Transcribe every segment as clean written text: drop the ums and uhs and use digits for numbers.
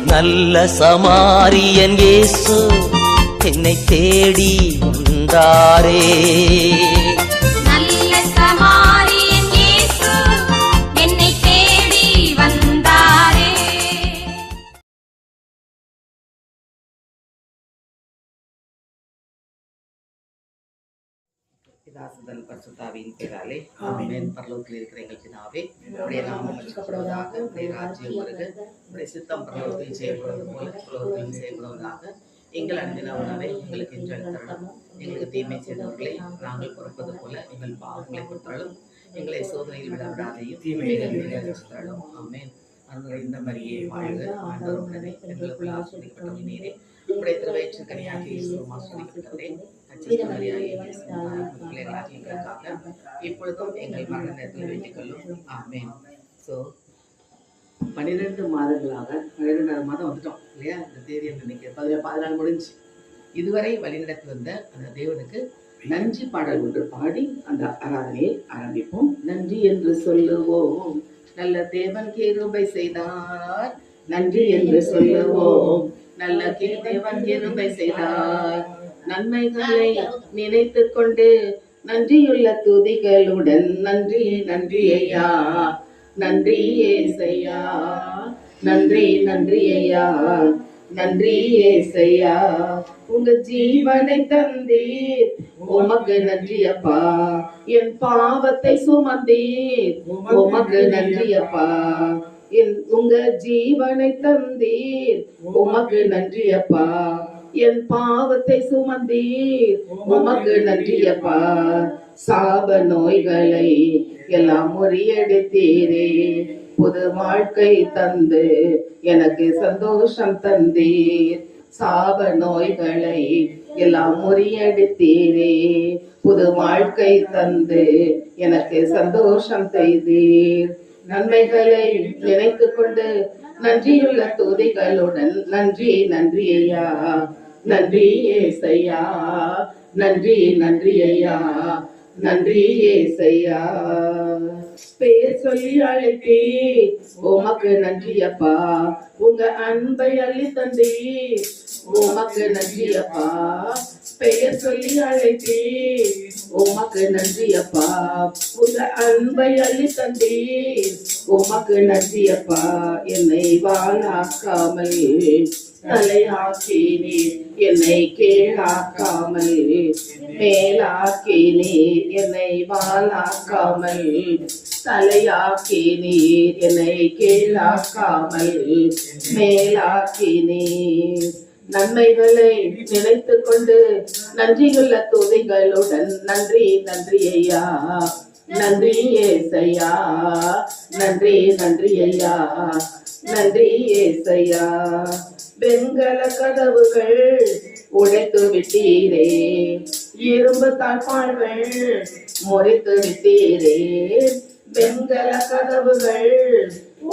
நல்ல சமாரியன் இயேசு என்னை தேடி வந்தாரே. நல்ல சமாரியன் இயேசு என்னை தேடி வந்தாரே. பிதாசுதன் பரிசுத்தாவியின் பேராலே ஆமென். பரலோகத்தில் இருக்கிற எங்கள் பிதாவே, உம்முடைய நாமம் மகிமைப்படுவதாக, உம்முடைய ராஜ்யம் வருக, உம்முடைய சித்தம் பரலோகத்தில் செய்யப்படுவது போல பரலோகத்தில் செய்யப்படுவதாக. எங்கள் அன்பின் உணவை எங்களுக்கு இன்று அளித்தருளும். எங்களுக்கு தீமை செய்தவர்களை நாங்கள் பொறுப்பது போல எங்கள் பாவங்களை பொறுத்தருளும். எங்களை சோதனையில் விட விடாதையும் தீமைகளும். ஆமென். அந்த மரியே வாழ்க, ஆண்டவர் உடனே பெண்களுக்குள் ஆசீர்வதிக்கப்பட்டவள் நீரே. உம்முடைய திருவயிற்றின் கனியாகிய இயேசுவும் ஆசீர்வதிக்கப்பட்டவரே. இப்பொழுதும் எங்கள் மரண நேரத்தில் வேண்டிக் கொள்ளும். ஆமென். ஸோ 12 மாதங்களாக 12 மாதம் வந்துட்டோம் இல்லையா? இந்த தேதி இன்னைக்கு 14 முடிஞ்சு. இதுவரை வழிநடத்தி வந்த அந்த தேவனுக்கு நன்றி பாடல் ஒன்று பாடி அந்த ஆராதனையை ஆரம்பிப்போம். நன்றி என்று சொல்லுவோம், நல்ல தேவன் கிருபை செய்தார். நன்றி என்று சொல்லுவோம், நல்ல தேவன் கிருபை செய்தார். நன்மைகளை நினைத்து கொண்டு நன்றியுள்ள துதிகளுடன் நன்றி நன்றி ஐயா, நன்றி ஏசையா, நன்றி நன்றி ஐயா, நன்றி ஏசையா. உங்க ஜீவனை தந்தீர், உமக்கு நன்றி அப்பா. என் பாவத்தை சுமந்தீர், உமக்கு நன்றி அப்பா. உங்க ஜீவனை தந்தீர், உமக்கு நன்றி அப்பா. என் பாவத்தை சுமந்தீர், உமக்கு நன்றியப்பா. சாப நோய்களை எல்லாம் முறியடித்தீரே, புது வாழ்க்கை தந்து எனக்கு சந்தோஷம் தந்தீர். சாப நோய்களை எல்லாம் முறியடித்தீரே, புது வாழ்க்கை தந்து எனக்கு சந்தோஷம் செய்தீர். நன்மைகளை நினைத்து கொண்டு நன்றியுள்ள துதிகளுடன் நன்றி நன்றி ஐயா, நன்றி ஏசையா, நன்றி நன்றி ஐயா, நன்றி ஏசையா. பேர் சொல்லி அழைத்தே உமக்கு நன்றி அப்பா. உங்க அன்பை அள்ளி தந்தே உமக்கு நன்றி அப்பா. பெயர் சொல்லி அழைத்தே உமக்கு நன்றி அப்பா. உங்க அன்பை அள்ளி தந்தே உமக்கு நன்றி அப்பா. என்னை வாழாக்காமல் தலையாக்கினீர், என்னை கீழாக்காமல் மேலாக்கினீர். என்னை வாழாக்காமல் தலையாக்கினீர், என்னை கீழாக்காமல் மேலாக்கினீர். நன்மைகளை நினைத்து கொண்டு நன்றியுள்ள துதிகளுடன் நன்றி நன்றி ஐயா, நன்றி ஏசையா, நன்றி நன்றி ஐயா, நன்றி ஏசையா. வெண்கல கதவுகள் உடைத்து விட்டீரே, இரும்பு தாழ்பாள்கள் முறித்து விட்டீரே. வெண்கல கதவுகள்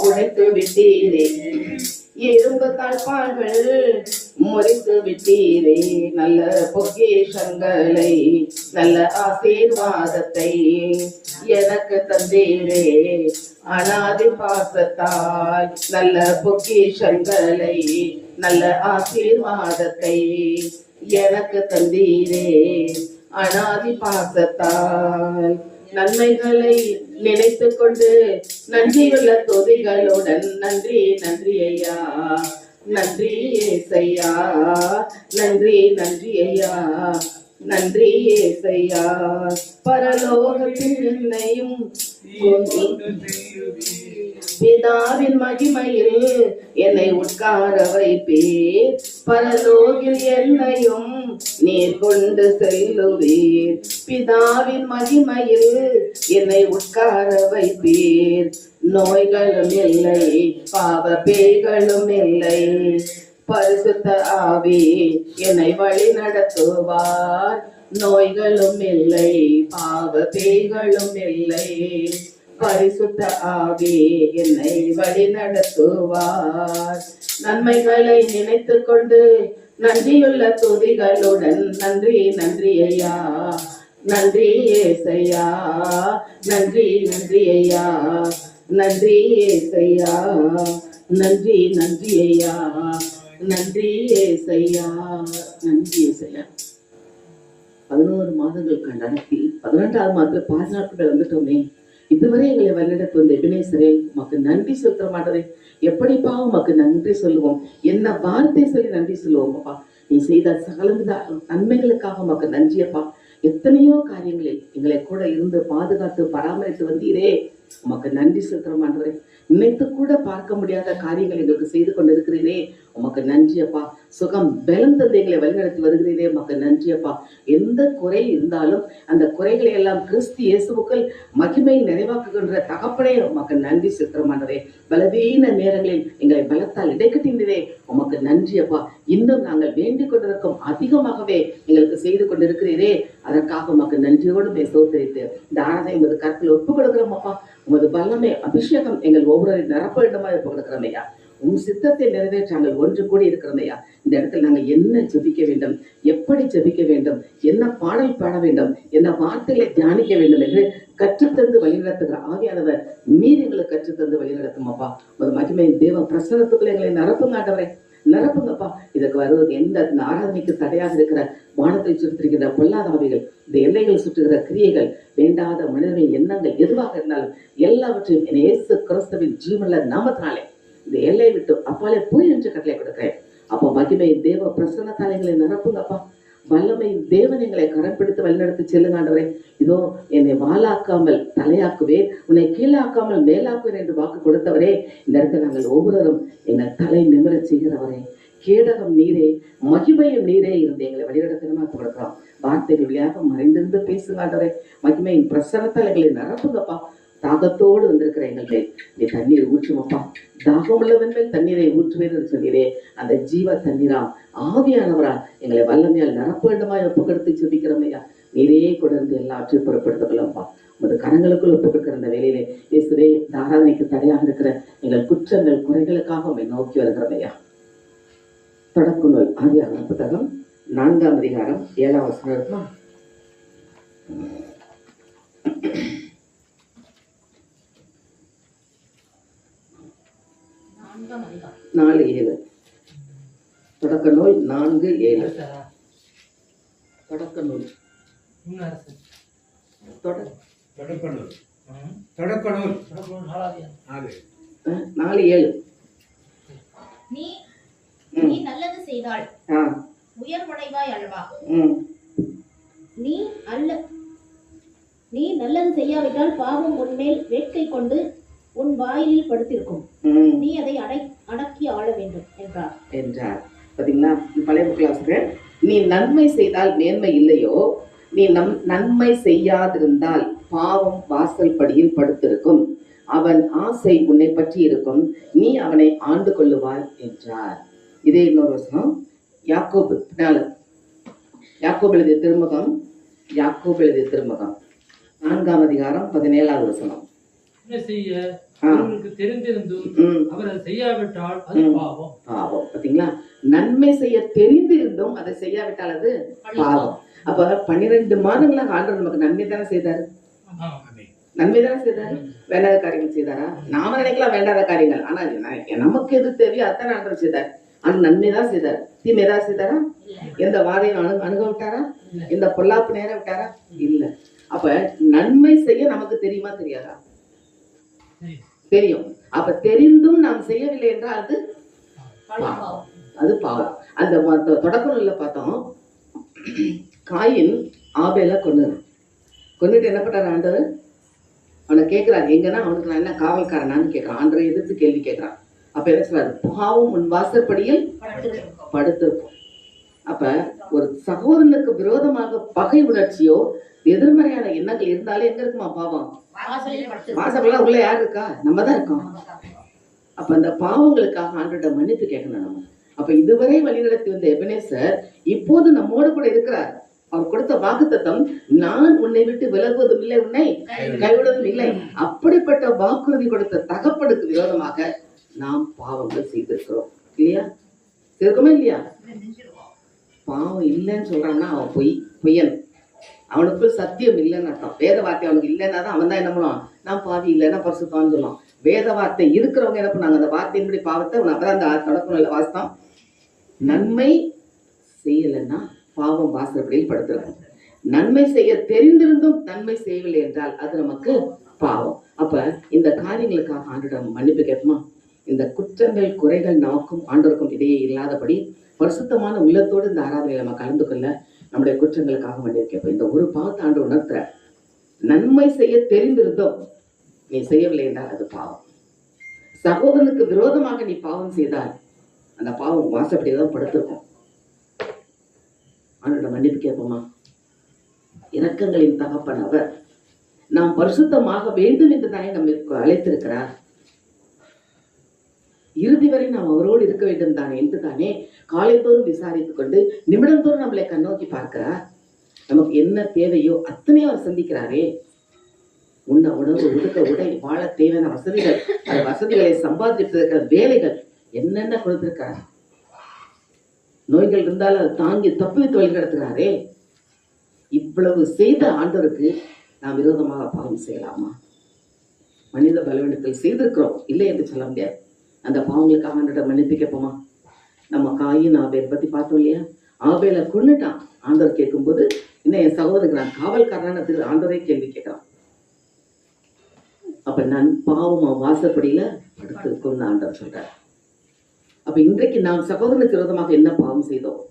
உடைத்து விட்டீரே, இரும்பு தாழ்பாள்கள் முறித்து விட்டீரே. நல்ல பொக்கிஷங்களை நல்ல ஆசீர்வாதத்தை எனக்கு தந்தீரே. அனாதி பாசத்தால் நல்ல பொக்கிஷங்களை நல்ல ஆசீர்வாதத்தை எனக்கு தந்தீரே. அனாதி பாசத்தால் நன்மைகளை நினைத்து கொண்டு நன்றியுள்ள துதிகளுடன் நன்றி நன்றி ஐயா, நன்றி ஏசையா, நன்றி நன்றி ஐயா, நன்றி ஏசையா. பரலோகத்தில் என்னையும் பிதாவின் மகிமையில் என்னை உட்கார வைப்பீர். பரலோகில் என்னையும் நீர் கொண்டு செல்லுவீர். பிதாவின் மகிமையில் என்னை உட்கார வைப்பீர். நோய்களும் இல்லை, பாவ பேய்களும் இல்லை. பரிசுத்த ஆவி என்னை வழி நடத்துவார். நோய்களும் இல்லை, பாவ பேய்களும் இல்லை. பரிசுத்த ஆவி என்னை வழி நடத்துவார். நன்மைகளை நினைத்து கொண்டு நன்றியுள்ள துதிகளுடன் நன்றி நன்றி ஐயா, நன்றி ஏசையா, நன்றி நன்றி ஐயா, நன்றி ஏசையா, நன்றி நன்றி ஐயா, நன்றி ஏசையா, நன்றி ஏசையா. 11 மாதங்கள் நடத்தி 12வது மாதத்துல 14 நாட்கள் வந்துட்டோமே. இதுவரை எங்களை வழிநடத்தி வந்த எபினேசரே, உமக்கு நன்றி செலுத்த மாட்டதே. எப்படிப்பா உமக்கு நன்றி சொல்லுவோம்? என்ன வார்த்தை சொல்லி நன்றி சொல்லுவோம்? அப்பா, நீ செய்த சகலவித நன்மைகளுக்காக உமக்கு நன்றியப்பா. எத்தனையோ காரியங்களில் எங்களை கூட இருந்து பாதுகாத்து பராமரித்து வந்தீரே, உமக்கு நன்றி செலுத்துற மாட்டவரே. நினைத்து கூட பார்க்க முடியாத காரியங்கள் எங்களுக்கு செய்து கொண்டு இருக்கிறீரே, உமக்கு நன்றியப்பா. சுகம் பலம் தந்து எங்களை வழிநடத்தி வருகிறீரே, உமக்கு நன்றியப்பா. எந்த குறை இருந்தாலும் அந்த குறைகளை எல்லாம் கிறிஸ்து இயேசுவுக்குள் மகிமை நிறைவாக்குகின்ற தகப்பனே, உமக்கு நன்றி செலுத்துறமானதே. பலவீன நேரங்களில் எங்களை பலத்தால் இடைக்கட்டினதே, உமக்கு நன்றியப்பா. இன்னும் நாங்கள் வேண்டிக் கொண்டிருக்கும் அதிகமாகவே எங்களுக்கு செய்து கொண்டிருக்கிறீரே, அதற்காக உமக்கு நன்றியோடு சோதரித்து இந்த ஆராதனை உமது கருத்தில் ஒப்புக் கொடுக்கிறோம் அப்பா. உமது பலமே அபிஷேகம் எங்கள் ஒவ்வொருவரையும் நிரப்ப வேண்டுமா ஒப்புக் கொடுக்கிறோமையா. உன் சித்தத்தை நிறைவேற்ற நாங்கள் ஒன்று கூடி இருக்கிறோமையா. இந்த இடத்துல நாங்கள் என்ன ஜெபிக்க வேண்டும், எப்படி ஜெபிக்க வேண்டும், என்ன பாடல் பாட வேண்டும், என்ன வார்த்தைகளை தியானிக்க வேண்டும் என்று கற்றுத்தந்து வழிநடத்துகிற ஆவியானவர் மீறி எங்களுக்கு கற்றுத்தந்து வழிநடத்தும் அப்பா. ஒரு மகிமை தேவ பிரசனத்துக்குள்ள எங்களை நிரப்புங்க ஆண்டவரே, நிரப்புங்கப்பா. இதுக்கு வருவது எந்த ஆராதனைக்கு தடையாக இருக்கிற வானத்தை சுற்றிருக்கிற பொல்லாத ஆவிகள், இந்த எல்லைகள் சுற்றுகிற கிரியைகள், வேண்டாத மனிதனின் எண்ணங்கள் எதுவாக இருந்தாலும் எல்லாவற்றையும் என் இயேசு கிறிஸ்துவின் ஜீவனுள்ள நாமத்தினாலே இந்த எல்லையை விட்டு அப்பாலே போய் என்று கட்டளை கொடுக்கிறேன். அப்போ மகிமை தேவ பிரசன்னத்தால் எங்களை நிரப்புங்கப்பா. வல்லமை தேவன் எங்களை கரம் பிடித்து வழிநடத்தி செல்லுங்க ஆண்டவரே. இதோ என்னை வாளாக்காமல் தலையாக்குவேன், உன்னை கீழாக்காமல் மேலாக்குவேன் என்று வாக்கு கொடுத்தவரே, இந்த இடத்துல நாங்கள் ஒவ்வொருவரும் எங்கள் தலை நிமிர செய்கிறவரே, கேடகம் நீரே, மகிமையும் நீரே இருந்து எங்களை வழிநடத்தினமா கொடுக்கிறோம். வார்த்தைகள் வழியாக மறைந்திருந்து பேசுங்க ஆண்டவரே. மகிமையின் பிரசனத்தால் எங்களை நிரப்புங்கப்பா. தாகத்தோடு வந்திருக்கிற எங்கள் மேல் நீ தண்ணீர் ஊற்றுமப்பா. தாகம் உள்ளவன் மேல் தண்ணீரை ஊற்றுவேன் என்று சொல்கிறே, அந்த ஜீவ தண்ணீரா ஆவியானவரா எங்களை வல்லமையால் நிரப்ப வேண்டுமா ஒப்புக்கொடுத்து செபிக்கிறோமையா. நீரே கொண்டு எல்லாவற்றையும் பொருட்படுத்திக் கொள்ளும்பா. உமது கரங்களுக்குள் ஒப்புக் கொடுக்கிற அந்த வேலையிலே இயேசுவே, தாராதனைக்கு தடையாக இருக்கிற எங்கள் குற்றங்கள் குறைகளுக்காக உம்மை நோக்கி வருகிறோமையா. தொடக்க நூல் ஆதியாகம புத்தகம் 4ஆம் அதிகாரம் 7ஆம் வசனம் இருக்குமா? 4:7. தொடக்க நூல் 4:7. தொடக்க நூல் 4:7. நீ நல்லது செய்தால் உயர்வடைவாய் அல்லவா? நீ நல்லது செய்யாவிட்டால் பாவம் உன்மேல் வேட்கை கொண்டு உன் வாயிலில் படுத்திருக்கும். நீ அதை அடக்கி ஆள வேண்டும் என்றார். பாத்தீங்களா, பழைய புக்கில் நீ நன்மை செய்தால் மேன்மை இல்லையோ, நீ நன்மை செய்யாதிருந்தால் பாவம் வாசல் படியில் படுத்திருக்கும், அவன் ஆசை உன்னை பற்றி இருக்கும், நீ அவனை ஆண்டு கொள்ளுவாய் என்றார். இதே இன்னொரு வசனம் யாக்கோபு 4. யாக்கோபு எழுதிய திருமுகம் 4ஆம் அதிகாரம் 17ஆவது வசனம். தெரிந்திருந்தும் அவர் அதை செய்யாவிட்டால் அது பாவம். பாத்தீங்களா, நன்மை செய்ய தெரிந்திருந்தும் அதை செய்யாவிட்டால் அது பாவம். அப்ப 12 மாதங்களாக ஆண்டவர் நமக்கு நன்மை தானே செய்தாரு, நன்மை தானே செய்தாரு. வேண்டாத காரியங்கள் செய்தாரா? நாம நினைக்கலாம் வேண்டாத காரியங்கள், ஆனா நமக்கு எது தேவையோ அதான் ஆண்டவர் செய்தார். ஆனா நன்மை தான் செய்தார். தீமை ஏதாவது செய்தாரா? எந்த வாதையும் அணுக விட்டாரா? எந்த பொல்லாப்பு நேர விட்டாரா? இல்ல. அப்ப நன்மை செய்ய நமக்கு தெரியுமா தெரியாதா? தெரியும். அப்ப தெரிந்தும் நாம் செய்யவில்லை என்றால் அது பாவம். அந்த தொடக்க நூல்ல பார்த்தோம், காயின் ஆபேல கொண்டுட்டு என்ன பண்றாரு ஆண்டவர்? அவனை கேட்கிறாரு, எங்கன்னா அவனுக்கு நான் என்ன காவல்காரனான்னு கேட்கிறான். ஆண்டரை எதிர்த்து கேள்வி கேட்கிறான். அப்ப என்ன சொல்றாரு? பாவம் உன் வாசற்படியில் படுத்திருக்கும். அப்ப ஒரு சகோதரனுக்கு விரோதமாக பகை உணர்ச்சியோ எதிர்மறையான எண்ணங்கள் இருந்தாலே எங்க இருக்குமா பாவம்? வாசப்பெல்லாம் உள்ள யார் இருக்கா? நம்ம தான் இருக்கோம். அப்ப அந்த பாவங்களுக்காக ஆண்டோட மன்னிப்பு கேட்கணும் நம்ம. அப்ப இதுவரை வழிநடத்தி வந்த எபனேசர் இப்போது நம்மோடு கூட இருக்கிறார். அவர் கொடுத்த வாக்குத்தத்தம், நான் உன்னை விட்டு விலகுவதும் இல்லை, உன்னை கைவிடுவதும் இல்லை. அப்படிப்பட்ட வாக்குறுதி கொடுத்த தகப்பனுக்கு விரோதமாக நாம் பாவங்கள் செய்திருக்கிறோம் இல்லையா? செய்திருக்கோமா இல்லையா? பாவம் இல்லைன்னு சொல்றான்னா அவன் பொய்யன். அவனுக்குள் சத்தியம் இல்லைன்னு அர்த்தம். வேத வார்த்தை அவனுக்கு இல்லைன்னா தான் அவன் தான் என்ன பண்ணுவான், நான் பாவி இல்லைன்னா பரிசுத்தவான்னு சொல்லுவான். வேத வார்த்தை இருக்கிறவங்க என்ன பண்ணாங்க, அந்த வார்த்தையின்படி பாவத்தை அப்பதான் அந்த தொடக்கம் வாசம் நன்மை செய்யலைன்னா பாவம் வாசற்படியில் படுத்துறாங்க. நன்மை செய்ய தெரிந்திருந்தும் நன்மை செய்யவில்லை என்றால் அது நமக்கு பாவம். அப்ப இந்த காரியங்களுக்காக ஆண்டவரிடம் மன்னிப்பு கேட்போமா? இந்த குற்றங்கள் குறைகள் நமக்கும் ஆண்டவருக்கும் இடையே இல்லாதபடி பரிசுத்தமான உள்ளத்தோடு இந்த ஆராதனையை நம்ம கலந்து கொள்ள நம்முடைய குற்றங்களுக்காக மன்னிப்பு கேட்போம். இந்த ஒரு பாவத்தை ஆண்டு உணர்த்துற, நன்மை செய்ய தெரிந்திருந்தோம் நீ செய்யவில்லை என்றால் அது பாவம். சகோதரனுக்கு விரோதமாக நீ பாவம் செய்தால் அந்த பாவம் வாசப்படிதான் படுத்திருக்கும். ஆண்டவரிடம் மன்னிப்பு கேட்போமா? இரக்கங்களின் தகப்பன் அவர். நாம் பரிசுத்தமாக வேண்டும் என்று தானே நம்மளுக்கு அழைத்திருக்கிறார். இறுதி வரை நாம் அவரோடு இருக்க வேண்டும் தானே என்று தானே காலைதோறும் விசாரித்துக் கொண்டு நிமிடந்தோறும் நம்மளை கண்ணோக்கி பார்க்கிறார். நமக்கு என்ன தேவையோ அத்தனையும் அவர் சந்திக்கிறாரே. உண்ண உணவு, உடுக்க உடை, வாழ தேவையான வசதிகள், அந்த வசதிகளை சம்பாதித்திருக்கிற வேலைகள் என்னென்ன கொடுத்திருக்கிறார். நோய்கள் இருந்தாலும் அதை தாங்கி தப்பித்து வழி நடத்துகிறாரே. இவ்வளவு செய்த ஆண்டவருக்கு நாம் விரோதமாக பாவம் செய்யலாமா? மனித பலவீனத்தில் செய்திருக்கிறோம், இல்லை என்று சொல்ல முடியாது. அந்த பாவங்களுக்காக ஆண்டவரிடம் மன்னிப்பு கேட்போமா? நம்ம காயின் ஆபேல் பத்தி பார்த்தோம் இல்லையா? ஆபேலை கொன்னுட்டான். ஆண்டவர் கேட்கும்போது இன்னும் என் சகோதரருக்கு நான் காவல்காரனான ஆண்டவரே கேள்வி கேட்கலாம். அப்ப நான் பாவம் வாசப்படியில படுத்திருக்கும் ஆண்டவர் சொல்றார். அப்ப இன்றைக்கு நாம் சகோதரனுக்கு விரோதமாக என்ன பாவம் செய்தோம்?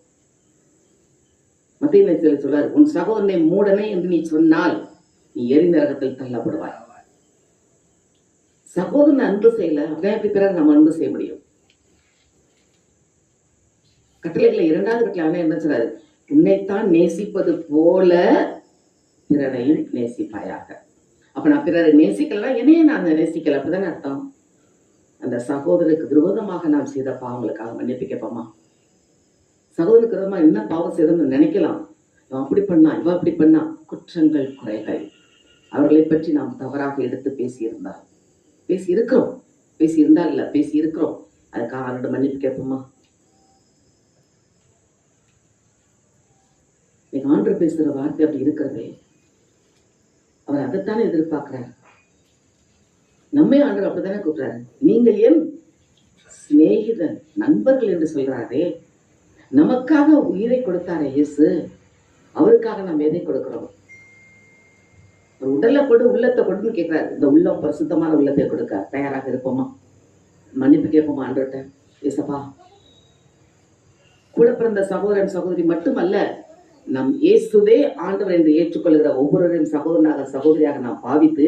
மத்தேயு சொல்றாரு, உன் சகோதரனை மூடனே என்று நீ சொன்னால் நீ எரிநரகத்தில் தள்ளப்படுவாய். சகோதரனை அன்பு செய்யல, அவன் எப்படி பிறகு நம்ம அன்பு செய்ய முடியும்? கட்டளைகளை இரண்டாவது கட்டளை என்ன சொல்றாரு? உன்னைத்தான் நேசிப்பது போல பிறரையும் நேசிப்பாயாக. அப்ப நான் பிறரை நேசிக்கலாம், என்னையே நான் நேசிக்கல, அப்படிதானே அர்த்தம். அந்த சகோதரருக்கு விரோதமாக நாம் செய்த பாவங்களுக்காக மன்னிப்பு கேட்போமா? சகோதரனுக்கு விரோதமா என்ன பாவம் செய்தோம்னு நினைக்கலாம். இவன் அப்படி பண்ணா, இவ அப்படி பண்ணா, குற்றங்கள் குறைகள் அவர்களை பற்றி நாம் தவறாக எடுத்து பேசியிருந்தால், பேசி இருந்தால் இல்ல பேசி இருக்கிறோம், அதுக்காக அவரோட மன்னிப்பு கேட்போமா? நீங்க ஆண்டவர் பேசுற வார்த்தை அப்படி இருக்கிறதே, அவர் அதைத்தானே எதிர்பார்க்கிறார். நம்மை ஆண்டவர் அப்படித்தானே கூப்பிடுறாரு. நீங்கள் என் சிநேகிதன், நண்பர்கள் என்று சொல்றாரே. நமக்காக உயிரை கொடுத்தாரே இயேசு, அவருக்காக நாம் எதை கொடுக்கிறோம்? உடலை கொடு, உள்ளத்தை கொடுன்னு கேட்கிறாரு. இந்த உள்ளம் பரிசுத்தமான உள்ளத்தை கொடுக்க தயாராக இருப்போமா? மன்னிப்பு கேட்போமா ஆண்டவர்கிட்ட? ஏசப்பா, கூட பிறந்த சகோதரன் சகோதரி மட்டுமல்ல, நம் இயேசுவே ஆண்டவர் என்று ஏற்றுக்கொள்கிற ஒவ்வொருவரையும் சகோதரனாக சகோதரியாக நாம் பாவித்து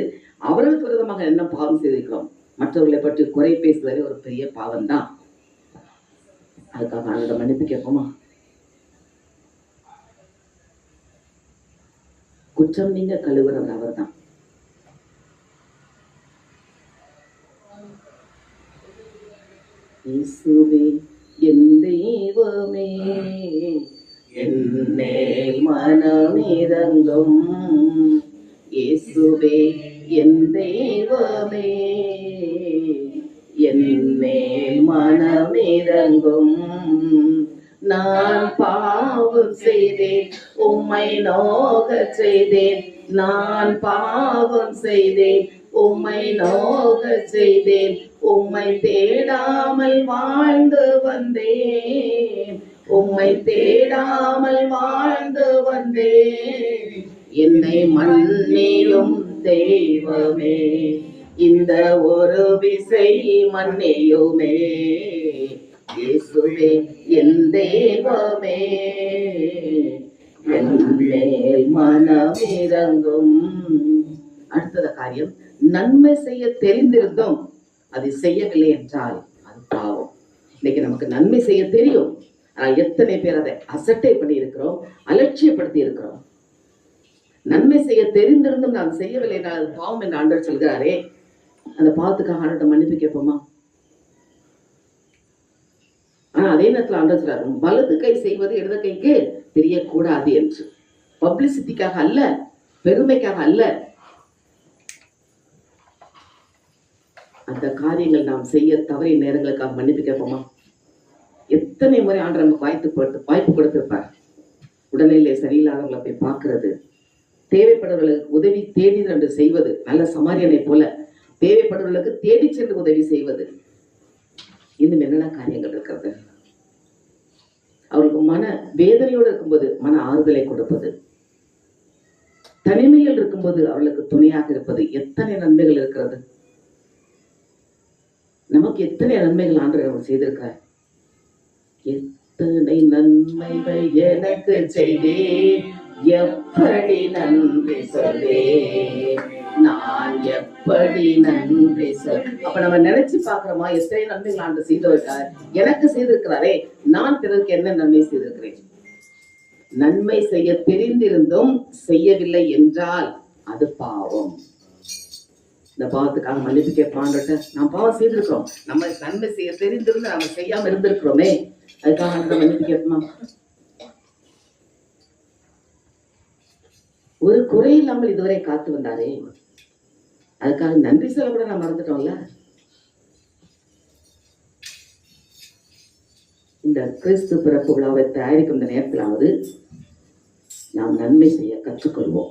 அவர்களுக்கு விரோதமாக என்ன பாவம் செய்திருக்கிறோம்? மற்றவர்களை பற்றி குறை பேசுவதே ஒரு பெரிய பாவம் தான். அதுக்காக ஆண்டவரிடம் மன்னிப்பு கேட்போமா? குற்றம் நீங்க கழுவுறவர் அவர் தான். இயேசுவே என் தெய்வமே, என்னேல் மனமிரங்கும். இயேசுவே என் தெய்வமே, என்னேல் மனமிரங்கும். நான் பாவம் செய்தேன், உம்மை நோக செய்தேன். நான் பாவம் செய்தேன், உம்மை நோக செய்தேன். உம்மை தேடாமல் வாழ்ந்து வந்தேன், உம்மை தேடாமல் வாழ்ந்து வந்தேன். என்னை மன்னியும் தெய்வமே, இந்த ஒரு விசை மன்னியுமே. இயேசுவே என் தெய்வமே, என் மேல் மனமிரங்கும். அடுத்தத காரியம், நன்மை செய்ய தெரிந்திருந்தோம் அதை செய்யவில்லை என்றால் அது பாவம். இன்னைக்கு நமக்கு நன்மை செய்ய தெரியும், ஆனால் எத்தனை பேர் அதை அசட்டை பண்ணி இருக்கிறோம், அலட்சியப்படுத்தி இருக்கிறோம். நன்மை செய்ய தெரிந்திருந்தும் நாம் செய்யவில்லை என்றால் அது பாவம் என்று ஆண்டவர் சொல்கிறாரே. அந்த பாவத்துக்காக ஆண்டவர்கிட்ட மன்னிப்பு கேட்போமா? ஆனா அதே நேரத்தில் ஆண்டவர் சொல்றாரு, வலது கை செய்வது இடது கைக்கு தெரியக்கூடாது என்று. பப்ளிசிட்டிக்காக அல்ல, பெருமைக்காக அல்ல. அந்த காரியங்கள் நாம் செய்ய தவறிய நேரங்களுக்காக மன்னிப்பு கேட்போமா? எத்தனை முறை ஆண்டவர் நமக்கு வாய்ப்பு கொடுத்திருப்பார். உடல்நிலை சரியில்லாதவங்களை போய் பார்க்கறது, தேவைப்படுவர்களுக்கு உதவி தேடி சென்று செய்வது, நல்ல சமாரியனை போல தேவைப்படுவர்களுக்கு தேடி சென்று உதவி செய்வது. இன்னும் என்னென்ன காரியங்கள் இருக்கிறது? அவருக்கு மன வேதனையோடு இருக்கும்போது மன ஆறுதலை கொடுப்பது, தனிமையில் இருக்கும்போது அவர்களுக்கு துணையாக இருப்பது. எத்தனை நன்மைகள் இருக்கிறது! நமக்கு எத்தனை நன்மைகள் ஆண்டவர் செய்திருக்கிறார். எத்தனை நன்மைகள் எனக்கு செய்தேன், எப்படி நன்றி சொல்வேன், நான் எப்படி நன்றி சொல். அப்ப நம்ம நினைச்சு பாக்குறோமா, எத்தனை நன்மைகள் ஆண்டு செய்திருக்கார், எனக்கு செய்திருக்கிறாரே, நான் பிறருக்கு என்ன நன்மை செய்திருக்கிறேன். நன்மை செய்ய தெரிந்திருந்தும் செய்யவில்லை என்றால் அது பாவம். இந்த பாவத்துக்காக மன்னிப்பு கேட்பான்ட்டு நாம் பாவம் செய்திருக்கிறோம், நம்ம நன்மை செய்ய தெரிந்திருந்து நம்ம செய்யாம இருந்திருக்கிறோமே, அதுக்காக மன்னிப்பு கேட்போமா? ஒரு குறை இல்லாமல் இதுவரை காத்து வந்தாரே, அதுக்காக நன்றி சொல்ல கூட நான் மறந்துட்டோம்ல. இந்த கிறிஸ்து பிறப்பு விழாவை தயாரிக்கும் இந்த நேரத்திலாவது நாம் நன்மை செய்ய கற்றுக்கொள்வோம்.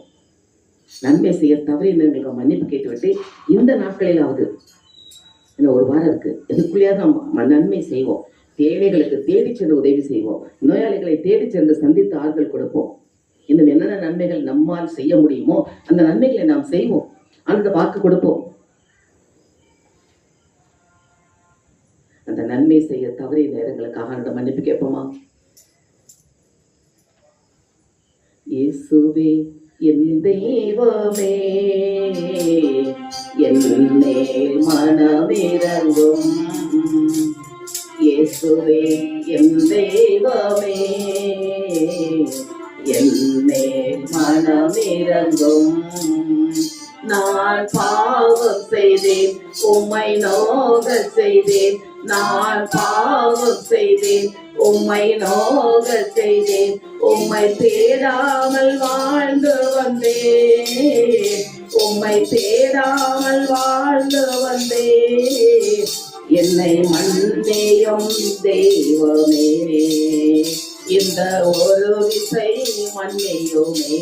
நன்மை செய்ய தவறி எங்களுக்கு மன்னிப்பு கேட்டுவிட்டு இந்த நாட்களிலாவது, இன்னும் ஒரு வாரம் இருக்கு, எதுக்குள்ளேயாவது நம்ம நன்மை செய்வோம். தேவைகளுக்கு தேடி சென்று உதவி செய்வோம். நோயாளிகளை தேடி சென்று சந்தித்து ஆறுதல் கொடுப்போம். இன்னும் என்னென்ன நன்மைகள் நம்மால் செய்ய முடியுமோ அந்த நன்மைகளை நாம் செய்வோம். அந்த வாக்கு கொடுப்போம். அந்த நன்மை செய்ய தவறிய நேரங்களுக்காக அந்த மன்னிப்பு கேட்போமா? இயேசுவே என் தெய்வமே, என்னே மனமிரங்கும். இயேசுவே என் தெய்வமே, என்னே மனமிரங்கும். நான் பாவம் செய்தேன், உம்மை நோக செய்தேன். நான் பாவம் செய்தேன், உம்மை நோக செய்தேன். உம்மை தேடாமல் வாழ்ந்து வந்தேன், உம்மை தேடாமல் வாழ்ந்து வந்தேன். என்னை மன்னியும் தெய்வமே, இந்த ஒரு விசை மன்னியுமே.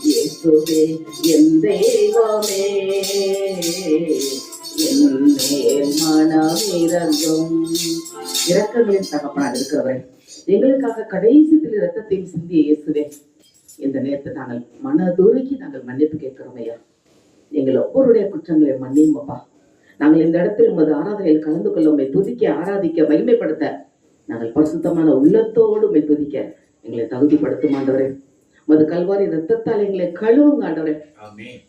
இயேசுவே என் தெய்வமே, என் மனமிரங்கும். இரக்கங்களின் தகப்பனாக இருக்கிறவரை, எங்களுக்காக கடைசியில் இரத்தத்தையும் சிந்திய இயேசுவே, இந்த நேரத்தை நாங்கள் மனதுருகி நாங்கள் மன்னிப்பு கேட்கிறோம் ஐயா. எங்கள் ஒவ்வொருடைய குற்றங்களை மன்னியும் அப்பா. நாங்கள் இந்த இடத்தில் உமது ஆராதனையில் கலந்து கொள்ள, உம்மை துதிக்க, ஆராதிக்க, மகிமைப்படுத்த, நாங்கள் பரிசுத்தமான உள்ளத்தோடு உம்மை துதிக்க எங்களை தகுதிப்படுத்தும் ஆண்டவரே. உமது கல்வாரி இரத்தத்தால் எங்களை கழுவுங்க ஆண்டவரே,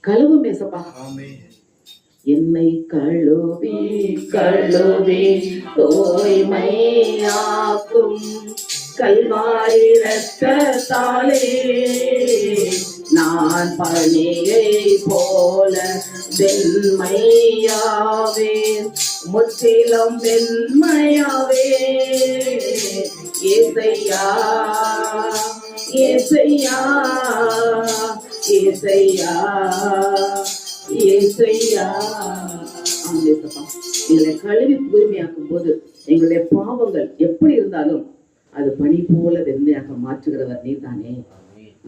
கழுவும் ஏசப்பா. என்னை கழுவி கழுவி தூய்மையாக்கும் கல்வாரி இரத்தத்தாலே நான் பணியை போல வெண்மையாவே, முற்றிலும் வெண்மையாவே. ஏசையா ஏசையா ஏசையா ஏசையா. எங்களை கழுவி தூய்மையாக்கும் போது எங்களுடைய பாவங்கள் எப்படி இருந்தாலும் அது பனி போல வெண்மையாக மாற்றுகிறவர் நீர்தானே.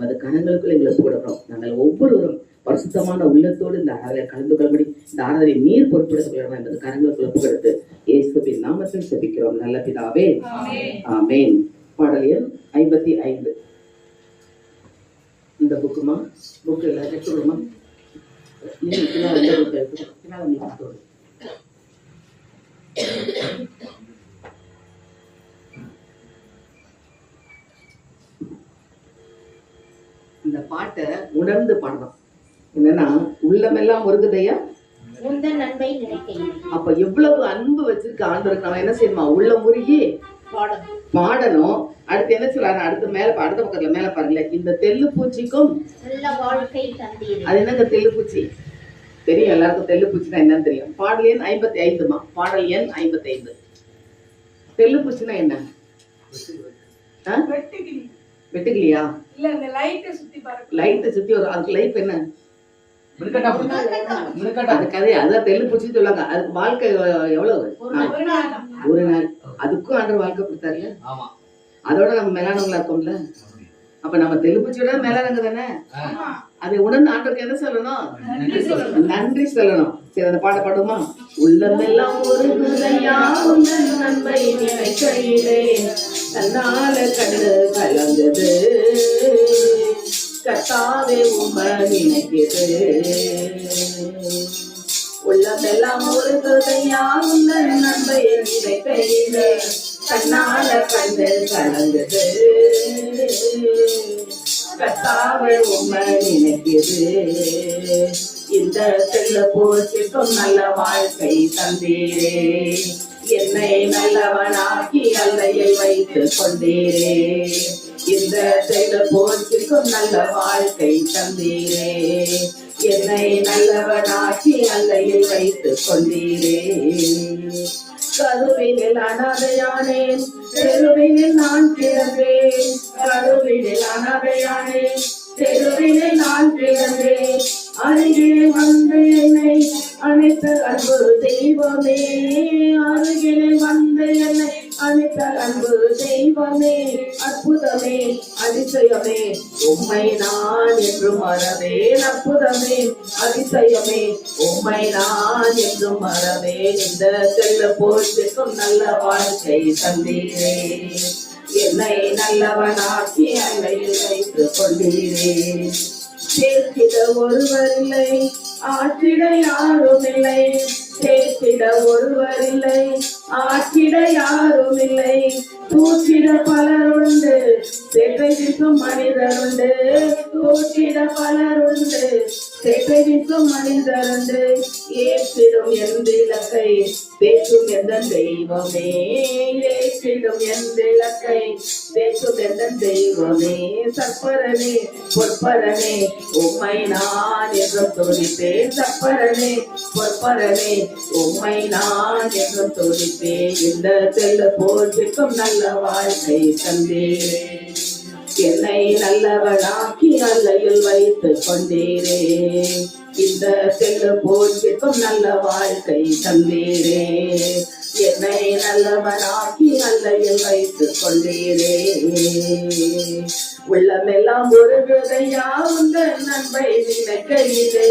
அது கரங்களுக்குள் எங்களை போடுறோம். நாங்கள் ஒவ்வொருவரும் பரிசுத்தமான உள்ளத்தோடு இந்த ஆராதனை கலந்து கொள்ளும்படி இந்த ஆராதனை நீர் பொறுப்படுத்திக் கொள்ளணும் என்பது கரங்களுக்குள்ள புகழ்த்து இயேசுவின் நாமத்தில் ஜெபிக்கிறோம் நல்ல பிதாவே, ஆமென். பாடல் எண் 55. இந்த புக்குமா புக்கு எடுத்துக்கணுமா? இந்த பாட்டை உணர்ந்து பாடணும். என்னன்னா உள்ளமெல்லாம் முருகுதையா உந்தன் அன்பை நினைக்கையில். அப்ப எவ்வளவு அன்பு வச்சிருக்க ஆண்டவருக்கு நம்ம என்ன செய்யணுமா? உள்ள முருகி பாடணும். அடுத்து என்ன சொல்றாரு? அடுத்த மேல அடுத்த பக்கத்துல மேல பாருங்களேன். இந்த தெல்லு பூச்சிக்கும் நல்ல வாழ்க்கை தந்தீர். அது என்னங்க தெல்லு பூச்சி? தெரியும், எல்லாருக்கும் தெல்லு பூச்சினா என்னன்னு தெரியும். பாடல் எண் 55மா. பாடல் எண் 55. தெல்லு பூச்சினா என்ன? வெட்டுக்கிளியா? இல்ல இந்த லைட்டை சுத்தி பாருங்க. லைட்டை சுத்தி ஒரு அதுக்கு லைஃப் என்ன? அது கதை. அதான் தெல்லு பூச்சி சொல்லுவாங்க. அதுக்கு வாழ்க்கை எவ்வளவு? ஒரு நாள். அதுக்கும் ஆண்டவர் வாழ்க்கை கொடுத்தாருல. அதோட நம்ம மேலானவங்களா இருக்கோம்ல. அப்ப நம்ம தெளிப்புச்சோட மேல இறங்கு தானே. அதை உணர்ந்து ஆண்டவருக்கு என்ன சொல்லணும்? நன்றி சொல்லணும். சரி, அந்த பாட பாடுமா? உள்ளமெல்லாம் ஒரு குதையா உந்தன் நன்மை நினைக்கையிலே தன்னால கண்டு கலந்தது கத்தாவே உம்மை நினைக்குது. உள்ளமெல்லாம் ஒரு குதையா உந்தன் நன்மை நினைக்கையிலே தன்னால கண்டு கலந்தது கத்தாவே உம்மை நினைக்குது. இந்த செல்ல போச்சுக்கும் நல்ல வாழ்க்கை தந்தீரே, என்னை நல்லவனாக்கி அல்லையை வைத்துக் கொண்டீரே. இந்த செல்ல போச்சுக்கும் நல்ல வாழ்க்கை தந்தீரே, என்னை நல்லவனாக்கி அல்லையை வைத்துக் கொண்டீரே. கருவினில் அனாதையானேன், தெருவினில் நான் பிறந்தேன். கருவினில் அனாதையானேன், தெருவினில் நான் பிறந்தேன். அருகே வந்து என்னை அனைத்த அன்பு தெய்வமே, அருகில் வந்து என்னை அனைத்த அன்பு தெய்வமே. அற்புதமே அதிசயமே உம்மை நான் என்று மறவேன். அற்புதமே அதிசயமே உம்மை நான் என்று மறவேன். இந்த செல்ல போச்சுக்கும் நல்ல வாழ்க்கை தந்தீரே, என்னை நல்லவனாக்கி அன்னையில் வைத்துக் கொண்டீரே. சேர்த்திட ஒருவரில்லை, ஆற்றிட யாரும் இல்லை. சேர்த்திட ஒருவரில்லை, ஆற்றிட யாரும் இல்லை. தூற்றிட பலருண்டு, சேற்றை வீசும் மனிதருண்டு. தூற்றிட பலருண்டு, சேற்றை வீசும் மனிதருண்டு. ஏற்றிடும் எந்த இலக்கை பேசும் எந்த தெய்வமே, ஏற்றிடும் எந்த இலக்கை பேசும் எந்த தெய்வமே. சற்பரனே பொற்பரனே உம்மை நான் என்றும் துதிப்பேன். சற்பரனே பொற்பரனே உம்மை நான் என்றும் துதிப்பேன். இந்த செல்ல போற்றுக்கும் நல்ல வாழ்க்கை தந்தீரே, என்னை நல்லவனாக்கி அல்லையில் வைத்துக் கொண்டீரே. இந்த செல்ல போற்றுக்கும் நல்ல வாழ்க்கை தந்தீரே, என்னை நல்லவனாக்கி அல்லையில் வைத்துக் கொண்டீரே. உள்ளமெல்லாம் ஒரு விதையா உந்தன் நன்மை நினைக்கையிலே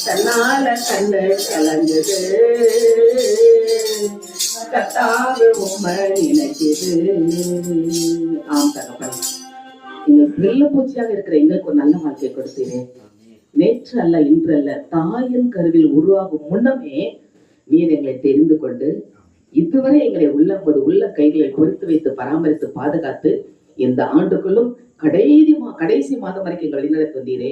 தன்னால கண்டு கலந்தது கத்தாவே உம்மை நினைக்குது. ஆம் தகப்பன், நீங்க வெள்ள பூச்சியாக இருக்கிற எங்களுக்கு ஒரு நல்ல வாழ்க்கை கொடுத்தீரே. நேற்று அல்ல இன்று அல்ல, தாயின் கருவில் உருவாகும் முன்னமே நீர் எங்களை தெரிந்து கொண்டு இதுவரை எங்களை உள்ள கைகளை பொறித்து வைத்து பராமரித்து பாதுகாத்து இந்த ஆண்டுக்குள்ளும் கடைசி மாதம் வரைக்கும் எங்களை வழிநடத்தி வந்தீரே.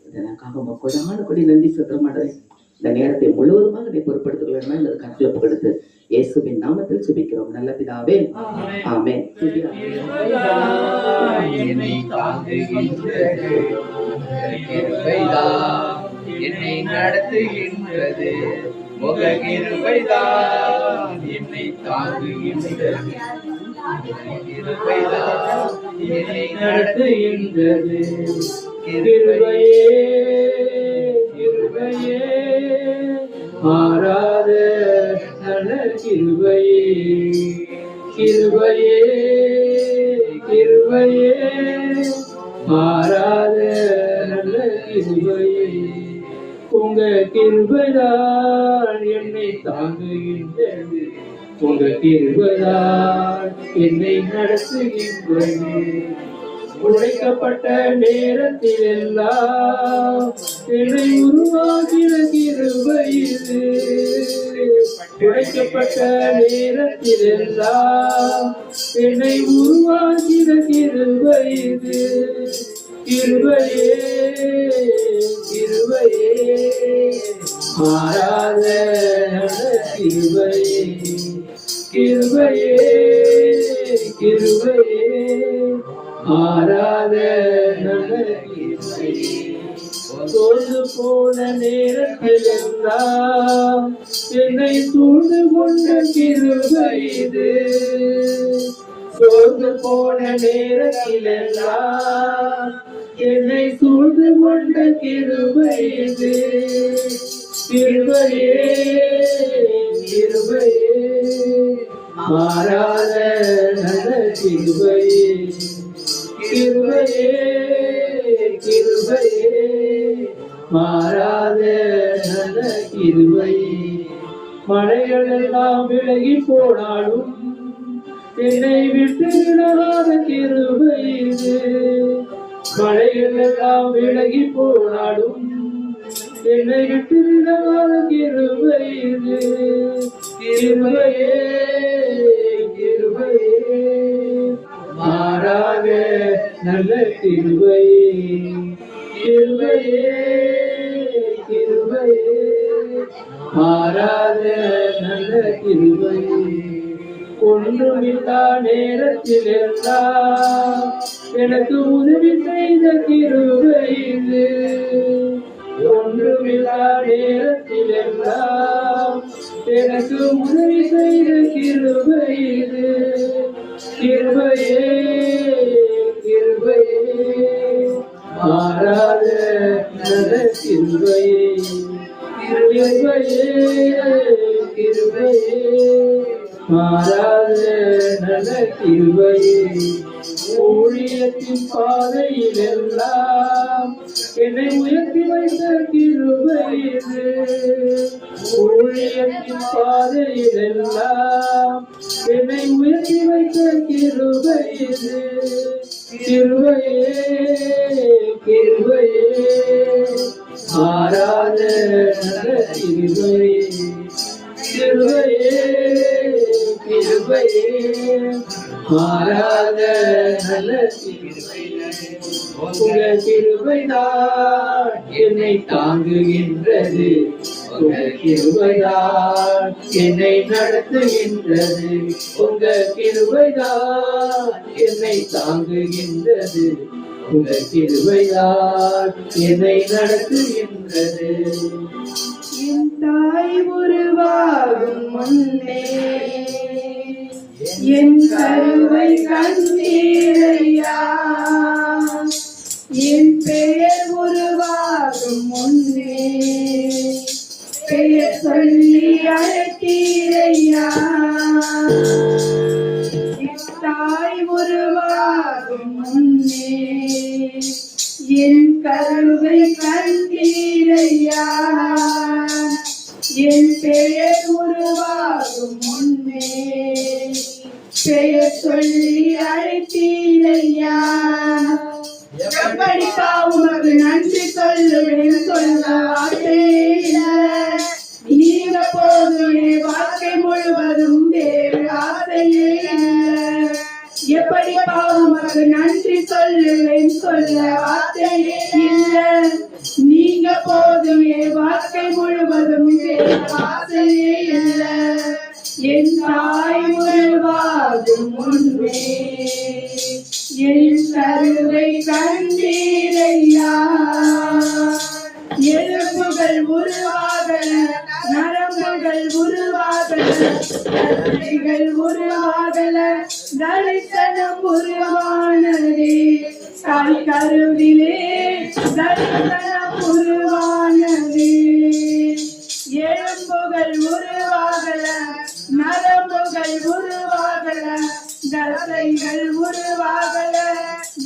இதற்காக கொடான கொடி நன்றி சொல்றேன். இந்த நேரத்தை முழுவதுமாக நீ பொறுப்படுத்திக் இந்த கருத்துல கொடுத்து இயேசுவின் நாமத்தில் சுபிக்கிறோம் நல்ல பிதாவே, ஆமென். என்னை நடத்துகின்றது முககிருபைதான், என்னை தாங்குகின்றது என்னை நடத்துகின்றது. கிருபையே கிருபையே மாறாத நல்ல கிருபையே, கிருபையே கிருபையே மாறாத நல்ல கிருபையே. உங்க கிருபைதான் என்னை தாங்குகின்றது, உங்க கிருபைதான் என்னை நடத்துகின்றது. உழைக்கப்பட்ட நேரத்தில் எல்லாம் என்னை உருவாகிற கிருபை இது. உழைக்கப்பட்ட நேரத்தில் எல்லாம் என்னை உருவாகிற கிருபை இது. கிருபையே கிருபையே மாறாத கிருபையே, கிருபையே கிருபையே மாறாத நல்ல கிருபையே. சோர்ந்து போன நேரத்தில் எல்லாம் என்னை சூழ்ந்து கொண்ட கிருபை இது. சோர்ந்து போன நேரத்தில் எல்லாம் என்னை சூழ்ந்து கொண்ட கிருபை இது. கிருபையே கிருபையே மாறாத நல்ல கிருபையே, கிருபையே கிருபையே மாறாத நல்ல கிருபையே மழைகள் எல்லாம் விலகி போனாலும் என்னை விட்டு விலகாத கிருபை இது மழைகள் எல்லாம் விலகி போனாலும் என்னை விட்டு விலகாத கிருபை இது கிருபையே கிருபையே மாறாக நல்ல கிருபையே கிருபையே கிருபையே மாறாத நல்ல கிருபையே ஒன்றுமில்லா நேரத்தில் எல்லாம் எனக்கு உதவி செய்த கிருபை இது ஒன்றுமில்லா நேரத்தில் எல்லாம் எனக்கு உதவி செய்த கிருபை இது கிருபையே கிருபையே மாறாத நல்ல கிருபையே கிருபையே கிருபையே மாறாத நல்ல கிருபையே ஊழியத்தின் பாதையில் எல்லாம் என்னை உயர்த்தி வைத்த கிருபை இது ஊழியத்தின் பாதையில் எல்லாம் என்னை உயர்த்தி வைத்த கிருபை இது கிருபையே கிருபையே மாறாத நல்ல கிருபையே கிருபையே கிருபையே மாறாத நல்ல கிருபையே உங்க கிருபைதான் என்னை தாங்குகின்றது உங்க கிருபைதான் என்னை நடத்துகின்றது உங்க கிருபைதான் என்னை தாங்குகின்றது உங்க கிருபைதான் என்னை நடத்துகின்றது என் தாய் உருவாகும் முன்னே என் கருவை கண்டீரையா என் பெயர் உருவாகும் முன்னே பெயர் சொல்லி அழைத்தீரையா என் தாய் உருவாகும் முன்னே என் கருவை கண்டீரையா என் பெயர் உருவாகும் முன்னே பெயர் சொல்லி அழைத்தீரையா எப்படிப்பா உமக்கு நன்றி சொல்லுவேன் சொல்ல வார்த்தையில நீங்க போதுமே வாழ்க்கை முழுவதும் வேறு ஆசையே எப்படிப்பா உமக்கு நன்றி சொல்லுவேன் சொல்ல வார்த்தையே இல்ல நீங்க போதுமே வாழ்க்கை முழுவதும் வேறு ஆசையே இல்ல என் தாய் உருவாகும் முன்பே என் கருவை கண்டீரையா எலும்புகள் உருவாகல நரம்புகள் உருவாகல தசைகள் உருவாகல தரிசனம் உருவானதே தாய் கருவிலே தரிசனம் உருவானதே எலும்புகள் உருவாகல நரம்புகள் உருவாகல தசைகள் உருவாகல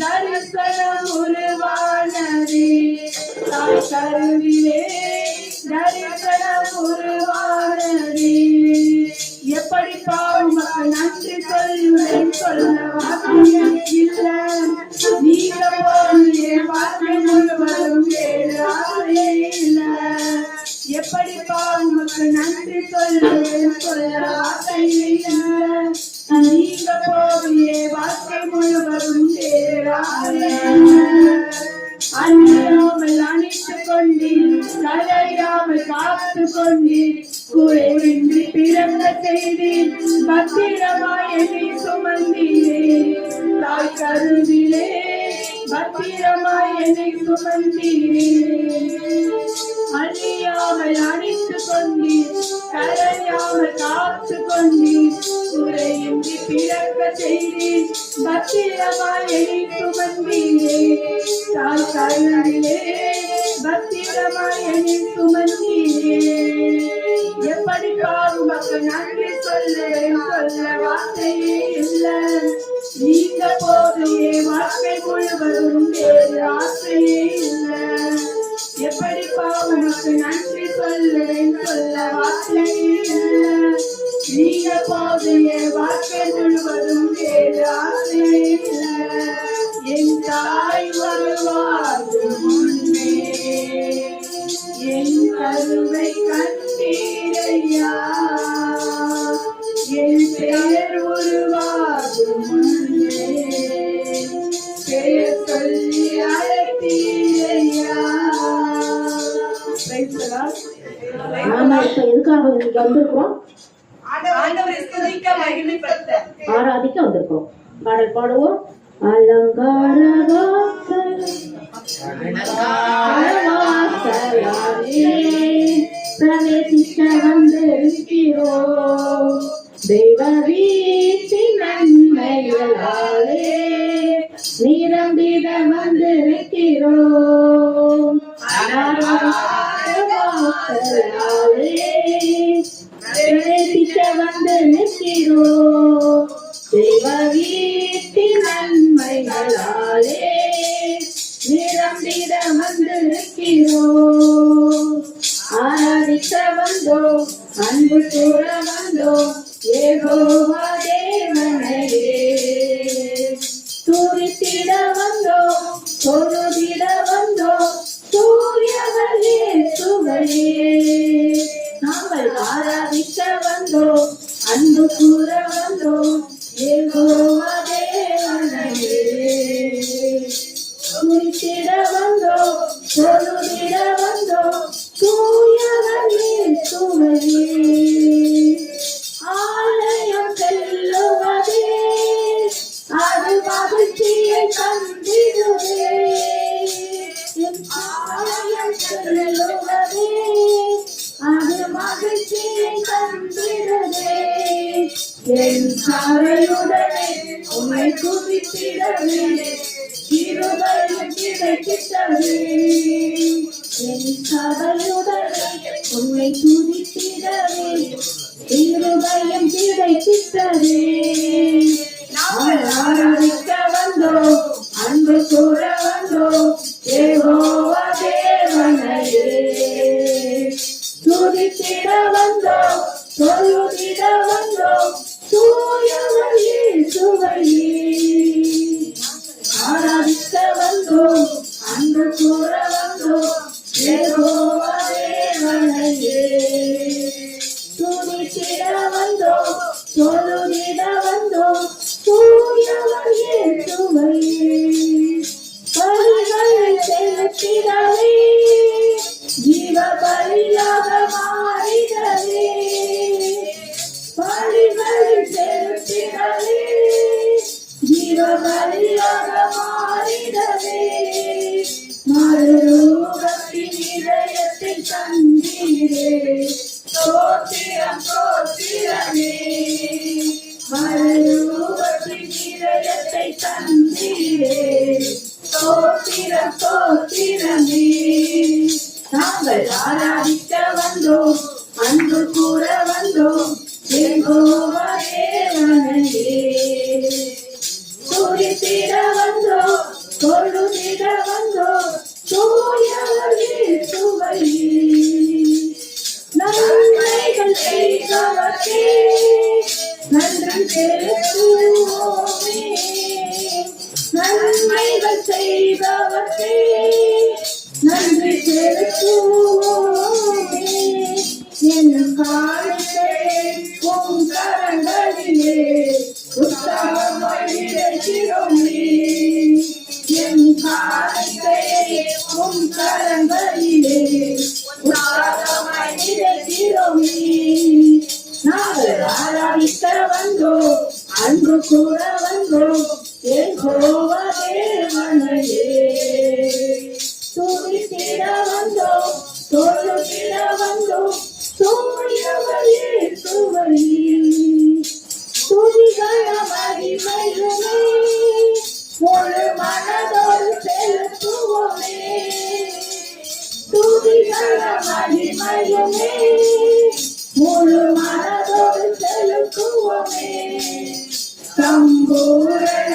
தரிசனம் உருவானதே தாய் கருவிலே தரிசனம் உருவானதே எப்படிப்பா உமக்கு நன்றி சொல்லுவேன் சொல்ல வார்த்தை இல்ல நீங்க போனியே வாழ்க்கை முழுவதும் வேறு ஆசையே இல்ல எப்படிப்பா உமக்கு நன்றி சொல்லுவேன் சொல்ல வார்த்தை இல்ல நீங்க போவியே வாழ்க்கை முழுவதும் வேறு ஆசையே அணியாமல் அணித்துக் கொண்டீர் கலையாமல் காத்து கொண்டீர் குறைவின்றி பிறந்த செய்தீர் பத்திரமாய் என்னை சுமந்தீரே தாய் கருவிலே பத்திரமாய் என்னை சுமந்தீரே அழியாமல் அணித்துக் கொண்டீர் கலையாமல் காத்து கொண்டீர் குறையின்றி பிறக்க செய்தீர் பத்திரமாய் என்னை சுமந்தீரே தாய் கருவிலே பத்திரமாய் என்னை சுமந்தீரே எப்படிப்பா உமக்கு நன்றி சொல்லுவேன் சொல்ல வார்த்தையே இல்ல நீங்க போது என் வாழ்க்கை முழுவதும் வேறு ஆசையே இல்லை. எப்படிப்பா உனக்கு நன்றி சொல்லுவேன், சொல்ல வார்த்தையே இல்லை. நீங்க போது என் வாழ்க்கை முழுவதும் வேறு ஆசையே இல்லை. என் தாய் வருவார் முன்னே என் கருவை கண்டீரையா, என் பெயர் உருவாகும் முன்னே பெயர் சொல்லி அழைத்தீரையா. நாம இப்ப எதுக்காக இங்க வந்திருக்கிறோம்? ஆண்டவரை ஸ்துதிக்க மகிமைப்படுத்த ஆராதிக்க வந்திருக்கோம். பாடல் பாடுவோம். அலங்கார வாசல் பிரவேசிக்க வந்திருக்கிறோம். தெய்வ வீட்டின் நன்மைகளாலே நிரம்பிட வந்திருக்கிறோம். பிரவேசிக்க வந்து நிற்கிறோம். தெய்வ வீட்டின் நன்மைகளாலே நிரம்பிட வந்து நிற்கிறோம். ஆராதிக்க வந்தோம், அன்பு கூற வந்தோம், யெகோவா தேவனையே துதித்திட வந்தோம், தொழுதிட வந்தோம், தூயவரே சுவையே. நாங்கள் ஆராதிக்க வந்தோம், அன்பு கூற வந்தோம், யெகோவா தேவனையே துதித்திட வந்தோம், தொழுதிட வந்தோம், தூயவரே சுவையே. ஆலயம் செல்லுவதே அது மகிழ்ச்சியை தந்திடுவே. ஆலயம் செல்லுவதே அது மகிழ்ச்சியை தந்திடுவே. என் சாரையுடனே உன்னை துதித்திடவே கிருபையும் கிடைக்கிட்டது. என் சபையுடனே உன்னை துதித்திடவே கிருபையும் கிடைக்கிட்டது. ஆராதிக்க வந்தோம், அன்பு கூற வந்தோம், யெகோவா தேவனையே துதித்திட வந்தோம், தொழுதிட வந்தோம், தூயவரே சுவையே. ஆராதிக்க வந்தோம், அன்பு கூற வந்தோம், யெகோவா தேவனையே துதித்திட வந்தோம், தொழுதிட வந்தோம், தூயவரே சுவையே. பலிகளை செலுத்திடவே ஜீவ பலியாக மாறிடவே. பலிகளை செலுத்திடவே ஜீவ பலியாக மாறிடவே. மறுரூபத்தின் இதயத்தில் தந்தீரே ஸ்தோத்திரம் ஸ்தோத்திரமே. மறுரூபத்தின் இதயத்தை தந்தீரே ஸ்தோத்திரம் ஸ்தோத்திரமே. நாங்கள் ஆராதிக்க வந்தோம், அன்பு கூற வந்தோம், யெகோவா தேவனையே துதித்திட வந்தோம், தொழுதிட வந்தோம், தூயவரே சுவையே. நன்மைகள் செய்தவர்க்கே நன்றி செலுத்துவோமே. நன்மைகள் செய்தவர்க்கே நன்றி செலுத்துவோமே. என் காலத்தை உன் கரங்களிலே உற்சாகமாய் இருக்கிறோமே. என் காலத்தை உன் கரங்களிலே உற்சாகமாய் இருக்கிறோமே. நாங்கள் ஆராதிக்க வந்தோம், அன்பு கூற வந்தோம், யெகோவா தேவனையே துதித்திட வந்தோம், தொழுதிட வந்தோம், தூயவரே சுவையே. துதிகள மகிமையுமே முழு மனதோடு செலுத்துவோமே. துதிகள மகிமையுமே முழு மனதோடு செலுத்துவோமே. சம்பூரண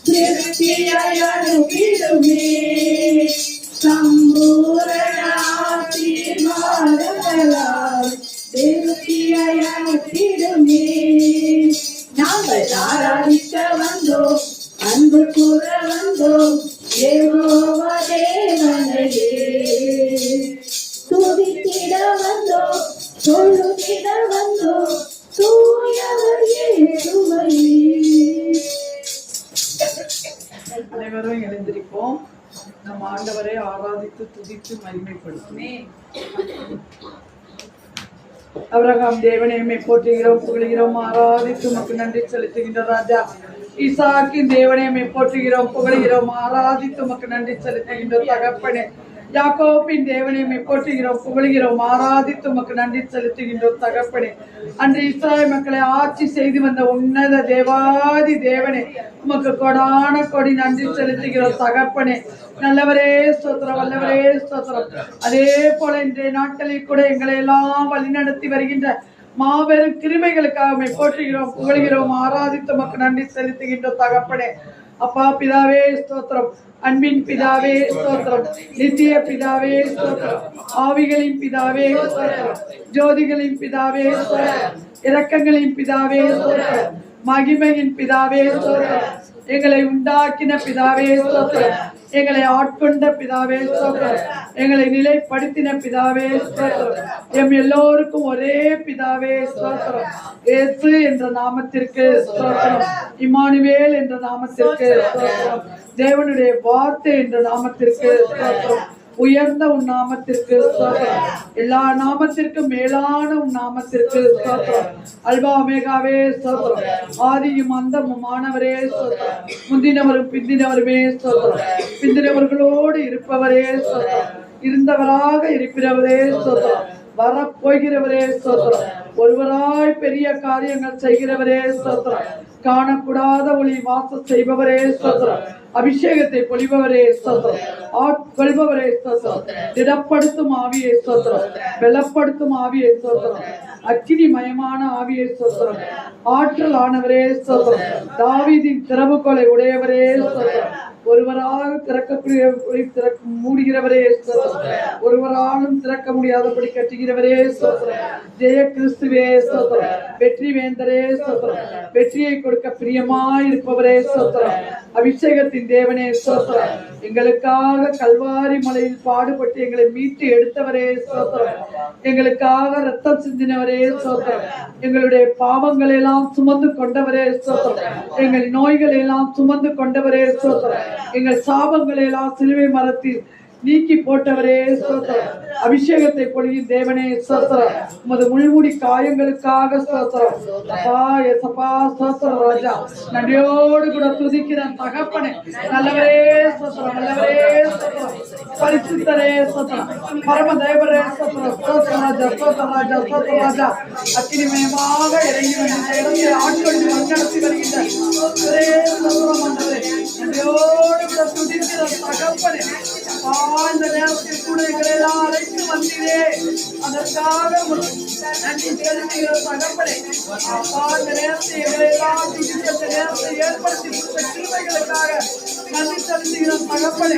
திருப்தியாய் அனுப்பிடுமே சம்பூரண ஆசீர்வாதங்களால் திருப்தியாய் அனுப்பிடுமே. நாங்கள் ஆராதிக்க வந்தோம், அன்பு கூற வந்தோம், யெகோவா தேவனையே துதித்திட வந்தோம், சொல்லுகிட வந்தோம், தூயவர் இயேசுவையே. அனைவரும் எழுந்திருப்போம். நம் ஆண்டவரை ஆராதித்து துதித்து மகிமைப்படுத்துமே. அபிரகாம் தேவனை போற்றுகிறோம், புகழ்கிறோம், ஆராதித்து உமக்கு நன்றி செலுத்துகின்ற ராஜா. ஈசாக்கின் தேவனை போற்றுகிறோம், புகழ்கிறோம், ஆராதித்து உமக்கு நன்றி செலுத்துகின்ற தகப்பனே. யாக்கோபின் தேவனை போற்றுகிறோம், புகழ்கிறோம், ஆராதித்து உமக்கு நன்றி செலுத்துகின்றோம் தகப்பனே. அன்று இஸ்ராயேல் மக்களை ஆட்சி செய்து வந்த உன்னத தேவாதி தேவனே, உமக்கு கொடான கொடி நன்றி செலுத்துகிறோம் தகப்பனே. நல்லவரே ஸ்தோத்திரம், வல்லவரே ஸ்தோத்திரம். அதே போல இன்றைய நாட்களில் கூட எங்களை எல்லாம் வழிநடத்தி வருகின்ற மாபெரும் கிருமைகளுக்காக போற்றுகிறோம், புகழ்கிறோம், ஆராதித்து உமக்கு நன்றி செலுத்துகின்ற தகப்பனே. அப்பா பிதாவே ஸ்தோத்திரம், அன்பின் பிதாவே ஸ்தோத்திரம், நித்திய பிதாவே ஸ்தோத்திரம், ஆவிகளின் பிதாவே ஸ்தோத்திரம், ஜோதிகளின் பிதாவே ஸ்தோத்திரம், இரக்கங்களின் பிதாவே ஸ்தோத்திரம், மகிமையின் பிதாவே ஸ்தோத்திரம், எங்களை உண்டாக்கின பிதாவே ஸ்தோத்திரம், எங்களை ஆட்கொண்ட பிதாவே ஸ்தோத்திரம், எங்களை நிலைப்படுத்தின பிதாவே ஸ்தோத்திரம், எம் எல்லோருக்கும் ஒரே பிதாவே ஸ்தோத்திரம். இயேசு என்ற நாமத்திற்கு ஸ்தோத்திரம், இம்மானுவேல் என்ற நாமத்திற்கு ஸ்தோத்திரம், தேவனுடைய வார்த்தை என்ற நாமத்திற்கு ஸ்தோத்திரம், உயர்ந்த உன் நாமத்திற்கு ஸ்தோத்திரம், எல்லா நாமத்திற்கும் மேலான உன் நாமத்திற்கு ஸ்தோத்திரம், அல்பா ஒமேகாவே ஸ்தோத்திரம், ஆதியும் அந்தமுமானவரே ஸ்தோத்திரம், முந்தினவரும் பிந்தினவருமே ஸ்தோத்திரம், பிந்தினவர்களோடு இருப்பவரே ஸ்தோத்திரம், இருந்தவராக இருக்கிறவரே ஸ்தோத்திரம், வரப்போகிறவரே ஸ்தோத்திரம், ஒருவராய் பெரிய காரியங்கள் செய்கிறவரே ஸ்தோத்திரம், காணக்கூடாத ஒளி வாசம் செய்பவரே ஸ்தோத்திரம், அபிஷேகத்தை பொழிபவரே ஸ்தோத்திரம், ஆட்கொள்பவரே ஸ்தோத்திரம், திடப்படுத்தும் ஆவியை ஸ்தோத்திரம், பலப்படுத்தும் ஆவியை ஸ்தோத்திரம், அக்கினி மயமான ஆவியை ஸ்தோத்திரம், ஆற்றல் ஆனவரே ஸ்தோத்திரம், தாவீதின் திறவுகோலை உடையவரே ஸ்தோத்திரம், ஒருவராக திறக்கக்கூடிய மூடுகிறவரே ஸ்தோத்திரம், ஒருவராலும் திறக்க முடியாதபடி கட்டுகிறவரே ஸ்தோத்திரம், ஜெய கிறிஸ்துவே ஸ்தோத்திரம், வெற்றி வேந்தரே ஸ்தோத்திரம், வெற்றியை கொடுக்க பிரியமாய் இருப்பவரே ஸ்தோத்திரம், அபிஷேகத்தின் தேவனே ஸ்தோத்திரம், எங்களுக்காக கல்வாரி மலையில் பாடுபட்டு எங்களை மீட்டு எடுத்தவரே ஸ்தோத்திரம், எங்களுக்காக ரத்தம் சிந்தினவரே ஸ்தோத்திரம், எங்களுடைய பாவங்களை எல்லாம் சுமந்து கொண்டவரே ஸ்தோத்திரம், எங்கள் நோய்களை எல்லாம் சுமந்து கொண்டவரே ஸ்தோத்திரம், எங்கள் சாபங்களை எல்லாம் சிலுவை மரத்தில் நீக்கி போட்டவரே ஸ்தோத்திரம், அபிஷேகத்தை பொழியும் தேவனே ஸ்தோத்திரம், உமது முள்முடி காயங்களுக்காக ஸ்தோத்திரம், அப்பா எசப்பா ஸ்தோத்திரம் ராஜா. நன்றியோடு கூட துதிக்கிற தகப்பனே, நல்லவரே ஸ்தோத்திரம், நல்லவரே ஸ்தோத்திரம், பரிசுத்தரே ஸ்தோத்திரம், பரம தேவரே ஸ்தோத்திரம், ஸ்தோத்திரம் ராஜா, ஸ்தோத்திரம் ராஜா, ஸ்தோத்திரம் ராஜா. அக்கினிமயமாக இறங்கி வந்து இடத்தை ஆட்கொண்டு வழிநடத்தி வருகின்ற நன்றியோடு கூட துதிக்கிற தகப்பனே, இந்த நேரத்தில் கூட எங்களை எல்லாம் அழைத்து வந்தீரே, அதற்காக நன்றி செலுத்துகிற தகப்பனே. அப்பா இந்த நேரத்தை எங்களை எல்லாம் இந்த நேரத்தை ஏற்படுத்தி கொடுத்த கிருபைகளுக்காக நன்றி செலுத்துகிற தகப்பனே.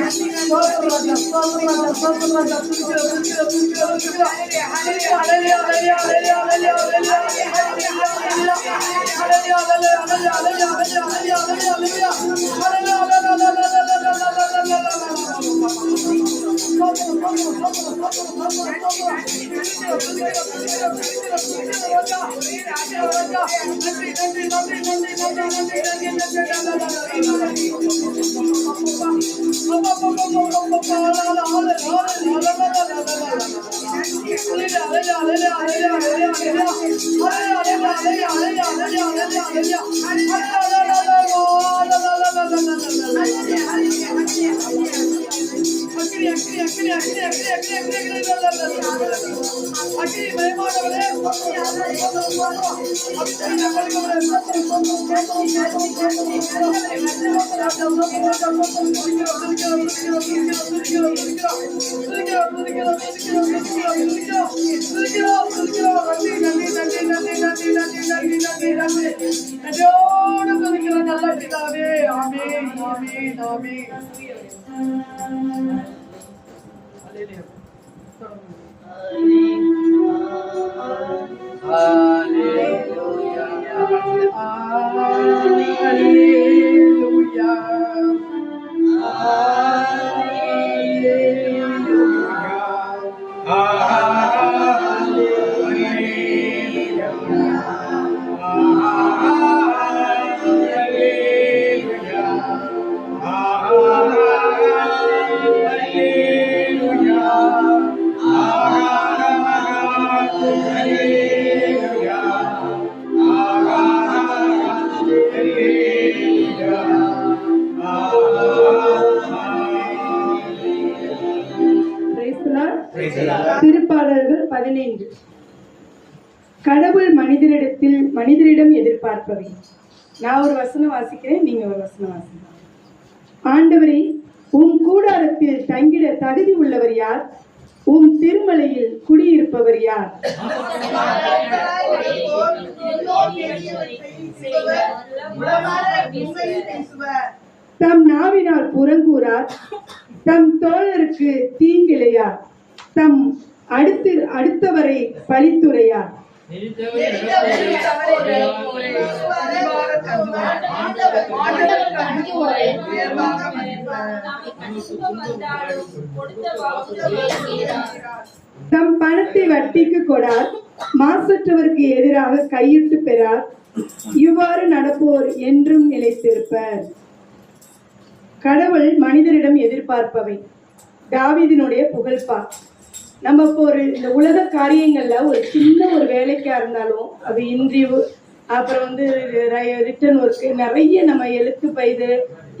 ஆமென் ஆமென் ஆமென். அல்லேலூயா. அல்லேலூயா. திருப்பாடல்கள் 15. கடவுள் மனிதரிடம் எதிர்பார்ப்பவை. நான் ஒரு வசனம் வாசிக்கிறேன், நீங்க ஒரு வசனம் வாசிங்க. ஆண்டவரே, உம் கூடாரத்தில் தங்கிட தகுதி உள்ளவர் யார்? உம் திருமலையில் குடியிருப்பவர் யார்? தம் நாவினால் புறங்கூறார், தம் தோழருக்கு தீங்கிழையார், தம் அடுத்தவரை பழித்துரையார். தம் பணத்தை வட்டிக்கு கொடார், மாசற்றவருக்கு எதிராக கையிட்டு பெறார். இவ்வாறு நடப்போர் என்றும் நிலைத்திருப்பர். கடவுள் மனிதரிடம் எதிர்பார்ப்பவை. தாவீதினுடைய புகழ்பா. நம்ம இப்போ இந்த உலக காரியங்கள்ல ஒரு சின்ன ஒரு வேலைக்கா இருந்தாலும் அது இன்டர்வியூ, அப்புறம் ரிட்டன் ஒர்க்கு, நிறைய நம்ம எழுத்து பயிர்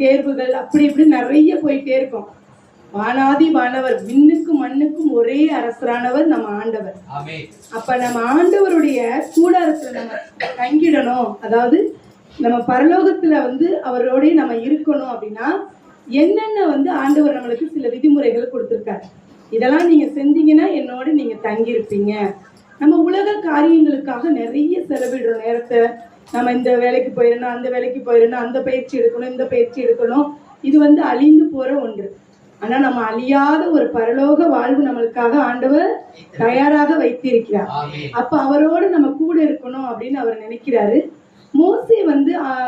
தேர்வுகள் அப்படி இப்படி நிறைய போயிட்டே இருக்கோம். வானாதி வானவர், விண்ணுக்கும் மண்ணுக்கும் ஒரே அரசரானவர் நம்ம ஆண்டவர். அப்ப நம்ம ஆண்டவருடைய கூடாரத்துல நம்ம தங்கிடணும், அதாவது நம்ம பரலோகத்துல அவரோட நம்ம இருக்கணும் அப்படின்னா என்னென்ன ஆண்டவர் நம்மளுக்கு சில விதிமுறைகள் கொடுத்திருக்காரு. இதெல்லாம் நீங்க செஞ்சீங்கன்னா என்னோட நீங்க தங்கியிருப்பீங்க. நம்ம உலக காரியங்களுக்காக நிறைய செலவிடுற நேரத்தை, நம்ம இந்த வேலைக்கு போயிடணும், அந்த வேலைக்கு போயிடணும், அந்த பயிற்சி எடுக்கணும், இந்த பயிற்சி எடுக்கணும். இது அழிந்து போற ஒன்று. ஆனா நம்ம அழியாத ஒரு பரலோக வாழ்வு நம்மளுக்காக ஆண்டவர் தயாராக வைத்திருக்கிறார். அப்ப அவரோட நம்ம கூட இருக்கணும் அப்படின்னு அவர் நினைக்கிறாரு. மோசே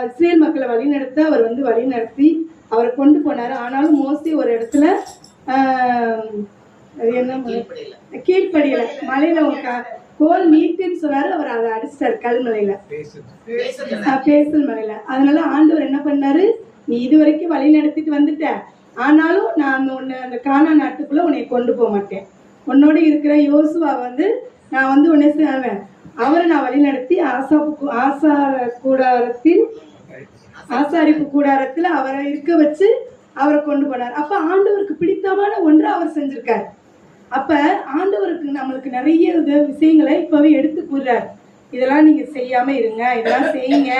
இஸ்ரேல் மக்களை வழிநடத்த அவர் வழிநடத்தி அவரை கொண்டு போனாரு. ஆனாலும் மோசே ஒரு இடத்துல கீழ்படியல, மலையில கோல் நீட்டுன்னு சொன்னாரு, அவர் அதை அடிச்சிட்டாரு கல்மலையில, பேசல் மலையில. அதனால ஆண்டவர் என்ன பண்ணாரு, நீ இது வரைக்கும் வழி நடத்திட்டு வந்துட்ட, ஆனாலும் நான் உன்னை அந்த கானா நாட்டுக்குள்ள உன்னை கொண்டு போக மாட்டேன். உன்னோட இருக்கிற யோசுவா நான் உன்னை செய்வேன், அவரை நான் வழி நடத்தி ஆசாரிப்பு கூடாரத்தில் அவரை இருக்க வச்சு அவரை கொண்டு போனார். அப்ப ஆண்டவருக்கு பிடித்தமான ஒன்று அவர் செஞ்சிருக்காரு. அப்ப ஆண்டவருக்கு நம்மளுக்கு நிறைய விஷயங்களை இப்பவே எடுத்து கூறுறாரு. இதெல்லாம் நீங்க செய்யாம இருங்க, இதெல்லாம் செய்யுங்க,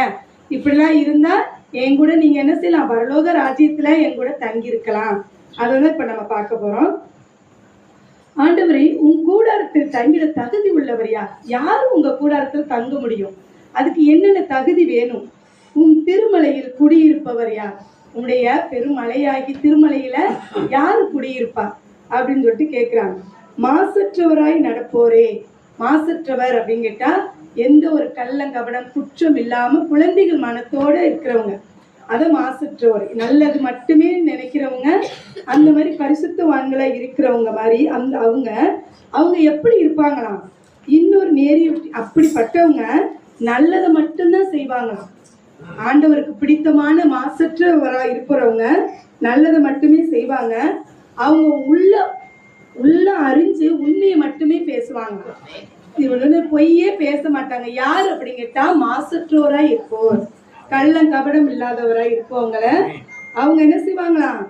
இப்படிலாம் இருந்தா என் கூட நீங்க என்ன செய்யலாம், பரலோக ராஜ்யத்துல என் கூட தங்கி இருக்கலாம். அதான் இப்ப நம்ம பார்க்க போறோம். ஆண்டவரே, உன் கூடாரத்தில் தங்கிட தகுதி உள்ளவர் யார்? யாரும் உங்க கூடாரத்தில் தங்க முடியும்? அதுக்கு என்னென்ன தகுதி வேணும்? உன் திருமலையில் குடியிருப்பவர் யார்? உன்னுடைய பெருமலையாகி திருமலையில யாரு குடியிருப்பா அப்படின்னு சொல்லிட்டு கேட்கிறாங்க. மாசற்றவராய் நடப்போரே. மாசற்றவர் அப்படின்னு கேட்டா எந்த ஒரு கள்ளங்கபடம் குற்றம் இல்லாம குழந்தைகள் மனத்தோட இருக்கிறவங்க, அத மாசற்றவர். நல்லது மட்டுமே நினைக்கிறவங்க, அந்த மாதிரி பரிசுத்தவான்களா இருக்கிறவங்க மாதிரி அவங்க எப்படி இருப்பாங்களாம், இன்னொரு நேரிய அப்படிப்பட்டவங்க நல்லதை மட்டும்தான் செய்வாங்களாம். ஆண்டவருக்கு பிடித்தமான மாசற்றவரா இருக்கிறவங்க நல்லதை மட்டுமே செய்வாங்க. அவங்க உள்ள அறிஞ்சு உண்மையை மட்டுமே பேசுவாங்க, இவங்க பொய்யே பேச மாட்டாங்க. யார் அப்படின்னு கேட்டா மாசற்றோரா இருப்போர், கள்ளம் கபடம் இல்லாதவரா இருப்பவங்கள அவங்க என்ன செய்வாங்களாம்,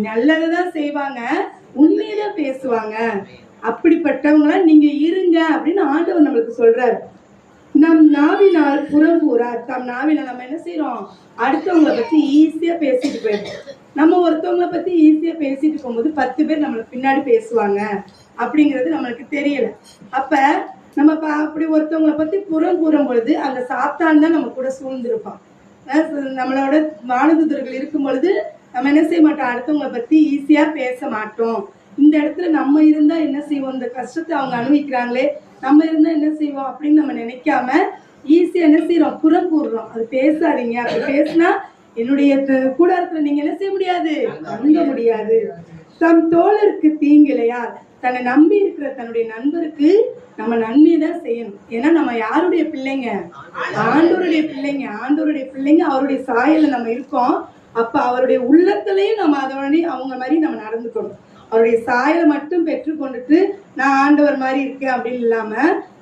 நல்லதான் செய்வாங்க, உண்மையதான் பேசுவாங்க. அப்படிப்பட்டவங்களா நீங்க இருங்க அப்படின்னு ஆண்டவர் நம்மளுக்கு சொல்றாரு. நம் நாவினால் புறங்கூறார். தம் நாவினால் நம்ம என்ன செய்யறோம், அடுத்தவங்களை பத்தி ஈஸியா பேசிட்டு போயிடும். நம்ம ஒருத்தவங்களை பத்தி ஈஸியா பேசிட்டு போகும்போது 10 பேர் நம்மளுக்கு பின்னாடி பேசுவாங்க அப்படிங்கிறது நம்மளுக்கு தெரியல. அப்ப நம்ம அப்படி ஒருத்தவங்களை பத்தி புறம் கூறும் பொழுது அந்த சாத்தான் தான் நம்ம கூட சூழ்ந்திருப்பான். நம்மளோட வானதூதர்கள் இருக்கும் பொழுது நம்ம என்ன செய்ய மாட்டோம், அடுத்தவங்களை பத்தி ஈஸியா பேச மாட்டோம். இந்த இடத்துல நம்ம இருந்தா என்ன செய்வோம், இந்த கஷ்டத்தை அவங்க அனுபவிக்கிறாங்களே, நம்ம இருந்தா என்ன செய்வோம் அப்படின்னு நம்ம நினைக்காம ஈஸியா என்ன செய்யறோம், புறம் கூறுறோம். அது பேசாதீங்க, அப்படி பேசினா என்னுடைய கூடாரத்துல நீங்க என்ன செய்ய முடியாது, தங்க முடியாது. தம் தோழருக்கு தீங்கிலையார், தன்னை நம்பி இருக்கிற தன்னுடைய நண்பருக்கு நம்ம நன்மையை தான் செய்யணும். ஏன்னா நம்ம யாருடைய பிள்ளைங்க, ஆண்டவருடைய பிள்ளைங்க. ஆண்டவருடைய பிள்ளைங்க, அவருடைய சாயல நம்ம இருக்கோம். அப்ப அவருடைய உள்ளத்திலையும் நம்ம அதோட அவங்க மாதிரி நம்ம நடந்துக்கணும். அவருடைய சாயலை மட்டும் பெற்றுக்கொண்டுட்டு நான் ஆண்டவர் மாதிரி இருக்கேன் அப்படின்னு இல்லாம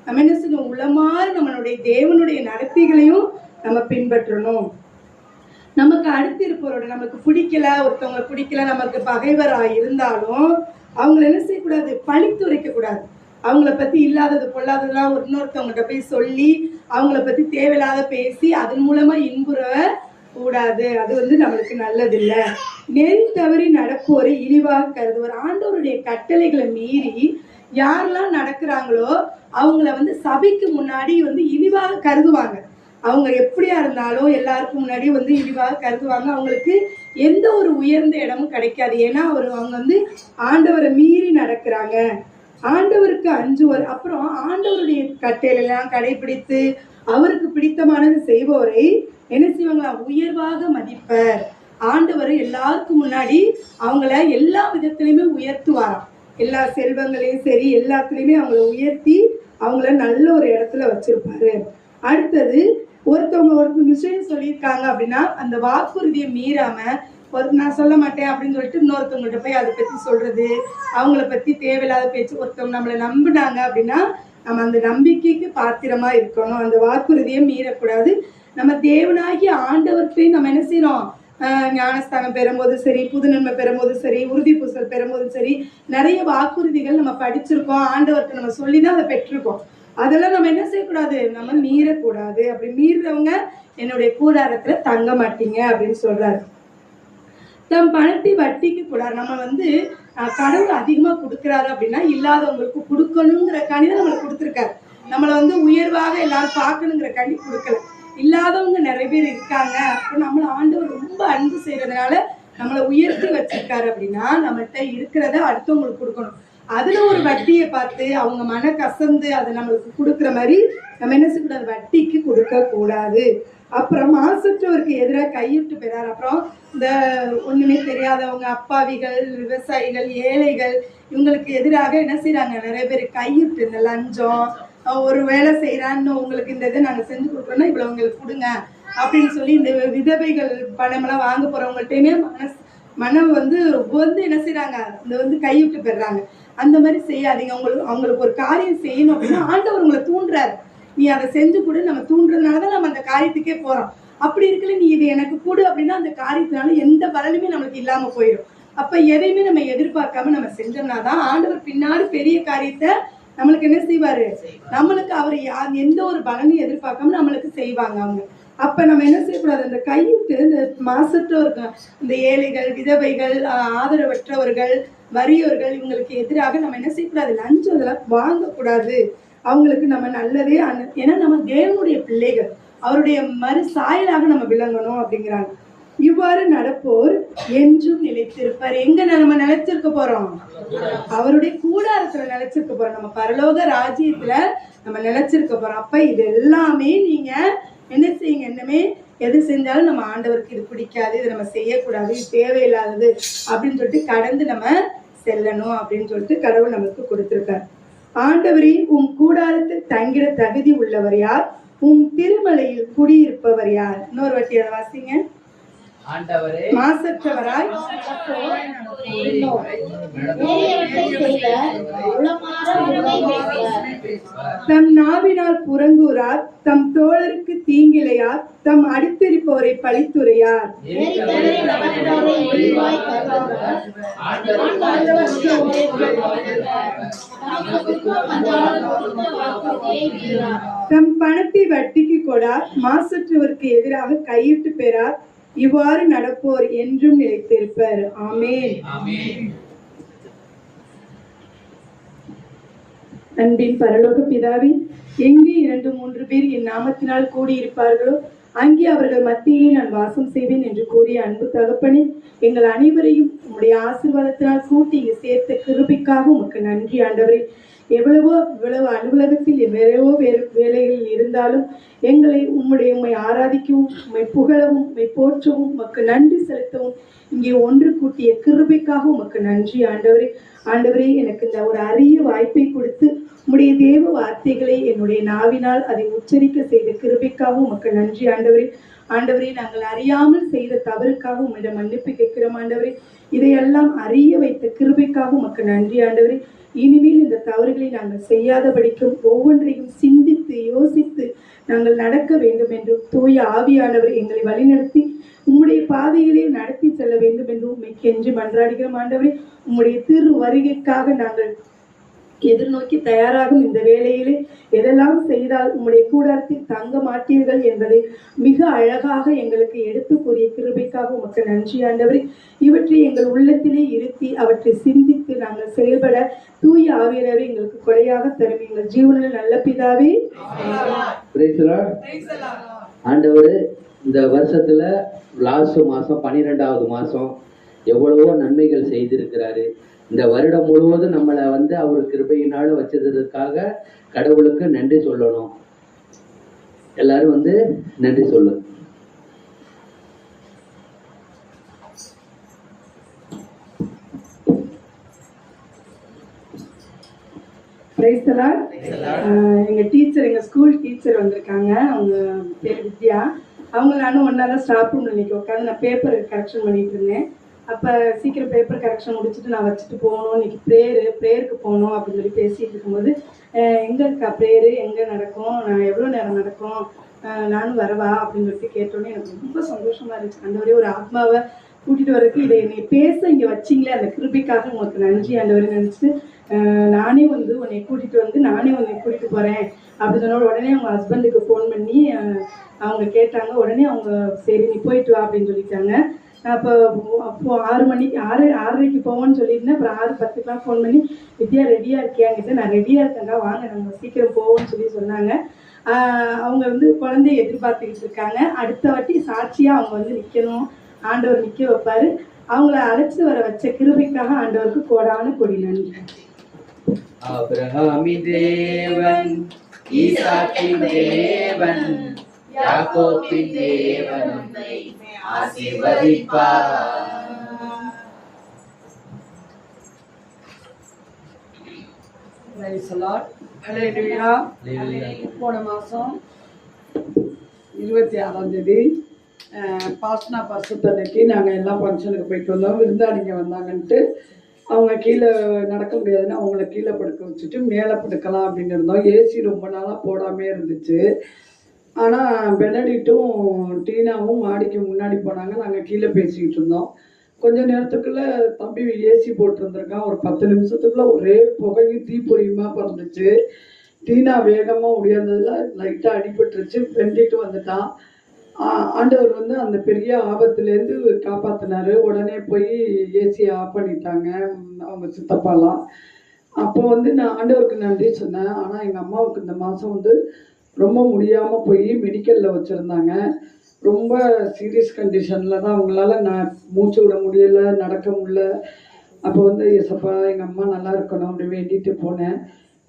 நம்ம என்ன செய்யணும், உள்ளமாறு நம்மளுடைய தேவனுடைய நடத்தைகளையும் நம்ம பின்பற்றணும். நமக்கு அடுத்து இருப்பவரோட நமக்கு பிடிக்கல, ஒருத்தவங்களை பிடிக்கல, நமக்கு பகைவராக இருந்தாலும் அவங்களை என்ன செய்யக்கூடாது, பழித்துரைக்க கூடாது. அவங்கள பத்தி இல்லாதது பொல்லாததெல்லாம் இன்னொருத்தவங்ககிட்ட போய் சொல்லி அவங்கள பத்தி தேவையில்லாத பேசி அதன் மூலமா இன்புற கூடாது. அது நம்மளுக்கு நல்லது இல்ல. நெறி தவறி நடப்போரை இழிவாக கருதுவார். ஆண்டவருடைய கட்டளைகளை மீறி யாரெல்லாம் நடக்கிறாங்களோ அவங்கள சபைக்கு முன்னாடி இழிவாக கருதுவாங்க. அவங்க எப்படியா இருந்தாலும் எல்லாருக்கும் முன்னாடி இழிவாக கருதுவாங்க. அவங்களுக்கு எந்த ஒரு உயர்ந்த இடமும் கிடைக்காது. ஏன்னா அவங்க ஆண்டவரை மீறி நடக்கிறாங்க. ஆண்டவருக்கு அஞ்சுவர். அப்புறம் ஆண்டவருடைய கட்டளையெல்லாம் கடைபிடித்து அவருக்கு பிடித்தமானது செய்பவரை என்ன செய்வாங்களா, உயர்வாக மதிப்பர். ஆண்டவர் எல்லாருக்கும் முன்னாடி அவங்கள எல்லா விதத்திலையுமே உயர்த்துவாராம். எல்லா செல்வங்களையும் சரி எல்லாத்துலயுமே அவங்கள உயர்த்தி அவங்கள நல்ல ஒரு இடத்துல வச்சிருப்பாரு. அடுத்தது ஒருத்தவங்க ஒரு விஷயம் சொல்லியிருக்காங்க அப்படின்னா அந்த வாக்குறுதியை மீறாம நான் சொல்ல மாட்டேன் அப்படின்னு சொல்லிட்டு இன்னொருத்தவங்கள்ட்ட போய் அதை பத்தி சொல்றது, அவங்கள பத்தி தேவையில்லாத பேச்சு. ஒருத்தவங்க நம்மளை நம்பினாங்க அப்படின்னா நம்ம அந்த நம்பிக்கைக்கு பாத்திரமா இருக்கணும். அந்த வாக்குறுதியை மீறக்கூடாது. நம்ம தேவனாகி ஆண்டவர்கிட்டையும் நம்ம என்ன செய்யறோம், ஞானஸ்தானம் பெறும்போது சரி, புது நன்மை பெறும்போது சரி, உறுதி பூசல் பெறும்போதும் சரி, நிறைய வாக்குறுதிகள் நம்ம படிச்சிருக்கோம். ஆண்டவர்கிட்ட நம்ம சொல்லிதான் அதை பெற்றிருக்கோம். அதெல்லாம் நம்ம என்ன செய்யக்கூடாது, நம்ம மீறக்கூடாது. அப்படி மீறவங்க என்னுடைய கூடாரத்துல தங்க மாட்டீங்க அப்படின்னு சொல்றாரு. தம் பணத்தை வட்டிக்கு கூடாது. நம்ம கடவுள் அதிகமா கொடுக்குறாரு அப்படின்னா இல்லாதவங்களுக்கு கொடுக்கணுங்கிற கணிதம் நம்மளுக்கு கொடுத்துருக்காரு. நம்மளை உயர்வாக எல்லாரும் பார்க்கணுங்கிற கணி கொடுக்கல. இல்லாதவங்க நிறைய பேர் இருக்காங்க. அப்போ நம்மளை ஆண்டவர் ரொம்ப அன்பு செய்யறதுனால நம்மளை உயர்த்தி வச்சிருக்காரு. அப்படின்னா நம்மகிட்ட இருக்கிறத அடுத்தவங்களுக்கு கொடுக்கணும். அதுல ஒரு வட்டியை பார்த்து அவங்க மன கசந்து அதை நம்மளுக்கு கொடுக்குற மாதிரி நம்ம என்ன செய்யக்கூடாது, வட்டிக்கு கொடுக்க கூடாது. அப்புறம் மாசற்றவருக்கு எதிராக கையிட்டு பெறார். அப்புறம் இந்த ஒண்ணுமே தெரியாதவங்க, அப்பாவிகள், விவசாயிகள், ஏழைகள் இவங்களுக்கு எதிராக என்ன செய்யறாங்க, நிறைய பேர் கையிட்டு இந்த லஞ்சம், ஒரு வேலை செய்யறான்னு உங்களுக்கு இந்த இதை நாங்க செஞ்சு கொடுக்குறோம்னா இவ்வளவு உங்களுக்கு கொடுங்க அப்படின்னு சொல்லி இந்த விதவைகள் பணமெல்லாம் வாங்க போறவங்கள்ட்டையுமே மனம் என்ன செய்யறாங்க, இந்த கைவிட்டு பெறாங்க. அந்த மாதிரி செய்யாதீங்க. அவங்களுக்கு ஒரு காரியம் செய்யணும் அப்படின்னா ஆண்டவர் உங்களை தூண்டுறாரு, நீ அதை செஞ்சு கொடு. நம்ம தூண்டுறதுனாலதான் நம்ம அந்த காரியத்துக்கே போறோம். அப்படி இருக்கல நீ இது எனக்கு கொடு அப்படின்னா அந்த காரியத்தினால எந்த பலனுமே நம்மளுக்கு இல்லாம போயிடும். அப்ப எதையுமே நம்ம எதிர்பார்க்காம நம்ம செஞ்சோம்னாதான் ஆண்டவர் பின்னாடி பெரிய காரியத்தை நம்மளுக்கு என்ன செய்வாரு, நம்மளுக்கு அவர் எந்த ஒரு பலனையும் எதிர்பார்க்காம நம்மளுக்கு செய்வாங்க அவங்க. அப்ப நம்ம என்ன செய்யக்கூடாது, அந்த கையிட்டு இந்த மாசற்றவர்கள், இந்த ஏழைகள், விதவைகள், ஆதரவற்றவர்கள், வறியவர்கள் இவங்களுக்கு எதிராக நம்ம என்ன செய்யக்கூடாது, லஞ்சம் இதெல்லாம் வாங்கக்கூடாது. அவங்களுக்கு நம்ம நல்லதே ஏன்னா நம்ம தேவனுடைய பிள்ளைகள், அவருடைய மறு சாயலாக நம்ம விளங்கணும் அப்படிங்கிறாங்க. இவ்வாறு நடப்போர் என்றும் நிலைத்திருப்பார். எங்க நம்ம நிலைச்சிருக்க போறோம், அவருடைய கூடாரத்துல நிலைச்சிருக்க போறோம். நம்ம பரலோக ராஜ்யத்துல நம்ம நிலைச்சிருக்க போறோம். அப்ப இது எல்லாமே நீங்க என்ன செய்யுங்க, என்னமே எது செஞ்சாலும் நம்ம ஆண்டவருக்கு இது பிடிக்காது, இது நம்ம செய்யக்கூடாது, இது தேவையில்லாதது அப்படின்னு சொல்லிட்டு கடந்து நம்ம செல்லணும் அப்படின்னு சொல்லிட்டு கடவுள் நமக்கு கொடுத்திருக்கார். ஆண்டவரே, உம் கூடாரத்தில் தங்கிட தகுதி உள்ளவர் யார்? உம் திருமலையில் குடியிருப்பவர் யார்? இன்னொரு வாட்டி அதை வாசிங்க. ஆண்டவரே, மாசற்றவராய் தம் நாவினால் புறங்கூறார், தம் தோழருக்கு தீங்கிலையார், தம் அடுத்திருப்பவரை பழித்துரையார். தம் பணத்தை வட்டிக்கு கொடார், மாசற்றவருக்கு எதிராக கையிட்டு பெறார். இவ்வாறு நடப்போர் என்றும் நிலைத்திருப்பர். ஆமென். அன்பின் பரலோக பிதாவே, எங்கே 2-3 பேர் என் நாமத்தினால் கூடியிருப்பார்களோ அங்கே அவர்கள் மத்தியிலே நான் வாசம் செய்வேன் என்று கூறிய அன்பு தகப்பனே, எங்கள் அனைவரையும் உம்முடைய ஆசீர்வாதத்தினால் கூட்டி இங்கு சேர்த்த கிருபைக்காக உமக்கு நன்றி ஆண்டவரே. இவ்வளவு அலுவலகத்தில் எவ்வளவோ வேலைகளில் இருந்தாலும் எங்களை உம்மை ஆராதிக்கவும், உம்மை புகழவும், உம்மை போற்றவும், உமக்கு நன்றி செலுத்தவும் இங்கே ஒன்று கூட்டிய கிருபைக்காக உமக்கு நன்றி ஆண்டவரே. ஆண்டவரே, எனக்கு இந்த ஒரு அரிய வாய்ப்பை கொடுத்து உம்முடைய தேவ வார்த்தைகளை என்னுடைய நாவினால் அதை உச்சரிக்க செய்த கிருபைக்காக உமக்கு நன்றி ஆண்டவரே. ஆண்டவரே, நாங்கள் அறியாமல் செய்த தவறுக்காக உம்மிடம் மன்னிப்பு கேட்கிறோம் ஆண்டவரே. இதையெல்லாம் அறிய வைத்த கிருபைக்காக உமக்கு நன்றி ஆண்டவரே. இனிமேல் இந்த தவறுகளை நாங்கள் செய்யாதபடிக்கும் ஒவ்வொன்றையும் சிந்தித்து யோசித்து நாங்கள் நடக்க வேண்டும் என்றும் தூய ஆவியானவர் எங்களை வழிநடத்தி உம்முடைய பாதையிலே நடத்தி செல்ல வேண்டும் என்றும் உம்மை கெஞ்சி மன்றாடுகிறோம் ஆண்டவரே. உம்முடைய திரு வருகைக்காக நாங்கள் எதிர்நோக்கி தயாராகும் இந்த வேளையிலே எதெல்லாம் செய்தால் உம்முடைய கூடாரத்தில் தங்க மாட்டீர்கள் என்பதை மிக அழகாக எங்களுக்கு எடுத்து கூறிய கிருபைக்காக உமக்கு நன்றி ஆண்டவரே. இவற்றை எங்கள் உள்ளத்திலே இருத்தி அவற்றை சிந்தித்து நாங்கள் செயல்பட தூய ஆவியானவரை எங்களுக்கு கொடையாக தரும் எங்கள் ஜீவனில் நல்ல பிதாவே. ஆண்டவர் இந்த வருஷத்துல லாஸ்ட் மாசம் 12வது மாசம் எவ்வளவோ நன்மைகள் செய்திருக்கிறாரு. இந்த வருடம் முழுவதும் நம்மளை அவர் கிருபையினால வச்சதுக்காக கடவுளுக்கு நன்றி சொல்லணும். எல்லாரும் நன்றி சொல்லணும். எங்க டீச்சர், எங்க ஸ்கூல் டீச்சர் வந்திருக்காங்க. அவங்க பேர் வித்யா. அவங்க நானும் ஒன்னாதான் ஸ்டாஃப் ரூம்ல இன்னைக்கு உட்காந்து நான் பேப்பர் கரெக்ஷன் பண்ணிட்டு இருந்தேன். அப்போ சீக்கிரம் பேப்பர் கரெக்ஷன் முடிச்சுட்டு நான் வச்சுட்டு போகணும், இன்னைக்கு ப்ரேயருக்கு போகணும் அப்படின்னு சொல்லி பேசிகிட்டு இருக்கும்போது, எங்கே இருக்கா ப்ரேயரு, எங்கே நடக்கும், நான் எவ்வளோ நேரம் நடக்கும், நானும் வரவா அப்படின்னு சொல்லிட்டு கேட்டோன்னே எனக்கு ரொம்ப சந்தோஷமாக இருந்துச்சு. ஆண்டவரே, ஒரு ஆத்மாவை கூட்டிகிட்டு வரதுக்கு இதை என்னை பேச இங்கே வச்சிங்களே, அந்த கிருபைக்காக உங்களுக்கு நன்றி ஆண்டவரே நினச்சிட்டு நானே உன்னை கூட்டிகிட்டு நானே உன்னை கூட்டிகிட்டு போகிறேன் அப்படின்னு சொன்ன உடனே அவங்க ஹஸ்பண்டுக்கு ஃபோன் பண்ணி அவங்க கேட்டாங்க. உடனே அவங்க சரி நீ போயிட்டு வா அப்படின்னு சொல்லிட்டாங்க. அப்போ 6:30க்கு போவோன்னு சொல்லியிருந்தேன். அப்புறம் 6:10க்கெலாம் ஃபோன் பண்ணி வித்யா ரெடியாக இருக்கியாங்கிட்ட, நான் ரெடியாக இருக்கேங்க வாங்க நம்ம சீக்கிரம் போவோன்னு சொல்லி சொன்னாங்க. அவங்க குழந்தைய எதிர்பார்த்துக்கிட்டு இருக்காங்க. அடுத்த வாட்டி சாட்சியாக அவங்க நிற்கணும், ஆண்டவர் நிற்க வைப்பார். அவங்கள அழைச்சிட்டு வர வச்ச கிருபைக்காக ஆண்டவருக்கு கோடான கொடி நன்றி. ஆபிரகாமின் தேவன், ஈசாக்கின் தேவன், யாக்கோபின் தேவன் உம்மை ஆசீர்வதிப்பார். போன மாதம் 26ஆம் தேதி பாஸ்னா பரிசுத்தன்னைக்கு நாங்கள் எல்லாம் ஃபங்க்ஷனுக்கு போயிட்டு வந்தோம். விருந்தாளிங்க வந்தாங்கன்ட்டு அவங்க கீழே நடக்க முடியாதுன்னு அவங்கள கீழே படுக்க வச்சுட்டு மேலே படுக்கலாம் அப்படின்னு இருந்தோம். ஏசி ரொம்ப நாளாக போடாமே இருந்துச்சு. ஆனால் பெனடிட்டும் டீனாவும் மாடிக்கு முன்னாடி போனாங்க. நாங்கள் கீழே பேசிக்கிட்டு இருந்தோம். கொஞ்ச நேரத்துக்குள்ளே தம்பி ஏசி போட்டிருந்துருக்கான். ஒரு 10 நிமிஷத்துக்குள்ளே ஒரே புகையும் தீப்பொறியுமா பறந்துச்சு. டீனா வேகமாக ஒடியாந்ததில் லைட்டாக அடிபட்டுருச்சு. வெண்டிட்டு வந்துட்டான். ஆண்டவர் அந்த பெரிய ஆபத்துலேருந்து காப்பாற்றினார். உடனே போய் ஏசியை ஆஃப் பண்ணிட்டாங்க அவங்க சித்தப்பாலாம். அப்போ நான் ஆண்டவருக்கு நன்றி சொன்னேன். ஆனால் எங்கள் அம்மாவுக்கு இந்த மாதம் ரொம்ப முடியாமல் போய் மெடிக்கலில் வச்சுருந்தாங்க. ரொம்ப சீரியஸ் கண்டிஷனில் தான் அவங்களால மூச்சு விட முடியலை, நடக்க முடியல. அப்போ ஏசப்பா எங்கள் அம்மா நல்லா இருக்கணும் அப்படி வேண்டிட்டு போனேன்.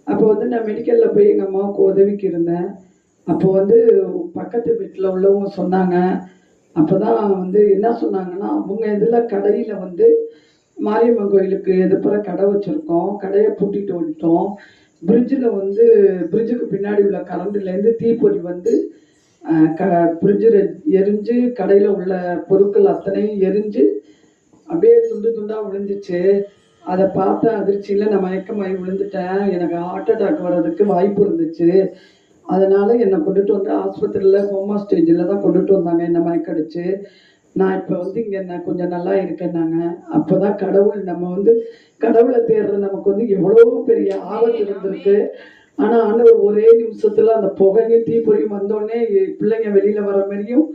அப்போ நான் மெடிக்கலில் போய் எங்கள் அம்மாவுக்கு உதவிக்கு இருந்தேன். அப்போ பக்கத்து வீட்டில் உள்ளவங்க சொன்னாங்க. அப்போ தான் என்ன சொன்னாங்கன்னா, அவங்க இதில் கடையில் மாரியம்மன் கோயிலுக்கு எதிர்ப்புற கடை வச்சுருக்கோம், கடையை பூட்டிட்டு வந்துட்டோம். பிரிட்ஜில் பிரிட்ஜுக்கு பின்னாடி உள்ள கரண்ட்லேருந்து தீப்பொறி பிரிட்ஜில் எரிஞ்சு கடையில் உள்ள பொருட்கள் அத்தனையும் எரிஞ்சு அப்படியே துண்டு துண்டாக விழுந்துச்சு. அதை பார்த்த அதிர்ச்சியில் நான் மயக்கமாகி விழுந்துட்டேன். எனக்கு ஹார்ட் அட்டாக் வர்றதுக்கு வாய்ப்பு இருந்துச்சு. அதனால் என்னை கொண்டுட்டு ஆஸ்பத்திரியில் ஹோமா ஸ்டேஜில் தான் கொண்டுட்டு வந்தாங்க. என்னை மயக்கடிச்சு நான் இப்போ இங்கே நான் கொஞ்சம் நல்லா இருக்கேன்னாங்க. அப்போ தான் கடவுள் நம்ம கடவுளை தேடுற நமக்கு எவ்வளோ பெரிய ஆபத்து இருந்திருக்கு. ஆனால் ஆண்டவர் ஒரே நிமிஷத்தில் அந்த புகையும் தீப்பொறியும் வந்தோடனே பிள்ளைங்க வெளியில் வர மாதிரியும்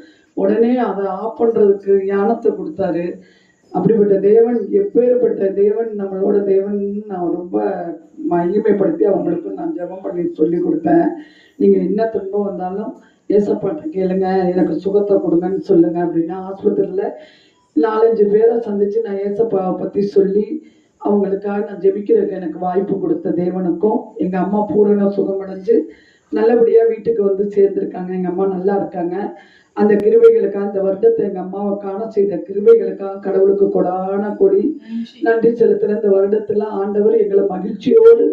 உடனே அதை ஆஃப் பண்ணுறதுக்கு ஞானத்தை கொடுத்தாரு. அப்படிப்பட்ட தேவன், எப்பேற்பட்ட தேவன் நம்மளோட தேவன் நான் ரொம்ப மகிமைப்படுத்தி அவங்களுக்கு நான் ஜெபம் பண்ணி சொல்லி கொடுத்தேன். நீங்கள் என்ன துன்பம் வந்தாலும் ஏசப்பாட்ட கேளுங்க, எனக்கு சுகத்தை கொடுங்கன்னு சொல்லுங்க அப்படின்னா ஆஸ்பத்திரியில் 4-5 பேரை சந்திச்சு நான் ஏசப்பாவை பற்றி சொல்லி அவங்களுக்காக நான் ஜெபிக்கிறதுக்கு எனக்கு வாய்ப்பு கொடுத்த தேவனுக்கும் எங்கள் அம்மா பூரண சுகமடைஞ்சு நல்லபடியாக வீட்டுக்கு வந்து சேர்ந்துருக்காங்க. எங்கள் அம்மா நல்லா இருக்காங்க. அந்த கிருபைகளுக்காக, அந்த வருடத்தை எங்கள் அம்மாவை காண செய்த கிருபைகளுக்காக கடவுளுக்கு கொடான கொடி நன்றி செலுத்துகிற இந்த வருடத்துல ஆண்டவர் எங்களை மகிழ்ச்சியோடு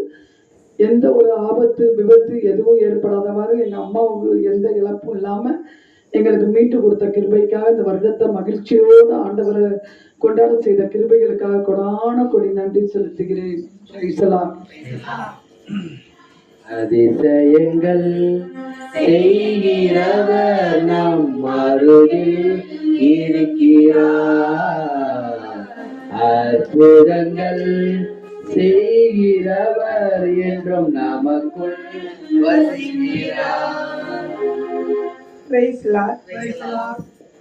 எந்த ஒரு ஆபத்து விபத்து எதுவும் ஏற்படாதவாறு எங்கள் அம்மாவுக்கு எந்த இழப்பும் இல்லாமல் எங்களுக்கு மீட்டு கொடுத்த கிருபைக்காக இந்த வருடத்தை மகிழ்ச்சியோடு ஆண்டவரை கொண்டாட செய்த கிருபைகளுக்காக கொடான கொடி நன்றி செலுத்துகிறேன். அதிசயங்கள் செய்கிறவர் நம் அருகில் இருக்கிறார், அற்புதங்கள் செய்கிறவர் என்றும் நமக்குள் வசிக்கிறார்.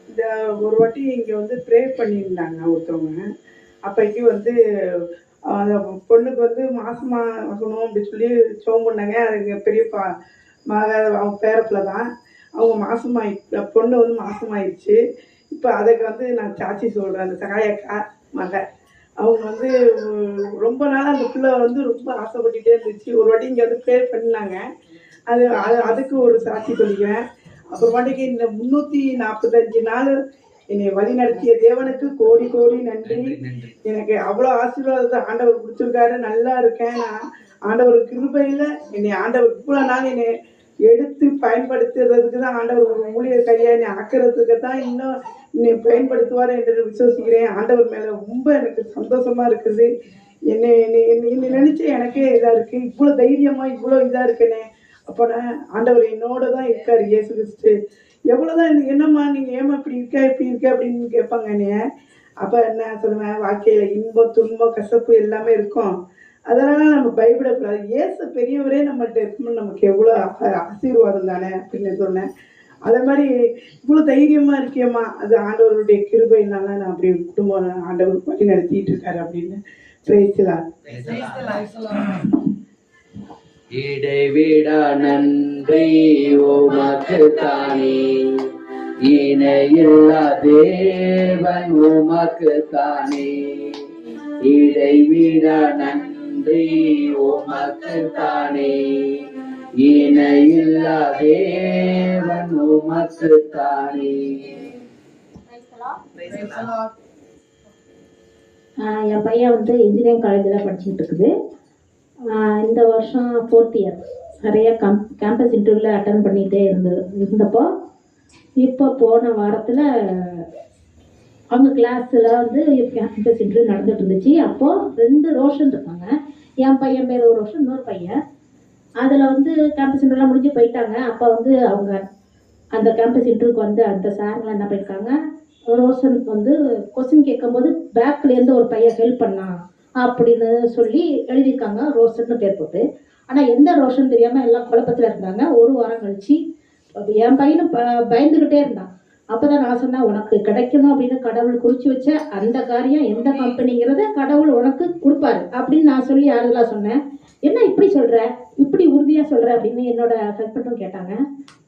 இந்த ஒரு வாட்டி இங்க வந்து ப்ரே பண்ணியிருந்தாங்க ஒருத்தவங்க. அப்பைக்கு வந்து அந்த பொண்ணுக்கு வந்து மாசமா ஆகணும் அப்படின்னு சொல்லி சோம் பண்ணாங்க. அது பெரியப்பா மக அவங்க பேரப்பில் தான் அவங்க மாசமாயி பொண்ணு வந்து மாசமாயிடுச்சு. இப்போ அதுக்கு வந்து நான் சாட்சி சொல்கிறேன். அந்த சகாயக்கா மக அவங்க வந்து ரொம்ப நாள் அந்த பிள்ளை வந்து ரொம்ப ஆசைப்பட்டுட்டே இருந்துச்சு. ஒரு வாட்டி இங்கே வந்து ப்ரே பண்ணாங்க. அதுக்கு ஒரு சாட்சி சொல்லிக்கிறேன். அப்புறமாட்டிக்கு இந்த 345 நாள் என்னை வழி நடத்திய தேவனுக்கு கோடி கோடி நன்றி. எனக்கு அவ்வளோ ஆசீர்வாதத்தை ஆண்டவர் கொடுத்துருக்காரு. நல்லா இருக்கேன் நான். ஆண்டவர் கிருபையில் என்னை ஆண்டவர் இவ்வளோ நாள் என்னை எடுத்து பயன்படுத்துறதுக்கு தான் ஆண்டவர் ஒரு ஊழியர் கையா என்னை ஆக்கிறதுக்கு தான் இன்னும் என்னை பயன்படுத்துவார் என்று விசுவசிக்கிறேன். ஆண்டவர் மேலே ரொம்ப எனக்கு சந்தோஷமா இருக்குது. என்னை நினைச்ச எனக்கே இதாக இருக்கு. இவ்வளோ தைரியமா இவ்வளோ இதாக இருக்கேனே. அப்போ நான் ஆண்டவர் என்னோட தான் இருக்கார். இயேசு கிறிஸ்து எவ்வளோதான் என்னம்மா நீங்கள் ஏமா இப்படி இருக்கா அப்படின்னு கேட்பாங்க என்னைய. அப்போ என்ன சொல்லுவேன், வாழ்க்கையில் இன்பம் துன்பம் கசப்பு எல்லாமே இருக்கும். அதனால நம்ம பயப்படக்கூடாது. இயேசு பெரியவரே நம்மகிட்ட இருக்கணும்னு நமக்கு எவ்வளோ ஆசீர்வாதம் தானே அப்படின்னு சொன்னேன். அதே மாதிரி இவ்வளோ தைரியமாக இருக்கேம்மா, அது ஆண்டவருடைய கிருபையினால நான் அப்படி குடும்பம் ஆண்டவர் வழி நடத்திட்டு இருக்காரு அப்படின்னு பேசலாம். இடைவிடா நன்றி உமக்கு தானே, இணையில்லா தேவன் உமக்கு தானே. இடைவிடா நன்றி உமக்கு தானே, இணையில்லா தேவன் உமக்கு தானே. என் பையன் வந்து இன்ஜினியரிங் காலேஜில் படிச்சுட்டு இருக்குது. இந்த வருஷம் 4th இயர். நிறைய கேம்பஸ் இன்டர்வியூவில் அட்டன் பண்ணிகிட்டே இருந்தப்போ இப்போ போன வாரத்தில் அவங்க கிளாஸில் வந்து கேம்பஸ் இன்டர்வியூ நடந்துட்டு இருந்துச்சு. அப்போது 2 ரோஷன் இருக்காங்க. என் பையன் பேர் ஒரு ரோஷன், இன்னொரு பையன். அதில் வந்து கேம்பஸ் இன்டர்வியூலாம் முடிஞ்சு போயிட்டாங்க. அப்போ வந்து அவங்க அந்த கேம்பஸ் இன்டர்வியூக்கு வந்து அந்த சாருங்களாம் என்ன பண்ணியிருக்காங்க, ரோஷனுக்கு வந்து கொஸ்டின் கேட்கும்போது பேக்லேருந்து ஒரு பையன் ஹெல்ப் பண்ணான் அப்படின்னு சொல்லி எழுதியிருக்காங்க, ரோஷன்னு பேர் போட்டு. ஆனால் எந்த ரோஷன் தெரியாமல் எல்லாம் குழப்பத்தில் இருந்தாங்க. ஒரு வாரம் கழிச்சு என் பையனும் பயந்துக்கிட்டே இருந்தான். அப்போ தான் நான் சொன்னேன், உனக்கு கிடைக்கணும் அப்படின்னு கடவுள் குறித்து வச்ச அந்த காரியம் எந்த கம்பெனிங்கிறத கடவுள் உனக்கு கொடுப்பாரு அப்படின்னு நான் சொல்லி யாரெல்லாம் சொன்னேன். என்ன இப்படி சொல்கிற, இப்படி உறுதியாக சொல்கிற அப்படின்னு என்னோட ஹஸ்பண்டும் கேட்டாங்க.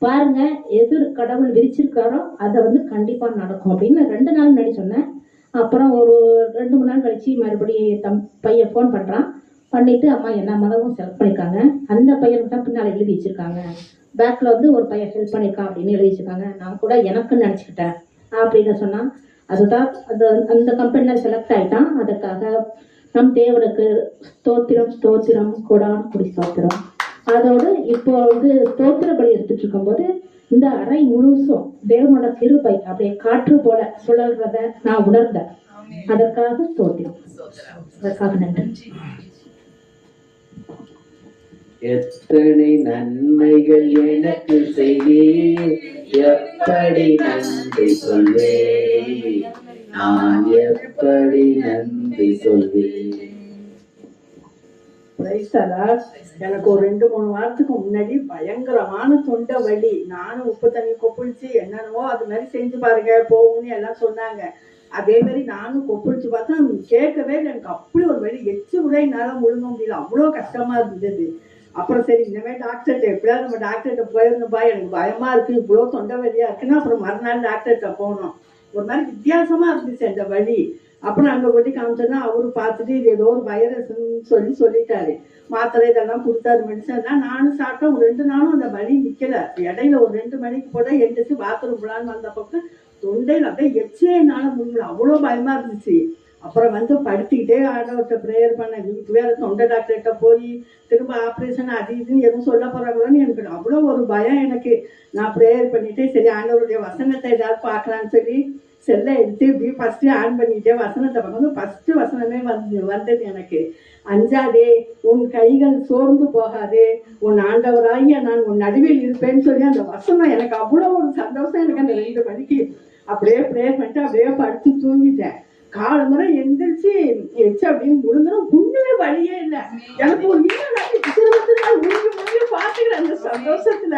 பாருங்க, எது கடவுள் விரிச்சிருக்காரோ அதை வந்து கண்டிப்பாக நடக்கும் அப்படின்னு 2 நாள் முன்னாடி சொன்னேன். அப்புறம் ஒரு 2-3 நாள் கழிச்சு மறுபடியும் பையன் ஃபோன் பண்ணுறான். பண்ணிவிட்டு அம்மா என்ன மதமும் செலக்ட் பண்ணியிருக்காங்க, அந்த பையனுக்கு தான் பின்னால் எழுதி வச்சுருக்காங்க, பேக்கில் வந்து ஒரு பையன் ஹெல்ப் பண்ணியிருக்கான் அப்படின்னு எழுதி வச்சுருக்காங்க. நான் கூட எனக்குன்னு நினச்சிக்கிட்டேன் அப்படின்னு சொன்னான். அதுதான் அந்த கம்பெனியில் செலக்ட் ஆகிட்டான். அதுக்காக நம் தேவனுக்கு ஸ்தோத்திரம் ஸ்தோத்திரம் கொடான் குடி ஸ்தோத்திரம். அதோடு இப்போ வந்து ஸ்தோத்திர பலி எடுத்துட்டு இருக்கும்போது இந்த அறை முழுசும் தேவனோட கிருபை அப்படியே காற்று போல சுழல்றத நான் உணர்ந்தேன். அதற்காக ஸ்தோத்திரம், அதற்காக நன்றி. எத்தனை நன்மைகள் எனக்கு செய்தீர், எப்படி நன்றி சொல்வேன், நான் எப்படி நன்றி சொல்வேன். எனக்கு ஒரு 2-3 வாரத்துக்கு முன்னாடி பயங்கரமான தொண்டை வலி. நானும் உப்பு தண்ணி கொப்பளிச்சு என்னென்னவோ அது மாதிரி செஞ்சு பாருங்க போகும்னு எல்லாம் சொன்னாங்க. அதே மாதிரி நானும் கொப்பளிச்சு பார்த்தா கேட்கவே இல்லை. எனக்கு அப்படி ஒரு வலி, எச்சு கூட என்னால் முழுங்க முடியல, அவ்வளோ கஷ்டமா இருந்தது. அப்புறம் சரி இனிமேல் டாக்டர்கிட்ட எப்படியாவது நம்ம டாக்டர்கிட்ட போயிருந்தோம்ப்பா, எனக்கு பயமாக இருக்குது, இவ்வளோ தொண்டை வலியாக இருக்குன்னா அப்புறம் மறுநாள் டாக்டர்கிட்ட போனோம். ஒரு மாதிரி வித்தியாசமாக இருந்துச்சு அந்த வலி. அப்புறம் அங்கே கொட்டி காமிச்சோன்னா அவரு பார்த்துட்டு இது ஏதோ ஒரு வைரஸ்ன்னு சொல்லிட்டாரு. மாத்திரை இதெல்லாம் கொடுத்தாரு, மெடிசன்லாம் நானும் சாப்பிட்டேன். ஒரு 2 நாளும் அந்த வலி நிற்கலை. இடையில ஒரு 2 மணிக்கு போட எழுந்திரிச்சு பாத்ரூம் போலான்னு வந்த பக்கம் தொண்டையில் அப்படியே எச்சே என்னால் முடியல, அவ்வளோ பயமாக இருந்துச்சு. அப்புறம் வந்து படுத்திக்கிட்டே ஆண்டவர்கிட்ட ப்ரேயர் பண்ண. இதுக்கு வேறு தொண்டை டாக்டர்கிட்ட போய் திரும்ப ஆப்ரேஷன் அது இதுன்னு எதுவும் சொல்ல போகிறாங்களோன்னு எனக்கு அவ்வளோ ஒரு பயம் எனக்கு. நான் ப்ரேயர் பண்ணிவிட்டு சரி ஆண்டவருடைய வசனத்தை ஏதாவது பார்க்கலான்னு சொல்லி செல்லை எடுத்து இப்படி ஃபஸ்ட்டு ஆன் பண்ணிக்கிட்டே வசனத்தை பார்க்கும்போது ஃபஸ்ட்டு வசனமே வந்தது எனக்கு. அஞ்சாதே, உன் கைகள் சோர்ந்து போகாது, உன் ஆண்டவராகிய நான் உன் நடுவில் இருப்பேன்னு சொல்லி அந்த வசனம் எனக்கு அவ்வளோ ஒரு சந்தோஷம். எனக்கு அந்த 2 மணிக்கு அப்படியே ப்ரேயர் பண்ணிட்டு அப்படியே படுத்து தூங்கிட்டேன். காலை முறை எந்திரிச்சு எச்சு அப்படின்னு முழுந்துடும், ஒண்ணுமே வழியே இல்லை. எனக்கு ஒரு முடிஞ்சு பார்த்துக்கிறேன் அந்த சந்தோஷத்துல.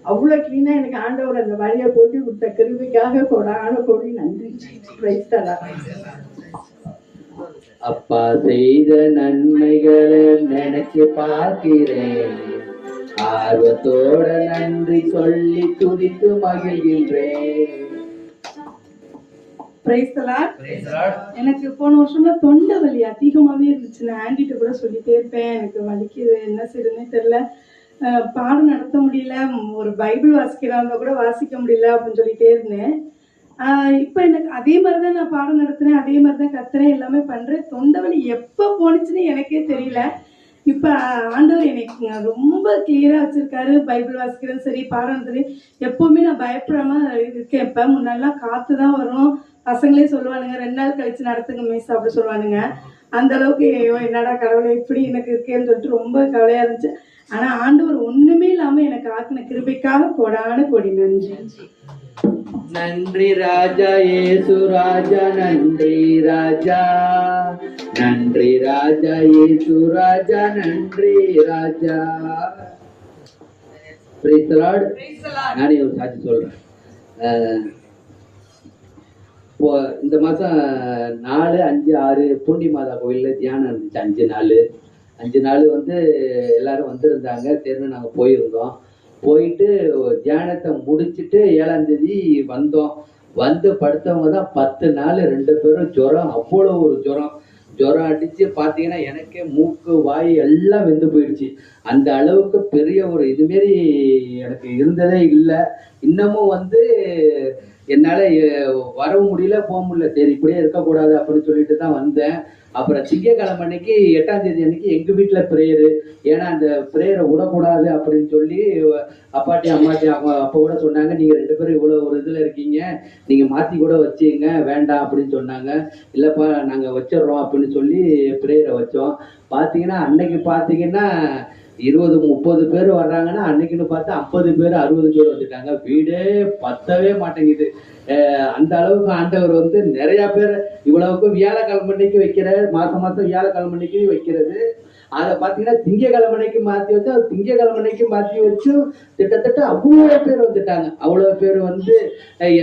அவ்வளோ கிளீனா எனக்கு ஆண்டவர் அந்த வழியை போட்டு கொடுத்த கிருபைக்காக கொடான கோடி நன்றி. அப்பா செய்த நன்மைகளை நினைச்சு பார்க்கிறேன், ஆர்வத்தோட நன்றி சொல்லி துதித்து மகிழ்கின்றேன். Praise the Lord. எனக்கு போன வருஷம்ல தொண்டை வலி அதிகமாகவே இருந்துச்சு. நான் ஆண்டிகிட்ட கூட சொல்லிட்டே இருப்பேன், எனக்கு வலிக்குது, என்ன செய்யுதுன்னே தெரியல, பாடம் நடத்த முடியல, ஒரு பைபிள் வாசிக்கிறாங்க கூட வாசிக்க முடியல அப்படின்னு சொல்லிட்டே இருந்தேன். இப்போ எனக்கு அதே மாதிரி தான் நான் பாடம் நடத்துகிறேன், அதே மாதிரி தான் கத்துறேன், எல்லாமே பண்ணுறேன். தொண்டை வலி எப்போ போணுச்சுன்னு எனக்கே தெரியல. இப்போ ஆண்டவர் எனக்கு ரொம்ப கிளியராக வச்சுருக்காரு. பைபிள் வாசிக்கிறேன் சரி, பாடம் நடத்துறேன், எப்போவுமே நான் பயப்படாமல் இருக்கேன். இப்போ முன்னாடிலாம் காற்று தான் வரும், பசங்களே சொல்லுவானுங்க 2 நாள் கழிச்சு நடத்துங்க மிஸ் அப்படி சொல்லுவானுங்க. அந்த அளவுக்கு என்னடா கடவுளை இப்படி எனக்கு இருக்கேன்னு சொல்லிட்டு ரொம்ப கவலையாக இருந்துச்சு. ஆனால் ஆண்டவர் ஒன்றுமே இல்லாமல் எனக்கு ஆக்கின கிருபைக்காக கோடான கோடி நன்றி. நன்றி ராஜா இயேசு ராஜா, நன்றி ராஜா, நன்றி ராஜா இயேசு ராஜா, நன்றி ராஜா. Praise the Lord. நானே ஒரு சாட்சி சொல்றேன். இந்த மாதம் 4, 5, 6 பூண்டி மாதா கோயிலில் தியானம் இருந்துச்சு. 5 நாள் வந்து எல்லாரும் வந்திருந்தாங்க. தெரிஞ்சு நாங்கள் போயிருந்தோம். போயிட்டு தியானத்தை முடிச்சுட்டு 7ஆம் தேதி வந்தோம். வந்து படுத்தவங்க தான் 10 நாள் 2 பேரும் ஜுரம், அவ்வளோ ஒரு ஜுரம் அடிச்சு பார்த்தீங்கன்னா எனக்கே மூக்கு வாய் எல்லாம் வெந்து போயிடுச்சு. அந்த அளவுக்கு பெரிய ஒரு இதுமாரி எனக்கு இருந்ததே இல்லை. இன்னமும் வந்து என்னால் வரவும் முடியல, போக முடியல. சரி இப்படியே இருக்கக்கூடாது அப்படின்னு சொல்லிட்டு தான் வந்தேன். அப்புறம் திங்கக்கிழமை அன்னைக்கு 8ஆம் தேதி அன்னைக்கு எங்கள் வீட்டில் ப்ரேயரு. ஏன்னா அந்த ப்ரேயரை விடக்கூடாது அப்படின்னு சொல்லி அப்பாட்டி அம்மாட்டி அவங்க அப்போ கூட சொன்னாங்க, நீங்கள் 2 பேரும் இவ்வளோ ஒரு இதில் இருக்கீங்க, நீங்கள் மாற்றி கூட வச்சுங்க, வேண்டாம் அப்படின்னு சொன்னாங்க. இல்லைப்பா நாங்கள் வச்சிடுறோம் அப்படின்னு சொல்லி ப்ரேயரை வச்சோம். பார்த்தீங்கன்னா அன்னைக்கு பார்த்தீங்கன்னா 20-30 பேர் வர்றாங்கன்னா அன்னைக்குன்னு பார்த்தா 50 பேர் 60 பேர் வந்துட்டாங்க. வீடே பத்தவே மாட்டேங்குது. அந்த அளவுக்கு ஆண்டவர் வந்து நிறைய பேர் இவ்வளவுக்கு வியாழக்கிழமை அன்னைக்கு வைக்கிற மாசம் வியாழக்கிழமை அன்னைக்கு வைக்கிறது. அதை பார்த்தீங்கன்னா திங்கக்கிழமை அன்னைக்கு மாற்றி வச்சு, அது திங்கக்கிழமை அன்னைக்கு மாற்றி வச்சும் கிட்டத்தட்ட அவ்வளோ பேர் வந்துட்டாங்க. அவ்வளோ பேர் வந்து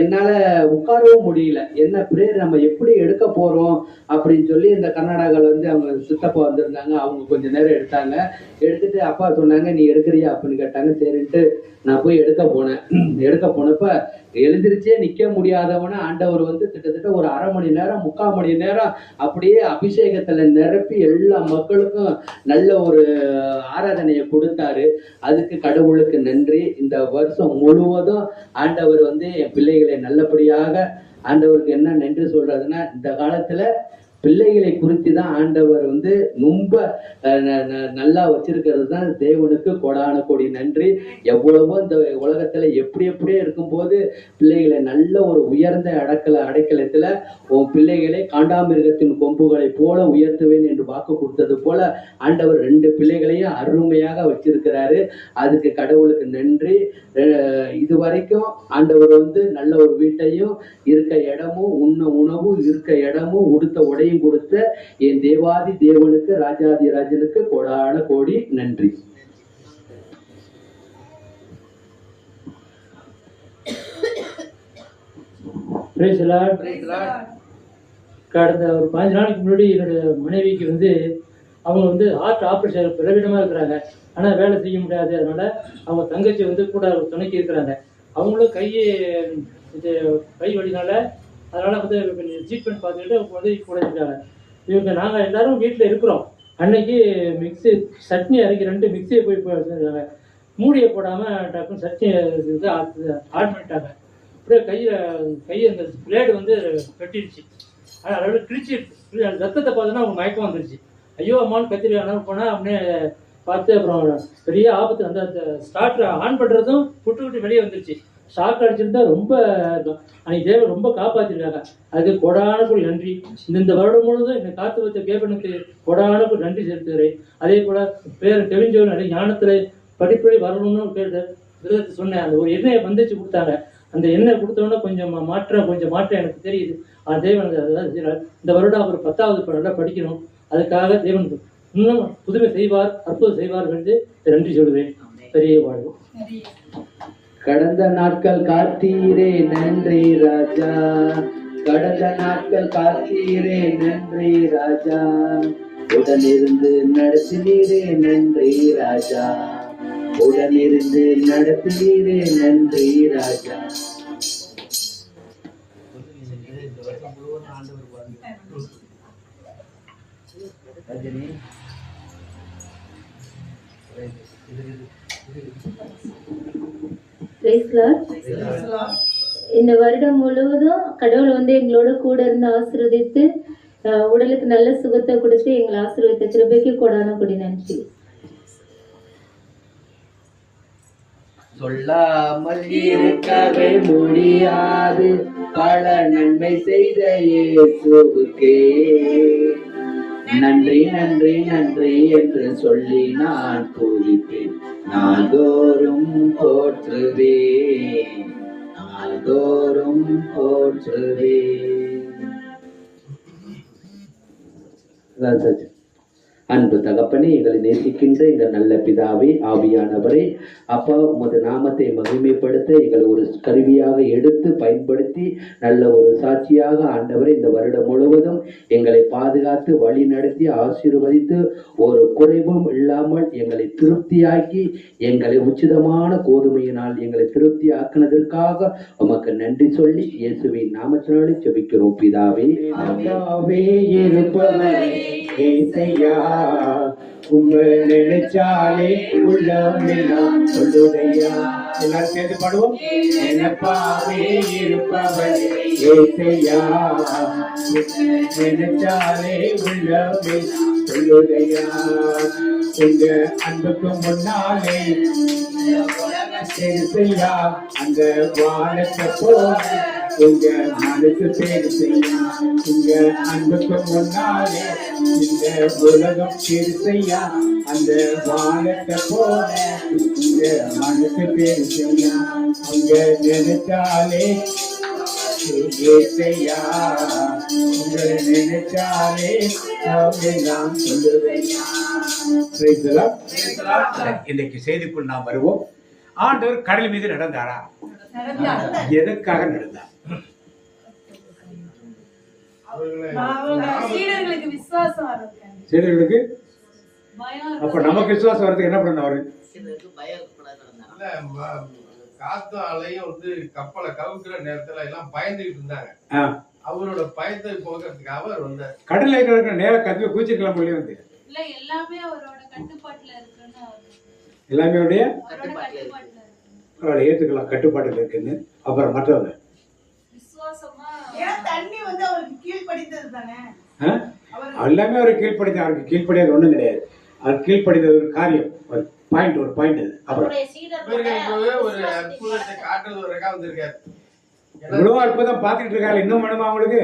என்னால் உட்காரவும் முடியல. என்ன ப்ரேயர் நம்ம எப்படி எடுக்க போகிறோம் அப்படின்னு சொல்லி இந்த கர்நாடகாவில் வந்து அவங்க சித்தப்பா வந்திருந்தாங்க. அவங்க கொஞ்சம் நேரம் எடுத்தாங்க. எடுத்துட்டு அப்பா சொன்னாங்க நீ எடுக்கிறியா அப்படின்னு கேட்டாங்க. சரின்ட்டு நான் போய் எடுக்க போனப்ப எழுந்திரிச்சே நிற்க முடியாதவன ஆண்டவர் வந்து கிட்டத்தட்ட ஒரு 1/2 மணி நேரம் 3/4 மணி நேரம் அப்படியே அபிஷேகத்துல நிரப்பி எல்லா மக்களுக்கும் நல்ல ஒரு ஆராதனையை கொடுத்தாரு. அதுக்கு கடவுளுக்கு நன்றி. இந்த வருஷம் முழுவதும் ஆண்டவர் வந்து என் பிள்ளைகளை நல்லபடியாக, ஆண்டவருக்கு என்ன நன்றி சொல்றதுன்னா, இந்த காலத்துல பிள்ளைகளை குறித்து தான் ஆண்டவர் வந்து ரொம்ப நல்லா வச்சிருக்கிறது தான் தேவனுக்கு கோடான கோடி நன்றி. எவ்வளவோ இந்த உலகத்துல எப்படியே இருக்கும்போது பிள்ளைகளை நல்ல ஒரு உயர்ந்த அடைக்கலத்துல உன் பிள்ளைகளை காண்டாமிருகத்தின் கொம்புகளை போல உயர்த்துவேன் என்று வாக்கு கொடுத்தது போல ஆண்டவர் 2 பிள்ளைகளையும் அருமையாக வச்சிருக்கிறாரு. அதுக்கு கடவுளுக்கு நன்றி. இதுவரைக்கும் ஆண்டவர் வந்து நல்ல ஒரு வீட்டையும், இருக்க இடமும், உண்ண உணவும், இருக்க இடமும், உடுத்த உடையும் கொடுத்த என் தேவாதி தேவனுக்கு, ராஜாதி ராஜனுக்கு கோடான கோடி நன்றி. கடந்த ஒரு 15 நாளைக்கு முன்னாடி என்னோட மனைவிக்கு வந்து அவங்க வந்து ஹார்ட் ஆப்ரேஷன் பிரவிடமாக இருக்கிறாங்க. ஆனால் வேலை செய்ய முடியாது. அதனால அவங்க தங்கச்சி வந்து கூட துணைக்கி இருக்கிறாங்க. அவங்களும் கை வலினால அதனால வந்து ட்ரீட்மெண்ட் பார்த்துக்கிட்டு அவங்க வந்து கூட இருக்காங்க. இவங்க நாங்கள் எல்லாரும் வீட்டில் இருக்கிறோம். அன்னைக்கு மிக்ஸி சட்னி அரைக்க 2 மிக்ஸியை போய் வச்சுருக்காங்க. மூடியை போடாமல் டக்குன்னு சட்னி இது ஆட் பண்ணிட்டாங்க. அப்படியே கையை அந்த பிளேடு வந்து வெட்டிடுச்சு. ஆனால் அதோட கிழிச்சி ரத்தத்தை பார்த்தோன்னா அவங்க மயக்கம் வந்துருச்சு. ஐயோ அம்மான்னு கத்திரி அனுப்ப போனால் அப்படியே பார்த்து அப்புறம் பெரிய ஆபத்து. அந்த ஸ்டார்டர் ஆன் பண்ணுறதும் விட்டு வெளியே வந்துருச்சு. ஷாக் அடிச்சிருந்தா ரொம்ப அன்னைக்கு தேவை ரொம்ப காப்பாற்றிருக்காங்க. அதுக்கு கொடானக்குள் நன்றி. இந்த வருடம் முழுவதும் என்னை காத்து வைத்த கேபனுக்கு கொடானக்குள் நன்றி செலுத்துகிறேன். அதே போல் பேர் கெவிஞ்சவன் நிறைய ஞானத்தில் படிப்படி வரணும்னு விரதத்தை சொன்னேன். அந்த ஒரு எண்ணெயை வந்துச்சு கொடுத்தாங்க. அந்த எண்ணெய் கொடுத்தோன்னா கொஞ்சம் மாற்றம் எனக்கு தெரியுது. தேவன் அதாவது இந்த வருடம் அவர் 10வது நல்லா படிக்கணும். அதுக்காக தேவன் இன்னும் புதுமை செய்வார், அற்புதம் செய்வார் என்று நன்றி சொல்கிறேன். பெரிய வாழ்வு. கடந்த நாட்கள் காத்தீரே நன்றி ராஜா, கடந்த நாட்கள் காத்தீரே நன்றி ராஜா, உடனிருந்து நடத்தினீரே நன்றி ராஜா, உடனிருந்து நடத்தினீரே நன்றி ராஜா. இந்த வருடம் முழுவதும் கடவுள் வந்து எங்களோட கூட இருந்து ஆசீர்வதித்து உடலுக்கு நல்ல சுகத்தை கொடுத்து எங்களை ஆசீர்வதித்த கிருபைக்கு கொடான கொடி நன்றி. சொல்லாமல் இருக்கவே முடியாது பல நன்மை செய்த இயேசுவுக்கே நன்றி நன்றி நன்றி என்று சொல்லி நான் துதிப்பேன். நாள்தோறும் போற்றுவேன், நாள்தோறும் போற்றுவேன். அன்பு தகப்பனே, எங்களை நேசிக்கின்ற எங்கள் நல்ல பிதாவே, ஆவியானவரே, அப்பா உமது நாமத்தை மகிமைப்படுத்த எங்களை ஒரு கருவியாக எடுத்து பயன்படுத்தி நல்ல ஒரு சாட்சியாக ஆண்டவரே இந்த வருடம் முழுவதும் எங்களை பாதுகாத்து வழி நடத்தி ஆசீர்வதித்து ஒரு குறைவும் இல்லாமல் எங்களை திருப்தியாக்கி எங்களை உச்சிதமான கோதுமையினால் எங்களை திருப்தி ஆக்கினதற்காக உமக்கு நன்றி சொல்லி இயேசுவின் நாமத்தினாலே ஜெபிக்கிறோம் பிதாவே. உங்கள் நினைச்சாலே உள்ளமெல்லாம் சொல்லுடையா. எல்லாரும் சேர்ந்து பாடுவோம். எனப்பாவே இருப்பவரே ஏசையா, நினைச்சாலே உள்ளமே சொல்லுடையா. உங்க அன்புக்கு முன்னாலே பெருசையா, அந்த வானத்தை போல உங்க மனசு பெருசையா. உங்க அன்புக்கு முன்னாலே இந்த உலகம் பெருசையா, அந்த வானத்தை போல உங்க மனசு பெருசையா. உங்க நினைச்சாலே ஏசையா, உங்களை நினைச்சாலே நாம் சொல்லுவையா. இன்னைக்கு செய்திக்குள் நாம் வருவோம். ஆண்டவர் கடல் மீது நடந்தாரா? எதற்காக நடந்தார்? சீடர்களுக்கு. அப்ப நமக்கு விசுவாசம் வர்றதுக்கு என்ன பண்ணணும்? அவரு காத்தும் அலையும் வந்து கப்பலை கவுக்குற நேரத்துல எல்லாம் பயந்துகிட்டு இருந்தாங்க. அவரோட பயத்தை போக்குறதுக்காக அவர் வந்தார். கடல்ல இருக்கிற நேரம் கத்துவ குதிச்சிருக்கலாம் போலயே வந்து. இல்ல, எல்லாமே அவரோட கட்டுப்பாட்டுல இருக்குன்னு. எல்லாமே அவருடைய ஏத்துக்கலாம், கட்டுப்பாட்டுல இருக்குன்னு. அப்புறம் மற்றவங்க தண்ணி வந்து அவருக்கு கீழ்படிந்தது தானே. எல்லாமே அவருக்கு கீழ்படிந்த, அவருக்கு கீழ்படியாது ஒண்ணும் கிடையாது. அவர் கீழ்படிந்த ஒரு காரியம், ஒரு பாயிண்ட் அது. அப்புறம் ஒரு அற்புதத்தை காட்டுறது ஒரு ரகம் வந்திருக்காரு. இவ்வளவு அற்புதம் பாத்துக்கிட்டு இருக்காரு. இன்னும் வேணுமா அவங்களுக்கு?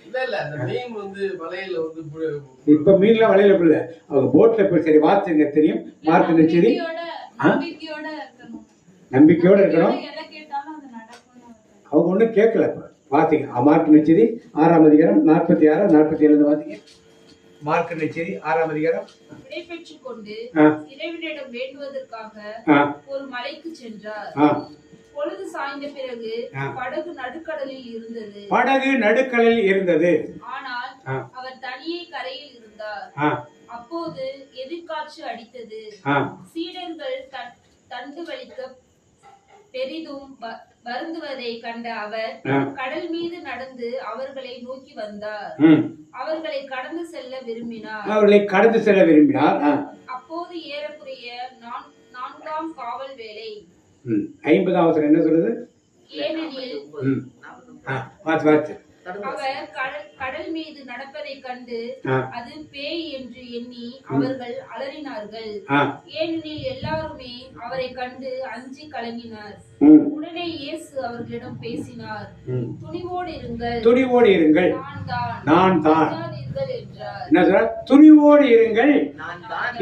இல்ல, அந்த மீன் வந்து வலையில வந்து இப்ப மீன்ல வலையில போல அவங்க போட்ல போய் சரி வார்த்தைங்க தெரியும். வார்த்தை சரி நம்பிக்கையோட இருக்கணும். அவங்க ஒண்ணும் கேட்கல. வார்த்தைங்க மார்க் நச்சதி 6ஆம் அதிகாரம் 46 47 வார்த்தைங்க. மார்க் நச்சதி 6ஆம் அதிகாரம். விடைபெற்றுக் கொண்டு இறைவனிடம் வேண்டுவதற்காக ஒரு மலைக்கு சென்றார். பொழுது சாய்ந்த பிறகு படகு நடுக்கடலில் இருந்தது. ஆனால் அவர் தனியே கரையில் இருந்தார். அப்போது எதிர்காற்று அடித்தது. சீடர்கள் தண்டு வலிக்க பெரிதும் வருந்துவதை கண்ட அவர் கடல் மீது நடந்து அவர்களை நோக்கி வந்தார். அவர்களை கடந்து செல்ல விரும்பினார். அப்போது ஏறக்குறைய 4ஆம் காவல் வேளை. 50ஆம் வசனம் என்ன சொல்லுது? ஏனெனில் அவர் கடல் மீது நடப்பதை கண்டு அது பேய் என்று எண்ணி அவர்கள் அலறினார்கள். ஏனெனில் எல்லாருமே அவரை கண்டு அஞ்சி கலங்கினார். உடனே இயேசு அவர்களிடம் பேசினார். துணிவோடு இருங்கள், நான் தான் என்றார். துணிவோடு இருங்கள்.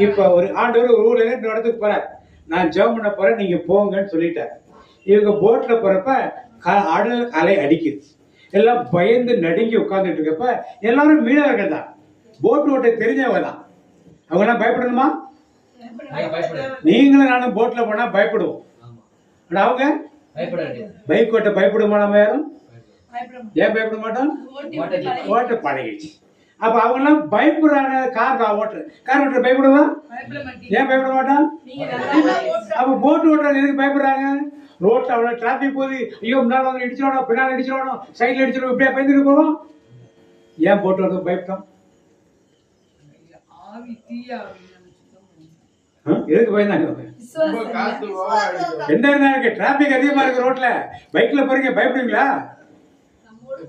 இப்ப ஒரு ஆண்டவர் ஒரு ஊர்ல இருந்து இடத்துக்கு போறார். நான் ஜெபம் பண்ண போறேன், நீங்க போங்கன்னு சொல்லிட்டார். இவங்க போட்ல போறப்ப அடல் அலை அடிக்குது. எல்லாம் பயந்து நடுங்கி உட்கார்ந்துட்டு இருக்கப்ப எல்லாரும் மீனவர்கள் தான், போட் ஓட்ட தெரிஞ்சவங்க தான். அவங்க எல்லாம் பயப்படணுமா? நீங்களும் நானும் போட்ல போனா பயப்படுவோம். ஆனா அவங்க பைக் ஓட்ட பயப்படுமா? நம்ம யாரும் ஏன் பயப்பட மாட்டோம்? ஓட்ட பழகிடுச்சு. அப்ப அவங்க எல்லாம் பயப்படுறாங்க. கார் ஓட்டுற பயப்படுவா? ஏன் பயப்பட மாட்டான்? அப்ப போட் ஓட்டுறாங்க, எதுக்கு பயப்படுறாங்க? ரோட்ல அவ்வளவு டிராபிக் போகுது, ஐயோ முன்னாடி இடிச்சிடணும், பின்னாடி இடிச்சிடணும், சைட்ல இடிச்சிடணும், இப்படியா பயந்துட்டு போவோம். ஏன் போட்டு வரது பயப்பட்டோம்? எதுக்கு பயந்தாங்க? என்ன இருக்கு? டிராபிக் அதிகமா இருக்கு ரோட்ல, பைக்ல போறீங்க, பயப்படுவீங்களா?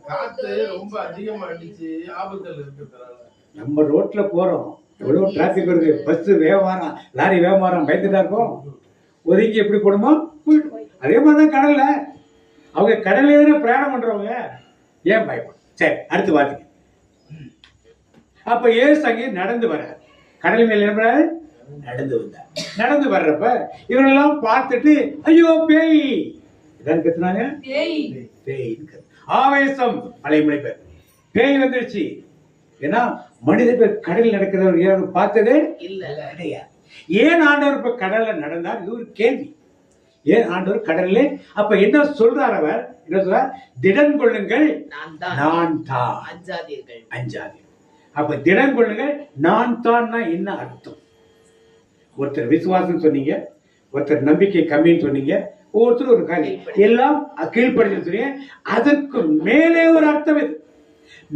காத்து ரொம்ப அதிகமா அடிச்சு ஆபத்துல இருக்கிறதுனால நம்ம ரோட்ல போறோம், எவ்வளவு டிராபிக் இருக்கு, பஸ் வேகமாறான், லாரி வேகமாறான், பயந்துட்டா இருக்கும். ஒதுங்கி எப்படி போடுமோ அதே மாதிரிதான் கடல்ல. அவங்க கடல்ல தானே பிரயாணம் பண்றவங்க, ஏன் பயப்படும்? சரி, அடுத்து பாத்தீங்க. அப்ப ஏசு அங்கே நடந்து வர கடல் மேல என்ன நடந்து வந்தார். நடந்து வர்றப்ப இவரெல்லாம் பார்த்துட்டு ஐயோ பேய் இதான் கத்துனாங்க. பேய் ஆவேசம் மலைமலை பேர் பேய் வந்துருச்சு. ஏன்னா மனித பேர் கடலில் நடக்கிறவர் பார்த்ததே இல்ல, கிடையாது. ஏன் ஆண்டவர் இப்ப கடல்ல நடந்தார்? இது ஒரு கேள்வி. ஏன் ஆண்டவர் கடல்ல? அப்ப என்ன சொல்றார் அவர்? என்ன சொல்றார்? திடன் கொள்ளுங்கள், நான் தான், அஞ்சாதீர்கள். அப்ப திடன் கொள்ளுங்கள், நான் தான் என்ன அர்த்தம்? ஒருத்தர் விசுவாசம் சொன்னீங்க, ஒருத்தர் நம்பிக்கை கம்மின்னு சொன்னீங்க, ஒவ்வொருத்தரும் ஒரு காரியம் எல்லாம் கீழ்ப்படுத்தி சொன்னீங்க. அதற்கு மேலே ஒரு அர்த்தம் இது.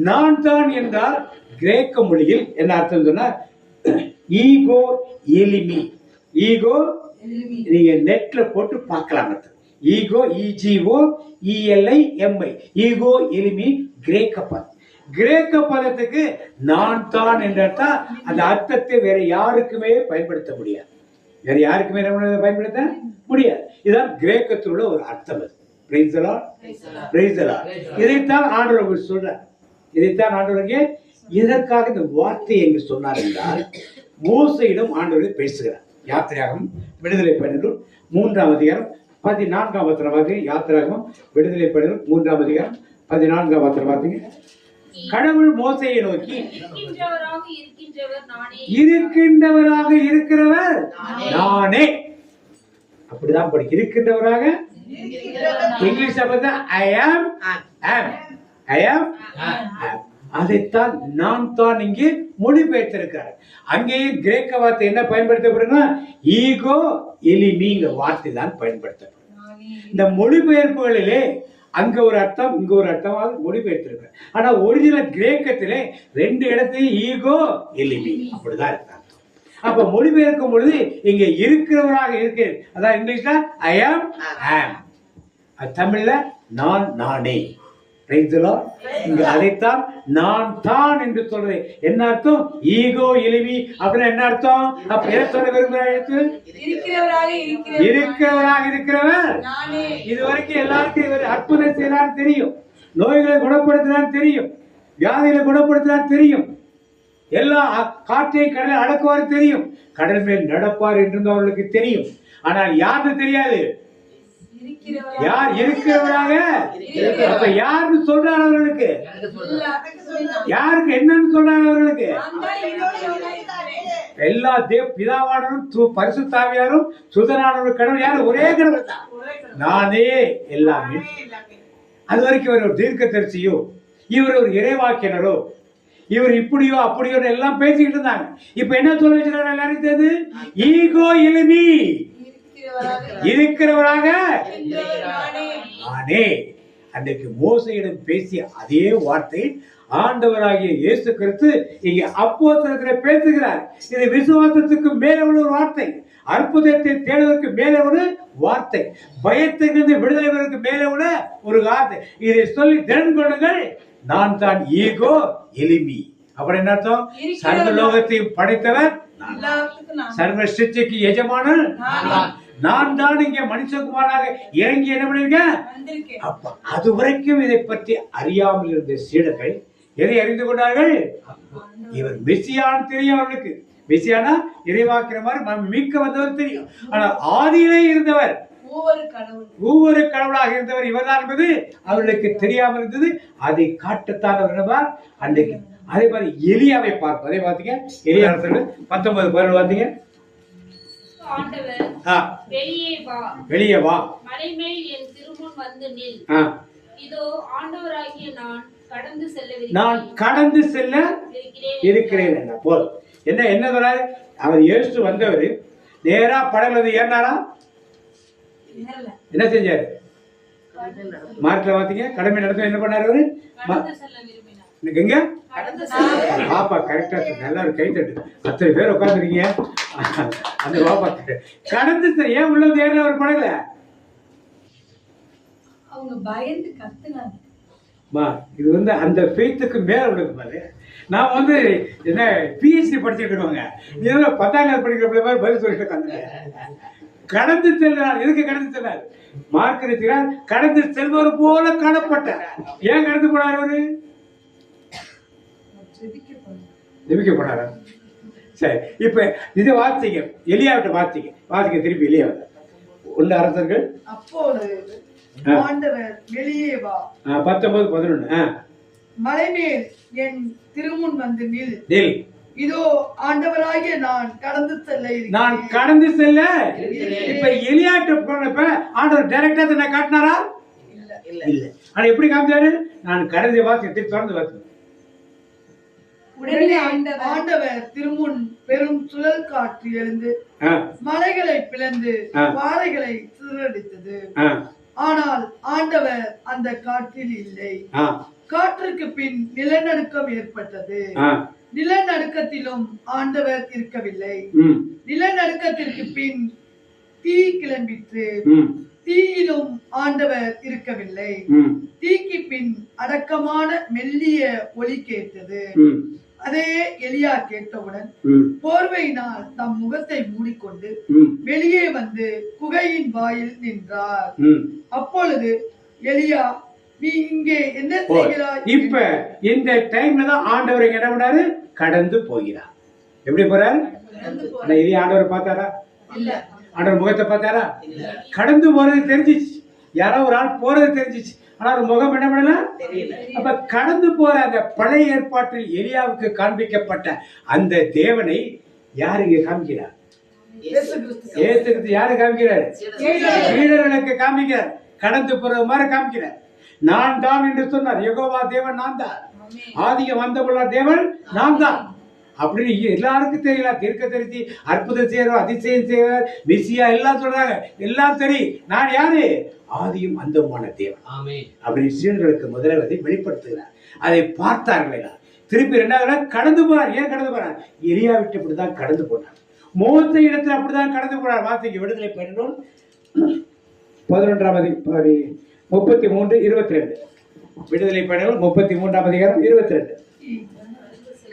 நான் தான் என்றால் கிரேக்க மொழியில் என்ன அர்த்தம் சொன்னா ஈகோ எலிமி. ஈகோ நீங்க நெட்ல போட்டு பார்க்கலாம். Ego E G O E L I M I ego எலிமி கிரேக்க பதம். கிரேக்க பதத்துக்கு நான் தான் என்ற அந்த அர்த்தத்தை வேற யாருக்குமே பயன்படுத்த முடியாது. வேற யாருக்குமே பயன்படுத்த முடியாது. இதுதான் கிரேக்கத்தில் உள்ள ஒரு அர்த்தம். இதைத்தான் ஆண்டவர் சொல்றார். இதைத்தான் ஆண்டவருக்கு எதற்காக இந்த வார்த்தையை என்று சொன்னார் என்றால் மோசையிடம் ஆண்டவர் பேசுகிறார். யாத்திராகம் விடுதலை பயணம் 3ஆம் அதிகாரம் 14ஆம் வசனம். யாத்திராகம் விடுதலை பயணம் 3ஆம் அதிகாரம் 14ஆம் வசனம் பார்த்தீங்க. கடவுள் மோசையை நோக்கி இருக்கின்றவராக இருக்கிறவர் நானே. அப்படிதான் படிக்க இருக்கின்றவராக. இங்கிலீஷ்ல பார்த்தா ஐ ஆம், ஐ ஆம். அதைத்தான் நான் தான் இங்கே மொழிபெயர்த்திருக்கிறார். அங்கேயும் கிரேக்க வார்த்தை என்ன பயன்படுத்தப்படும்னா ஈகோ எலிமிங்கிற வார்த்தை தான் பயன்படுத்தப்படும். இந்த மொழிபெயர்ப்புகளிலே அங்க ஒரு அர்த்தம் இங்க ஒரு அர்த்தமாக மொழிபெயர்த்திருக்க. ஆனா ஒரிஜினல் கிரேக்கத்திலே 2 இடத்துலயும் ஈகோ எலிமி அப்படிதான் இருக்கு. அப்ப மொழிபெயர்க்கும் பொழுது இங்க இருக்கிறவராக இருக்கு. அதான் இங்கிலீஷ்ல ஐ ஆம், தமிழ்ல நான் நானே. இங்க அதைத்தான் நான் தான் என்று சொல்றது. என்ன அர்த்தம்? ஈகோ எலிமி அப்படின்னா என்ன அர்த்தம்? அப்ப என்ன சொல்ல விரும்புகிறார்? இருக்கிறவராக இருக்கிறவர். இதுவரைக்கும் எல்லாருக்கும் இவர் அற்புதம் செய்யறாரு தெரியும், நோய்களை குணப்படுத்துறாரு தெரியும், வியாதிகளை குணப்படுத்துறாரு தெரியும், எல்லா காற்றை கடலை அடக்குவாரு தெரியும், கடல் மேல் நடப்பார் என்று அவர்களுக்கு தெரியும். ஆனால் யாருன்னு தெரியாது. யார் இருக்கிறவராக? அப்ப யாருன்னு சொல்றாரு அவர்களுக்கு? யாருக்கு என்னன்னு சொல்றாரு அவர்களுக்கு? எல்லா பிதாவானவரும் பரிசுத்த ஆவியாரும் சுதனானவரும் கடவுள் யாரு? ஒரே கடவுள் தான். நானே எல்லாமே. அது வரைக்கும் இவர் ஒரு தீர்க்கதரிசியோ இவர் ஒரு இறைவாக்கினரோ இவர் இப்படியோ அப்படியோ எல்லாம் பேசிக்கிட்டு இருந்தாங்க. இப்ப என்ன சொல்ல வச்சிருக்காங்க எல்லாரும் சேர்ந்து? ஈகோ எலிமி இருக்கிறவராக நானே. அன்றைக்கு மோசையிடம் பேசிய அதே வார்த்தை ஆண்டவராகிய இயேசு கிறிஸ்து இங்க அப்போஸ்தலத்திலே பேசுகிறார். இது விசுவாசத்துக்கு மேலே உள்ள ஒரு வார்த்தை, அற்புதத்தை தேடுவதற்கு மேலே ஒரு வார்த்தை, பயத்திலிருந்து விடுதலை பெறுவதற்கு மேலே உள்ள ஒரு வார்த்தை. இதை சொல்லி திறன் கொள்ளுங்கள், நான் தான் ஈகோ எலிமி. அப்படி என்ன அர்த்தம்? சர்வ லோகத்தையும் படைத்தவர், சர்வ சிருஷ்டிக்கு எஜமானன் நான் தான். இங்க மனுஷகுமாராக இறங்கி என்ன பண்ணுவீங்க? அப்ப அது வரைக்கும் இதை பற்றி அறியாமல் இருந்த சீடர்கள் எதை அறிந்து கொண்டார்கள்? இவர் மெசியான்னு தெரியும் அவர்களுக்கு. மெசியானா இறைவாக்கிற மாதிரி மீட்க வந்தவர் தெரியும். ஆனால் ஆதியிலே இருந்தவர், ஒவ்வொரு கடவுளாக இருந்தவர் இவர்தான் என்பது அவர்களுக்கு தெரியாமல் இருந்தது. அதை காட்டத்தான் அவர் அன்றைக்கு. அதே மாதிரி எலியாவை பார்ப்போம். அதே பார்த்தீங்க, எலியா 19 பார்த்தீங்க. வெளியே வா, மலைமேல் என் திருமுன் வந்து நில். இதோ ஆண்டவராகிய நான் கடந்து செல்ல இருக்கிறேன். போல் என்ன சொல்றாரு? அவர் இயேசு வந்தவர் நேரா படகுல வந்து ஏறினாரா? என்ன செஞ்சாரு? மார்க்ல பாத்தீங்க, கடமை நடத்த என்ன பண்ணாரு அவரு? எங்க பாப்பா கரெக்டா நல்லா ஒரு கை தட்டு. அத்தனை பேர் உட்காந்துருக்கீங்க. அந்த பாப்பா கடந்து ஏன் உள்ள ஏறின ஒரு படகுல? அவங்க பயந்து கத்துனாங்க. இது வந்து அந்த ஃபெய்த்துக்கு மேல உள்ளது பாரு. நான் வந்து என்ன பிஹெச்டி படிச்சுட்டு இருக்கோங்க, நீ 10ஆம் கிளாஸ் படிக்கிற பிள்ளை மாதிரி பதில் சொல்லிட்டு உட்காந்து. கடந்து செல்றார். எதுக்கு கடந்து செல்றார்? மார்க் இருக்கிறார், கடந்து செல்வர் போல காணப்பட்டார். ஏன் கடந்து போனார் அவரு? ஜெபிக்க போனாரா? சரி, இப்ப இதை வாசிங்க, எலியாவிட்ட வாசிங்க திருப்பி. எலியா 1 அரசர்கள் அப்போது ஆண்டவர் வெளியே வா 19-11 மலைமேல் என் திருமுன் வந்து நில். இதோ ஆண்டவராகிய நான் கடந்து செல்ல. இப்ப எலியாட்ட போனப்ப ஆண்டவர் டைரக்டா என்ன காட்டினாரா? இல்ல. ஆனா எப்படி காமிச்சாரு? நான் கடந்து வாசி தொடர்ந்து வாசி. உடனே ஆண்டவர் திருமுன் பெரும் சுழல் காற்று எழுந்து மலைகளை பிளந்து பாறைகளை சிதறடித்தது. ஆனால் ஆண்டவர் அந்த காற்றில் இல்லை. காற்றுக்கு பின் நிலநடுக்கம் ஏற்பட்டது. நிலநடுக்கத்திலும் ஆண்டவர் இருக்கவில்லை. நிலநடுக்கத்திற்கு பின் தீ கிளம்பிற்று. தீயிலும் ஆண்டவர் இருக்கவில்லை. தீக்கு பின் அடக்கமான மெல்லிய ஒலி கேட்டது. அதே எலியா கேட்டவுடன் போர்வையினால் தம் முகத்தை மூடிக்கொண்டு வெளியே வந்து குகையின் வாயில் நின்றார். அப்பொழுது எலியா, நீ இங்கே என்ன செய்கிறாய்? இப்ப இந்த டைம்ல தான் ஆண்டவர் என்ன பண்ணாரு? கடந்து போகிறார். எப்படி போறாரு? எலியா ஆண்டவர் பார்த்தாரா? இல்ல. ஆண்டவர் முகத்தை பார்த்தாரா? கடந்து போறது தெரிஞ்சிச்சு, யாரோ ஒரு ஆள் போறது தெரிஞ்சிச்சு, ஆனா ஒரு முகம் என்ன பண்ணல? அப்ப கடந்து போற அந்த பழைய ஏற்பாட்டில் எலியாவுக்கு காண்பிக்கப்பட்ட அந்த தேவனை யாரு இங்க காமிக்கிறார்? யாரு காமிக்கிறார்? சீடர்களுக்கு காமிக்கிறார். கடந்து போறது மாதிரி காமிக்கிறார். நான் தான் என்று சொன்னார். யெகோவா தேவன் நான் தான், ஆதியம் வந்தவுள்ள தேவன் நான் தான் அப்படின்னு எல்லாருக்கும் தெரியல. தீர்க்க தெரிஞ்சு அற்புதம் செய்யறோம், அதிசயம் செய்வார், மெசியா எல்லாம் சொல்றாங்க. எல்லாம் சரி, நான் யாரு? ஆதியும் அந்தமான தேவன் அப்படின்னு சீடர்களுக்கு முதலாவது வெளிப்படுத்துகிறார். அதை பார்த்தார்கள். திருப்பி 2வது கடந்து போறார். ஏன் கடந்து போறார்? எலியா விட்டு இப்படிதான் கடந்து போனார். மோசே இடத்துல அப்படிதான் கடந்து போனார். வார்த்தைக்கு விடுதலை பண்ணணும். 11-33-22 விடுதலை பயணங்கள் 33ஆம் அதிகாரம் 22.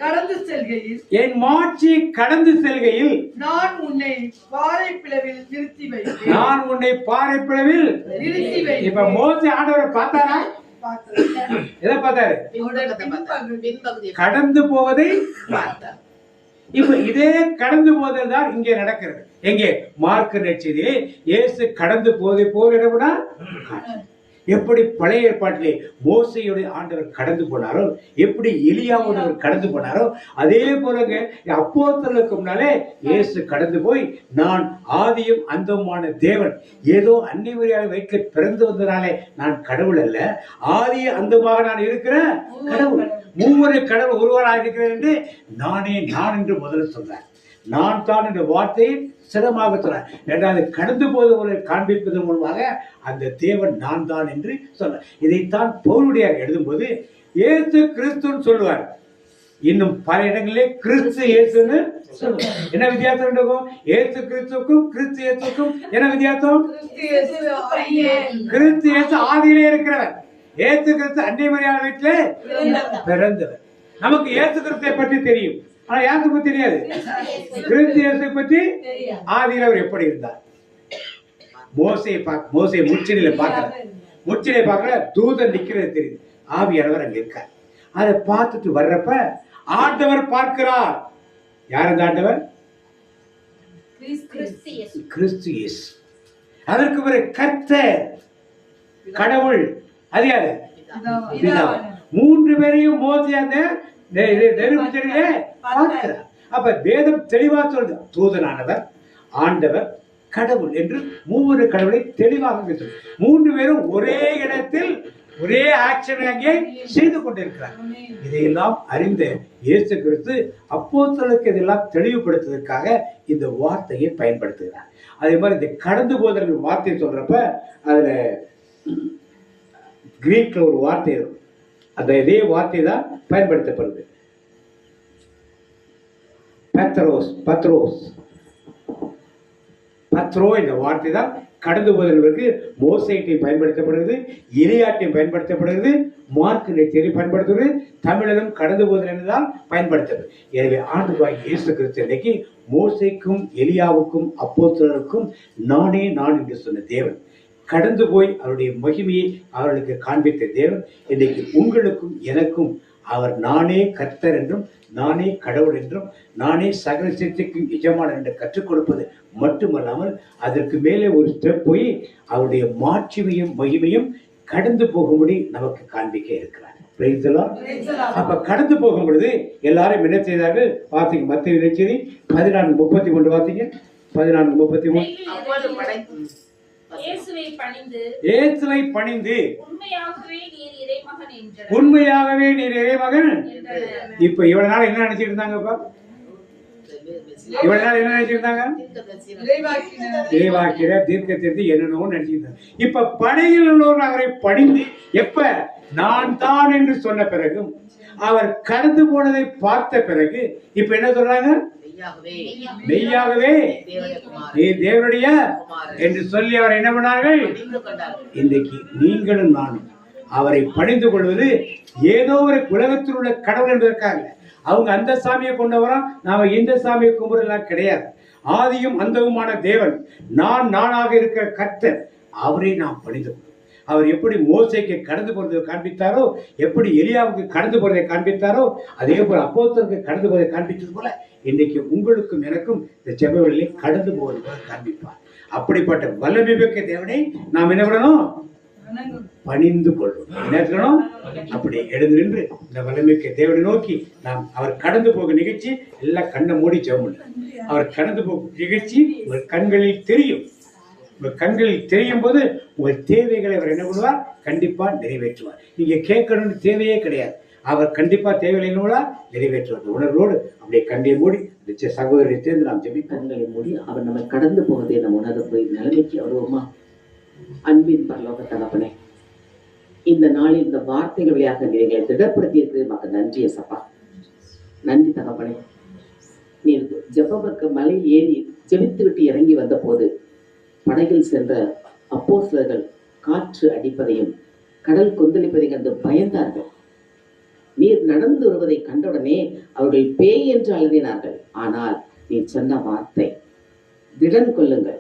கடந்து செல்கையில், என் மாட்சி கடந்து செல்கையில் நான் உன்னை பாறை பிளவில் நிறுத்தி வைத்தேன். நான் உன்னை பாறை பிளவில் நிறுத்தி வைத்தேன். இப்ப மோசே ஆண்டவரை பார்த்தாரா? எதை பார்த்தாரு? கடந்து போவதை பார்த்தார். இப்ப இதே கடந்து போதல் தான் இங்கே நடக்கிறது. எங்கே? மார்க் நற்செய்தியிலே இயேசு கடந்து போவதை போல் இடம்னா எப்படி பழைய ஏற்பாட்டிலே மோசையுடைய ஆண்டவர் கடந்து போனாரோ, எப்படி எலியாவோட கடந்து போனாரோ, அதே போலங்க அப்போஸ்தலருக்கு முன்னாலே இயேசு கடந்து போய், நான் ஆதியும் அந்தமான தேவன், ஏதோ அன்னிவரியாக வயிற்றில் பிறந்து வந்ததாலே நான் கடவுள் அல்ல, ஆதிய அந்தமாக நான் இருக்கிற கடவுள். மூவரு கடவுள் ஒருவராக இருக்கிறேன் என்று நானே நான் என்று முதல்ல சொல்றேன். நான் தான் என்ற வார்த்தையை சிரமமாக சொல்றேன். இரண்டாவது, கடந்து போதவர்களை காண்பிப்பதன் மூலமாக அந்த தேவன் நான் தான் என்று சொல்ற. இதைத்தான் பவுலுடைய எழுதும்போது இயேசு கிறிஸ்துன்னு சொல்லுவார். இன்னும் பல இடங்களிலே கிறிஸ்து இயேசுன்னு சொல்லுவார். என்ன வித்தியாசம் இருக்கும்? இயேசு கிறிஸ்துக்கும் கிறிஸ்து இயேசுக்கும் என்ன வித்தியாசம்? கிறிஸ்து இயேசு ஆதியிலே இருக்கிறவர். இயேசு கிறிஸ்து அன்னை மரியாதை வீட்டிலே பிறந்தவர். நமக்கு இயேசு கிறிஸ்துவை பற்றி தெரியும், ஆனா யாருக்கு பத்தி தெரியாது. கிறிஸ்து இயேசுவை பற்றி ஆதியில் அவர் எப்படி இருந்தார்? மோசே முச்சிலையில பார்க்கற தூதன் நிக்கிறது தெரியுது. ஆவியானவர் அங்க இருக்கார். அதை பார்த்துட்டு வர்றப்ப ஆண்டவர் பார்க்கிறார். யார் அந்த ஆண்டவர்? கிறிஸ்து இயேசு. அதற்கு பிறகு கர்த்தர் கடவுள், அது யாரு? மூன்று பேரையும் மோசே அந்த நெருப்பிலே பார்க்கிறார். அப்ப வேதம் தெளிவா சொல்லுது, தூதனானவர், ஆண்டவர், கடவுள் என்று மூன்று கடவுளை தெளிவாக சொல்லுது. மூன்று பேரும் ஒரே இடத்தில் ஒரே ஆக்ஷன் அங்கே செய்து கொண்டிருக்கிறார். இதையெல்லாம் அறிந்த இயேசு கிறிஸ்து அப்போஸ்தலருக்கு இதெல்லாம் தெளிவுபடுத்துவதற்காக இந்த வார்த்தையை பயன்படுத்துகிறார். அதே மாதிரி இந்த கடந்து போதல் வார்த்தையை சொல்றப்ப அதுல கிரீக்ல ஒரு வார்த்தை இருக்கும். அந்த இதே வார்த்தை தான் பயன்படுத்தப்படுது. பத்ரோ என்ற வார்த்தை தான் கடந்து போதல்களுக்கு மோசைட்டையும் பயன்படுத்தப்படுகிறது, எலியாட்டையும் பயன்படுத்தப்படுகிறது, மார்க்கினை பயன்படுத்துவது, தமிழிலும் கடந்து போதல் என்றுதான் பயன்படுத்துறது. எனவே ஆண்டவராகிய இயேசு கிறிஸ்து இன்னைக்கு மோசைக்கும் எலியாவுக்கும் அப்போஸ்தலருக்கும் நானே நான் என்று சொன்ன தேவன், கடந்து போய் அவருடைய மகிமையை அவர்களுக்கு காண்பித்த தேவன், இன்னைக்கு உங்களுக்கும் எனக்கும் அவர் நானே கர்த்தர் என்றும் நானே கடவுள் என்றும் நானே சகல சிருஷ்டிக்கும் எஜமானர் என்று கற்றுக் கொடுப்பது மட்டுமல்லாமல் அதற்கு மேலே ஒரு ஸ்டெப் போய் அவருடைய மாட்சிமையும் மகிமையும் கடந்து போகும்படி நமக்கு காண்பிக்க இருக்கிறார். அப்ப கடந்து போகும் பொழுது எல்லாரும் என்ன செய்தார்கள் பார்த்தீங்க? மத்திய இறைச்சேரி 14:33 பார்த்தீங்க. 14:33 இயேசுவை பணிந்து உண்மையாகவே நீர் இறைமகன். இப்ப இவ்வளவு நாள் என்ன நினைச்சிட்டு இருந்தாங்கப்பா? இவ்வளவு நாள் என்ன நினைச்சிருந்தாங்க? இறைவாக்கினர், தீர்க்கதரிசி என்னென்னவோ நினைச்சிருந்தாங்க. இப்ப படையில் உள்ளவர்கள் அவரை பணிந்து எப்ப நான் தான் என்று சொன்ன பிறகும் அவர் கடந்து போனதை பார்த்த பிறகு இப்ப என்ன சொல்றாங்க? மெய்யாகவே நீ தேவனுடைய என்று சொல்லி அவர் என்ன பண்ணார்கள்? இன்றைக்கு நீங்களும் நானும் அவரை பணிந்து கொள்வது ஏதோ ஒரு உலகத்தில் உள்ள கடவுள் என்பதற்காக. அவங்க அந்த சாமியை கொண்டவரா, நாம இந்த சாமியை கும்பிடலாம் கிடையாது. ஆதியும் அந்தவுமான தேவன், நானாக இருக்கிற கர்த்தர், அவரை நாம் பணிந்து கொள்வோம். அவர் எப்படி மோசேக்கு கடந்து போறதை காண்பித்தாரோ, எப்படி எலியாவுக்கு கடந்து போறதை காண்பித்தாரோ, அதே போல அப்போஸ்தலருக்கு கடந்து போறதை காண்பித்தது போல இன்றைக்கு உங்களுக்கும் எனக்கும் இந்த ஜெபவெளியிலே கடந்து போவது போல காண்பிப்பார். அப்படிப்பட்ட வல்லமை மிக்க தேவனை நாம் என்ன பண்ணணும்? பணிந்து கொள்வோம். என்ன இருக்கணும்? அப்படி எழுந்து நின்று இந்த வல்லமைக்க தேவனை நோக்கி நாம் அவர் கடந்து போக நிகழ்ச்சி எல்லாம் கண்ணை மூடி ஜெபம். அவர் கடந்து போகும் நிகழ்ச்சி உங்கள் கண்களில் தெரியும். உங்கள் கண்களில் தெரியும் போது உங்கள் தேவைகளை அவர் என்ன பண்ணுவார்? கண்டிப்பா நிறைவேற்றுவார். நீங்க கேட்கணும்னு தேவையே கிடையாது. அவர் கண்டிப்பா தேவையில்லைன்னா நிறைவேற்றுவார். உணர்வோடு அப்படியே கண்ணை மூடி சகோதரரை சேர்ந்து நாம் ஜெபி கண்களை மூடி அவர் நம்ம கடந்து போவதை நம்ம உணர்ந்து போய் நிலைமைக்கு வருவோமா? அன்பின் பரலோக தகப்பனே, இந்த நாளில் இந்த வார்த்தைகள் வழியாக நீங்களை திடப்படுத்தியது மக்கள் நன்றி சப்பா. நன்றி தகப்பனே. நீர் ஜெபமக்க மலை ஏறி ஜெபித்து விட்டு இறங்கி வந்த போது படகில் சென்ற அப்போஸ்தலர்கள் காற்று அடிப்பதையும் கடல் கொந்தளிப்பதையும் கண்டு பயந்தார்கள். நீர் நடந்து வருவதை கண்டவுடனே அவர்கள் பேய் என்று அழுதினார்கள். ஆனால் நீர் சொன்ன வார்த்தை, திடன் கொள்ளுங்கள்,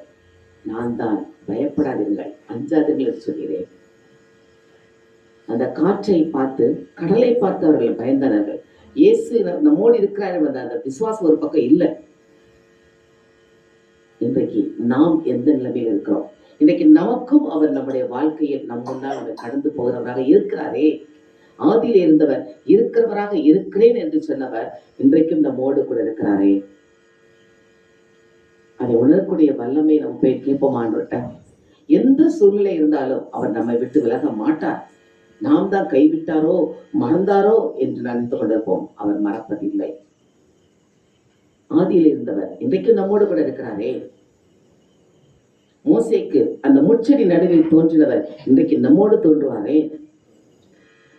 நான் தான், பயப்படாதீர்கள், அஞ்சாதீர்கள் என்று சொல்கிறேன். அந்த காற்றை பார்த்து கடலை பார்த்து அவர்கள் பயந்தார்கள். இயேசு நம்மோடு இருக்கிறார் என்ற அந்த விசுவாசம் ஒரு பக்கம் இல்லை. இன்றைக்கு நாம் எந்த நிலைமையில் இருக்கிறோம்? இன்றைக்கு நமக்கும் அவர் நம்முடைய வாழ்க்கையில் நம் முன்னால் அவர் கடந்து போகிறவராக இருக்கிறாரே. ஆதியில் இருந்தவர் இருக்கிறவராக இருக்கிறேன் என்று சொன்னவர் இன்றைக்கும் நம்மோடு கூட இருக்கிறாரே. அதை உணரக்கூடிய வல்லமை நம்ம போய் கேட்போமான்ட்ட. எந்த சூழ்நிலை இருந்தாலும் அவர் நம்மை விட்டு விலக மாட்டார். நாம் தான் கைவிட்டாரோ மறந்தாரோ என்று நினைத்து கொண்டிருப்போம். அவர் மறப்பதில்லை. ஆதியில் இருந்தவர் இன்றைக்கு நம்மோடு கூட இருக்கிறாரே. மோசேக்கு அந்த முச்செடி நடுவில் தோன்றினவர் இன்றைக்கு நம்மோடு தோன்றுவாரே.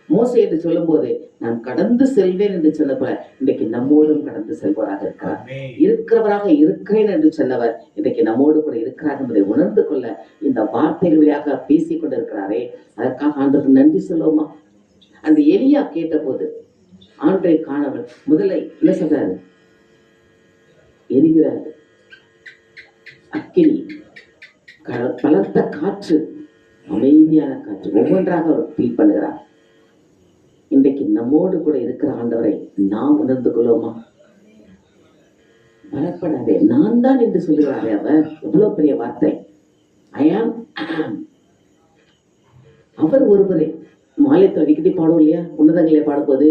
மோசே என்று சொல்லும் போது நான் கடந்து செல்வேன் என்று சொன்னப்ப இன்றைக்கு நம்மோடும் கடந்து செல்வராக இருக்கிறார். இருக்கிறவராக இருக்கிறேன் என்று சொன்னவர் இன்றைக்கு நம்மோடு கூட இருக்கிறார் என்பதை உணர்ந்து கொள்ள இந்த வார்த்தைகள் வழியாக பேசிக் கொண்டிருக்கிறாரே. அதற்காக ஆண்டவருக்கு நன்றி சொல்லுவோமா? அந்த எலியா கேட்ட போது ஆண்டை காணவர் முதல்ல என்ன சொல்றாரு? எரிகிற அக்கினி, பலத்த காற்று, அமைதியான காற்று, ஒவ்வொன்றாக அவர் ஃபீல் பண்ணுகிறார். இன்றைக்கு நம்மோடு கூட இருக்கிற ஆண்டவரை நாம் உணர்ந்து கொள்வோமா? பயப்படாதே, நான் தான் என்று சொல்லுகிறாரே அவர். எவ்வளவு பெரிய வார்த்தை! ஐ ஆம். அவர் ஒருவரே. மாலைத்தை அடிக்கடி பாடும் இல்லையா? உன்னதங்களை பாடும்போது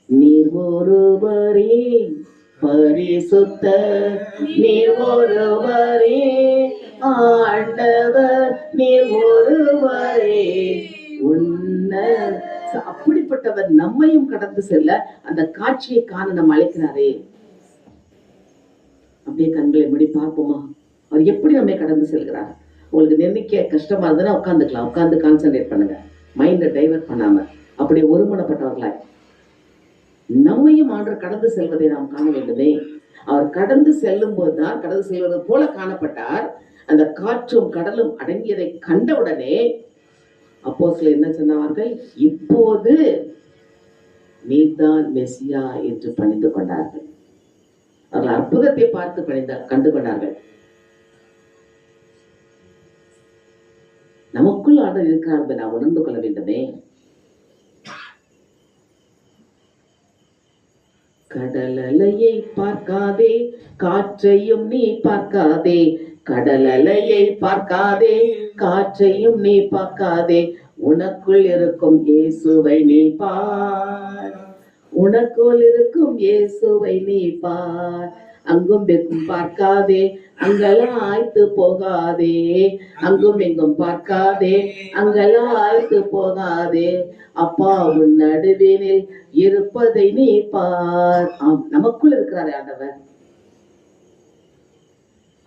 நீர் ஒருவரே பரிசுத்த, நீர் ஒருவரே ஆண்டவர், நீர் ஒருவரே உன்ன. அப்படிப்பட்டவர் நம்மையும் கடந்து செல்ல அந்த காட்சியை காண நம்ம அழைக்கிறாரே. அப்படியே கண்களை மூடி பார்ப்போமா? அவர் எப்படி நம்மை கடந்து செல்கிறார்? உங்களுக்கு நினைக்க கஷ்டமா இருந்ததுன்னா உட்காந்துக்கலாம். உட்காந்து கான்சென்ட்ரேட் பண்ணுங்க, மைண்டை டைவர்ட் பண்ணாம. அப்படியே ஒருமனப்பட்டவர்களாய் நம்மையும் ஆண்டவர் கடந்து செல்வதை நாம் காண வேண்டுமே. அவர் கடந்து செல்லும் போதுதான் கடந்து செல்வது போல காணப்பட்டார். அந்த காற்றும் கடலும் அடங்கியதை கண்டவுடனே அப்போஸ்தலர் என்ன சொன்னார்கள்? இப்போது நீதான் மெசியா என்று பணிந்து கொண்டார்கள். அவர்கள் அற்புதத்தை பார்த்து கண்டு கொண்டார்கள். நமக்குள் ஆண்டவர் இருக்கிறார் என்பதை நாம் உணர்ந்து கொள்ள வேண்டுமே. கடல் அலையை பார்க்காதே, காற்றையும் நீ பார்க்காதே. கடல் அலையை பார்க்காதே, காற்றையும் நீ பார்க்காதே. உனக்குள் இருக்கும் இயேசுவை நீ பார். உனக்குள் இருக்கும் இயேசுவை நீ பார். அங்கும் எங்கும் பார்க்காதே, அங்கெல்லாம் ஆய்த்து போகாதே. அங்கும் எங்கும் பார்க்காதே, அங்கெல்லாம் ஆய்த்து போகாதே. அப்பா உன் நடுவினில் இருப்பதை நீ பார். ஆம், நமக்குள் இருக்கிறாரே ஆண்டவர்.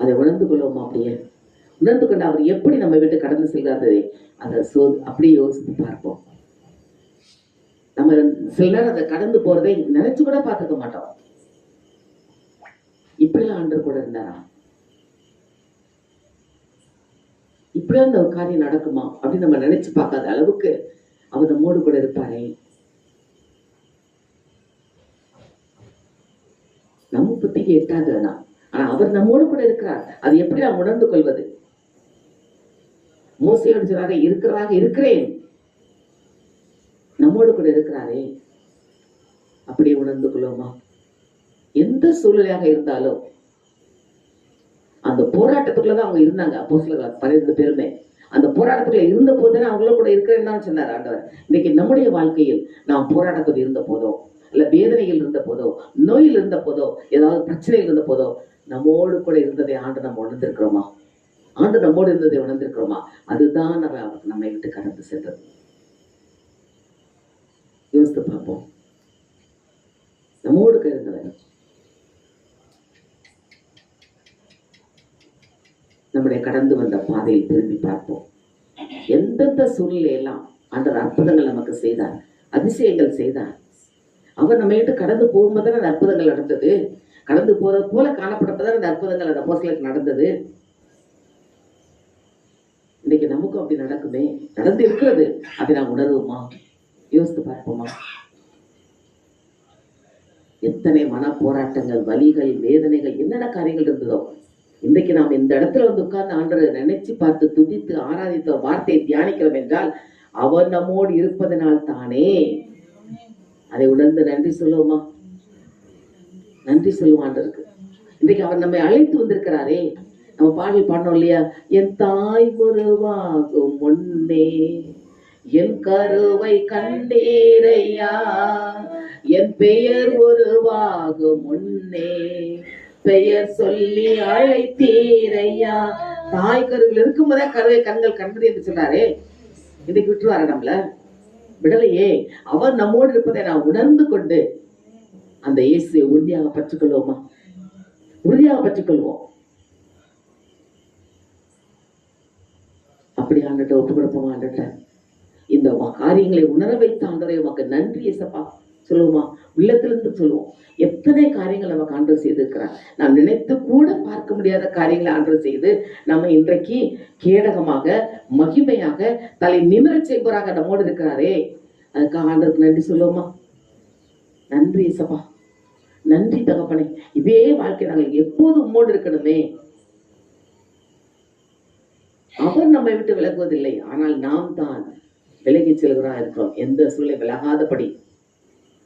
அதை உணர்ந்து கொள்வோமா? அப்படியே உணர்ந்து கொண்டு அவர் எப்படி நம்ம வீட்டு கடந்து செல்கிறாரே அதை அப்படியே யோசித்து பார்ப்போம். நம்ம சில நேரம் அதை கடந்து போறதை நினைச்சு கூட பார்த்துக்க மாட்டோம். இப்படிலாம் ஆண்டவர் கூட இருந்தாரா? இப்படிலாம் இந்த ஒரு காரியம் நடக்குமா அப்படின்னு நம்ம நினைச்சு பார்க்காத அளவுக்கு அவர் நம்மோடு கூட இருப்பாரே. நம்ம புத்திக்கு எட்டாதுனா ஆனா அவர் நம்மோடு கூட இருக்கிறார். அது எப்படி நாம் உணர்ந்து கொள்வது? மோசேயோடு சொன்னாரே, இருக்கிறேன், நம்மோடு கூட இருக்கிறாரே. அப்படியே உணர்ந்து கொள்வோமா? எந்த சூழ்நிலையாக இருந்தாலும் அந்த போராட்டத்துக்குள்ளதான் அவங்க இருந்தாங்க. அப்போஸ்தலர் 12 பேருமே அந்த போராட்டத்துக்குள்ள இருந்த போதுதானே அவங்கள கூட இருக்கிறேன்னு தான் சொன்னார் ஆண்டவர். இன்னைக்கு நம்முடைய வாழ்க்கையில் நாம் போராட்டத்தில் இருந்த போதோ, இல்ல வேதனையில் இருந்த போதோ, நோயில் இருந்த போதோ, ஏதாவது பிரச்சனையில் இருந்த போதோ, நம்மோடு கூட இருந்ததை ஆண்டு நம்ம உணர்ந்திருக்கிறோமா? ஆண்டு நம்மோடு இருந்ததை உணர்ந்திருக்கிறோமா? அதுதான் நம்மை விட்டு கடந்து சென்றது. யோசித்து பார்ப்போம். நம்மோடு இருந்தவர் நம்முடைய கடந்து வந்த பாதையை திரும்பி பார்ப்போம். எந்தெந்த சூழ்நிலையெல்லாம் ஆண்டவர் அற்புதங்கள் நமக்கு செய்தார், அதிசயங்கள் செய்தார். அவர் நம்ம கிட்ட கடந்து போகும்போது அந்த அற்புதங்கள் நடந்தது. கடந்து போறது போல காணப்பட்டப்பதான் அந்த அற்புதங்கள் அந்த அப்போஸ்தலருக்கு நடந்தது. இன்னைக்கு நமக்கும் அப்படி நடக்குமே, நடந்து இருக்கிறது. அதை நாம் உணர்வோமா? யோசித்து பார்ப்போமா? எத்தனை மன போராட்டங்கள், வலிகள், வேதனைகள், என்னென்ன காரியங்கள் இருந்ததோ இன்றைக்கு நாம் இந்த இடத்துல வந்து உட்கார்ந்து ஆண்டவரை நினைச்சு பார்த்து துதித்து ஆராதித்த வார்த்தையை தியானிக்கிறோம் என்றால் அவர் நம்மோடு இருப்பதனால் தானே. அதை உணர்ந்து நன்றி சொல்லுவோமா? நன்றி சொல்லுவோம் ஆண்டவருக்கு. இன்றைக்கு அவர் நம்மை அழைத்து வந்திருக்கிறாரே. நம்ம பாடல் பாடணும் இல்லையா? என் தாய் உருவாகும் முன்னே என் கருவை கண்டீரையா, என் பெயர் உருவாகும் முன்னே பெயர் சொல்லி அழைத்தீரையா. தாய் கருவில் இருக்கும் போதே கருவை கண்கள் கண்டது என்று சொன்னாரே. இன்னைக்கு விட்டுருவாரு நம்மள? விடலையே. அவர் நம்மோடு இருப்பதை நான் உணர்ந்து கொண்டு அந்த இயேசுவை உறுதியாக பற்றிக்கொள்வோமா? உறுதியாக பற்றிக்கொள்வோம். அப்படி ஆண்டுட்ட ஒப்பு கொடுப்போமா? ஆண்டுட்ட இந்த காரியங்களை உணர வைத்த ஆண்டவரே உமக்கு நன்றி இயேசப்பா சொல்லுவோமா? உள்ளத்திலிருந்து சொல்லுவோம். எத்தனை காரியங்கள் நமக்கு ஆண்டவர் செய்திருக்கிறார். நாம் நினைத்து கூட பார்க்க முடியாத காரியங்களை ஆண்டவர் செய்து நம்ம இன்றைக்கு கேடகமாக மகிமையாக தலை நிமிர செய்பவராக நம்மோடு இருக்கிறாரே, அதுக்காக ஆண்டவருக்கு நன்றி சொல்லுவோமா? நன்றி இயேசப்பா, நன்றி தகப்பனே. இதே வாழ்க்கை நாங்கள் எப்போது உம்மோடு இருக்கணுமே. அவர் நம்மை விட்டு விலகுவதில்லை, ஆனால் நாம் தான் விலகி செல்கிறா இருக்கிறோம். எந்த சூழலை விலகாதபடி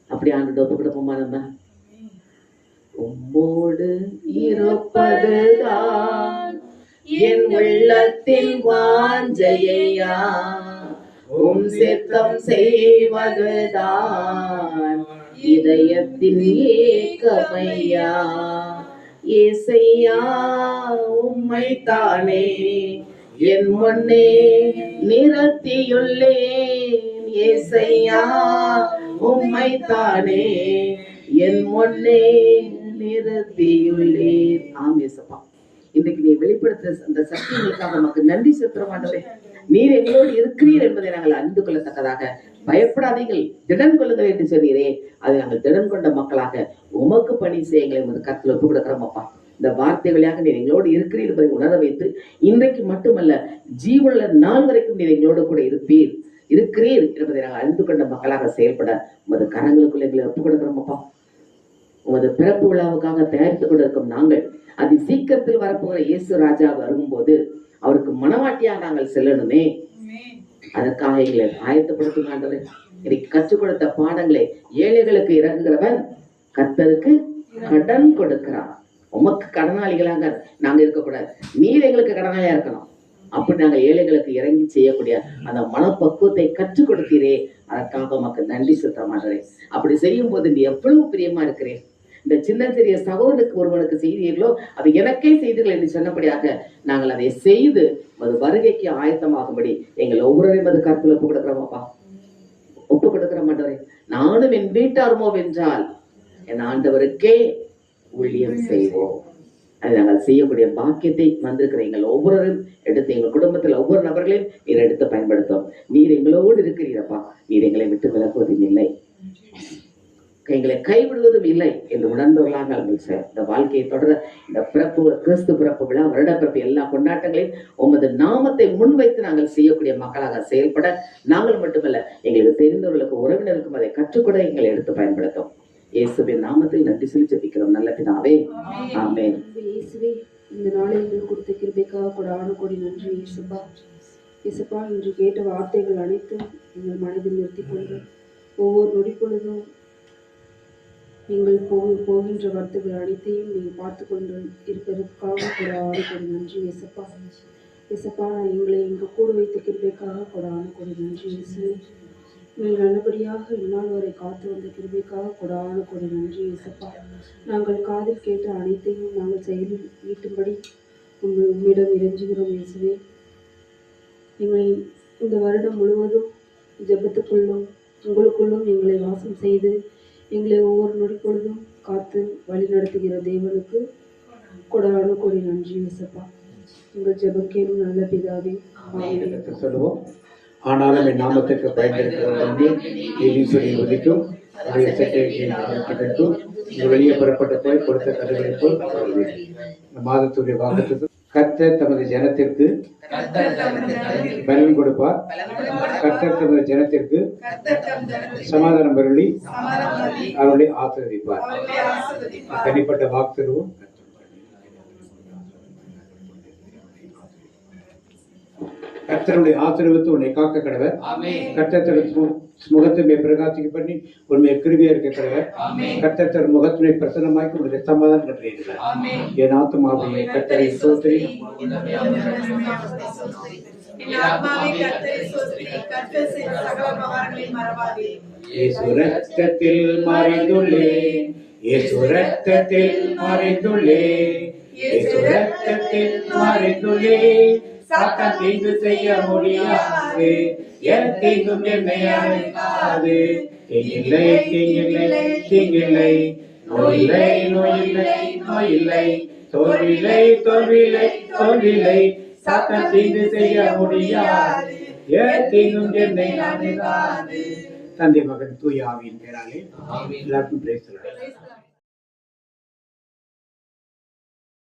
அப்படி ஆண்டு ஒப்பு கொடுப்போமா? நம்ம உம்மோடு இருப்பதுதான் என் உள்ளத்தின் வாஞ்சையா, உம் சித்தம் செய்வதுதான் இதயத்தின் ஏக்கமையா. ஏசையா உம்மை தானே என் முன்னே நிறுத்தியுள்ளேன். ஏசையா உம்மை தானே என் முன்னே நிறுத்தியுள்ளேன். ஆம் ஏசப்பா, இன்றைக்கு நீ வெளிப்படுத்த அந்த சத்தியங்களுக்காக நமக்கு நன்றி செலுத்துறோம் ஆண்டவரே. நீர் எங்களோடு இருக்கிறீர் என்பதை நாங்கள் அறிந்து கொள்ளத்தக்கதாக பயப்படாதீர்கள், திடன் கொள்ளுங்கள் என்று சொன்னீரே. அதை நாங்கள் திடன் கொண்ட மக்களாக உமக்கு பணி செய்ய எங்களை உமது கருத்தில் ஒப்பு கொடுக்கிறோம் அப்பா. இந்த வார்த்தை வழியாக நீர் எங்களோடு இருக்கிறீர் என்பதை உணர வைத்து இன்றைக்கு மட்டுமல்ல ஜீவனுள்ள நாள் வரைக்கும் நீர் எங்களோடு கூட இருக்கிறீர் என்பதை நாங்கள் அறிந்து கொண்ட மக்களாக செயல்பட உமது கரங்களுக்குள்ள எங்களை ஒப்பு கொடுக்கிறோம் அப்பா. உமது பிறப்பு விழாவுக்காக தயாரித்துக் கொண்டிருக்கும் நாங்கள் அது சீக்கிரத்தில் வரப்போகிற இயேசு ராஜா வரும்போது அவருக்கு மனவாட்டியாக நாங்கள் செல்லணுமே. அதற்காக எங்களை ஆயத்தப்படுத்தும் ஆண்டவரே. எனக்கு கற்றுக் கொடுத்த பாடங்களை ஏழைகளுக்கு இறங்குகிறவன் கர்த்தருக்கு கடன் கொடுக்கிறான். உமக்கு கடனாளிகளாக நாங்க இருக்கக்கூடாது, நீர் எங்களுக்கு கடனாளியா இருக்கணும். அப்படி நாங்கள் ஏழைகளுக்கு இறங்கி செய்யக்கூடிய அந்த மனப்பக்குவத்தை கற்றுக் கொடுத்தீரே, அதற்காக உமக்கு நன்றி செலுத்த மாட்டேன். அப்படி செய்யும் போது நீ எவ்வளவு பிரியமா இருக்கிறேன். இந்த சின்ன சிறிய சகோதரனுக்கு ஒருவனுக்கு செய்தீர்களோ அது எனக்கே செய்தீர்கள் என்று சொன்னபடியாக நாங்கள் அதை செய்து அது வருகைக்கு ஆயத்தமாகும்படி எங்கள் ஒவ்வொருவரையும் அது கருத்தில் ஒப்பு கொடுக்கிறோமாப்பா, ஒப்பு கொடுக்கிற மாட்டவரே. நானும் என் வீட்டாருமோ வென்றால் என் ஆண்டவருக்கே ஊழியம் செய்வோம். அதை நாங்கள் செய்யக்கூடிய பாக்கியத்தை வந்திருக்கிற எங்கள் ஒவ்வொருவரும் எடுத்து எங்கள் குடும்பத்தில் ஒவ்வொரு நபர்களையும் நீர் எடுத்து பயன்படுத்தும். நீர் எங்களோடு இருக்கிறீரப்பா, நீர் எங்களை விட்டு விலகுவதும் இல்லை, எங்களை கைவிடுவதும் இல்லை என்று உணர்ந்தவர்களாக இந்த வாழ்க்கையை தொடர இந்த பிறப்பு கிறிஸ்து பிறப்பு விழா வருட பிறப்பு எல்லா கொண்டாட்டங்களையும் உமது நாமத்தை முன்வைத்து நாங்கள் செய்யக்கூடிய மக்களாக செயல்பட நாங்கள் மட்டுமல்ல எங்களுக்கு தெரிந்தவர்களுக்கு உறவினருக்கும் அதை கற்றுக்கொட எங்களை எடுத்து பயன்படுத்தும். இயேசுவின் நாமத்தில் நன்றி சொல்லி ஜெபிக்கிறோம் நல்ல பிதாவே, ஆமென். இயேசுவே, இந்த நாளை எங்களுக்கு கொடுத்த கிருபைக்காக கூட கோடி நன்றி இயேசுப்பா. இயேசுப்பா, இன்று கேட்ட வார்த்தைகள் அனைத்தும் எங்கள் மனதில் நிறுத்தி கொண்டு ஒவ்வொரு நொடி பொழுதும் எங்கள் போகின்ற வார்த்தைகள் அனைத்தையும் நீங்கள் பார்த்து கொண்டு இருப்பதற்காக கூட கோடி நன்றி இயேசுப்பா. இயேசுப்பா, எங்களை எங்கள் கூட வைத்த கிருபைக்காக கூட கோடி நன்றி இயேசுவே. நீங்கள் நல்லபடியாக இந்நாள் வரை காத்து வந்த கிருபைக்காக கொடான கொடி நன்றி இயேசப்பா. நாங்கள் காதில் கேட்ட அனைத்தையும் நாங்கள் செயலில் ஈட்டும்படி உம்மிடம் இறைஞ்சுகிறோம் இயேசுவே. எங்களை இந்த வருடம் முழுவதும் ஜெபத்துக்குள்ளும் உங்களுக்குள்ளும் எங்களை வாசம் செய்து எங்களை ஒவ்வொரு நொடி பொழுதும் காத்து வழி நடத்துகிற தேவனுக்கு கொடான கொடி நன்றி இயேசப்பா. உங்கள் ஜெபக்கேனும் நல்ல பிதாவே, ஆமென். சொல்லுவோம். ஆனாலும் என் நாமத்திற்கு பயன்படுத்தும் உதிக்கும் வெளியே புறப்பட்ட போய் கொடுத்த கதைகளை போல் மாதத்துடைய வாக்குக்கு கர்த்தர் தமது ஜனத்திற்கு பலன் கொடுப்பார். கர்த்தர் தமது ஜனத்திற்கு சமாதானம் அருளி அவர்களை ஆசீர்வதிப்பார். தனிப்பட்ட வாக்குறுவும் கர்த்தருடைய ஆசீர்வாதத்தை உன்னை காக்க கடவர். கர்த்தர் முகத்தை பிரகாசிக்க பண்ணி உண்மையை கிருபியா இருக்க கடவர். கர்த்தர் முகத்தினை பிரசன்னமாக்கி உன்னுடைய சமாதானம் கட்டுகிறார். என் ஆத்மாவை கர்த்தரை ஸ்தோத்திரி. இயேசு ரத்தத்தில் மறைந்துள்ளேன், இயேசு ரத்தத்தில் மறைந்துள்ளேன், இயேசு ரத்தத்தில் மறைந்துள்ளேன், சாத்தான் தீங்கு செய்ய முடியாது, தீங்கும் என்னை அழைக்காது. தீங்கில்லை தீங்கில்லை தீங்கில்லை, நோயில்லை நோயில்லை நோயில்லை, தோல்வியில்லை தோல்வியில்லை தோல்வியில்லை, சாத்தான் தீங்கு செய்ய முடியாது, தீங்கும் என்னை அழைக்காது. தந்தை மகன் தூய ஆவியின் பேராலே எல்லாருக்கும் பிரைஸ்.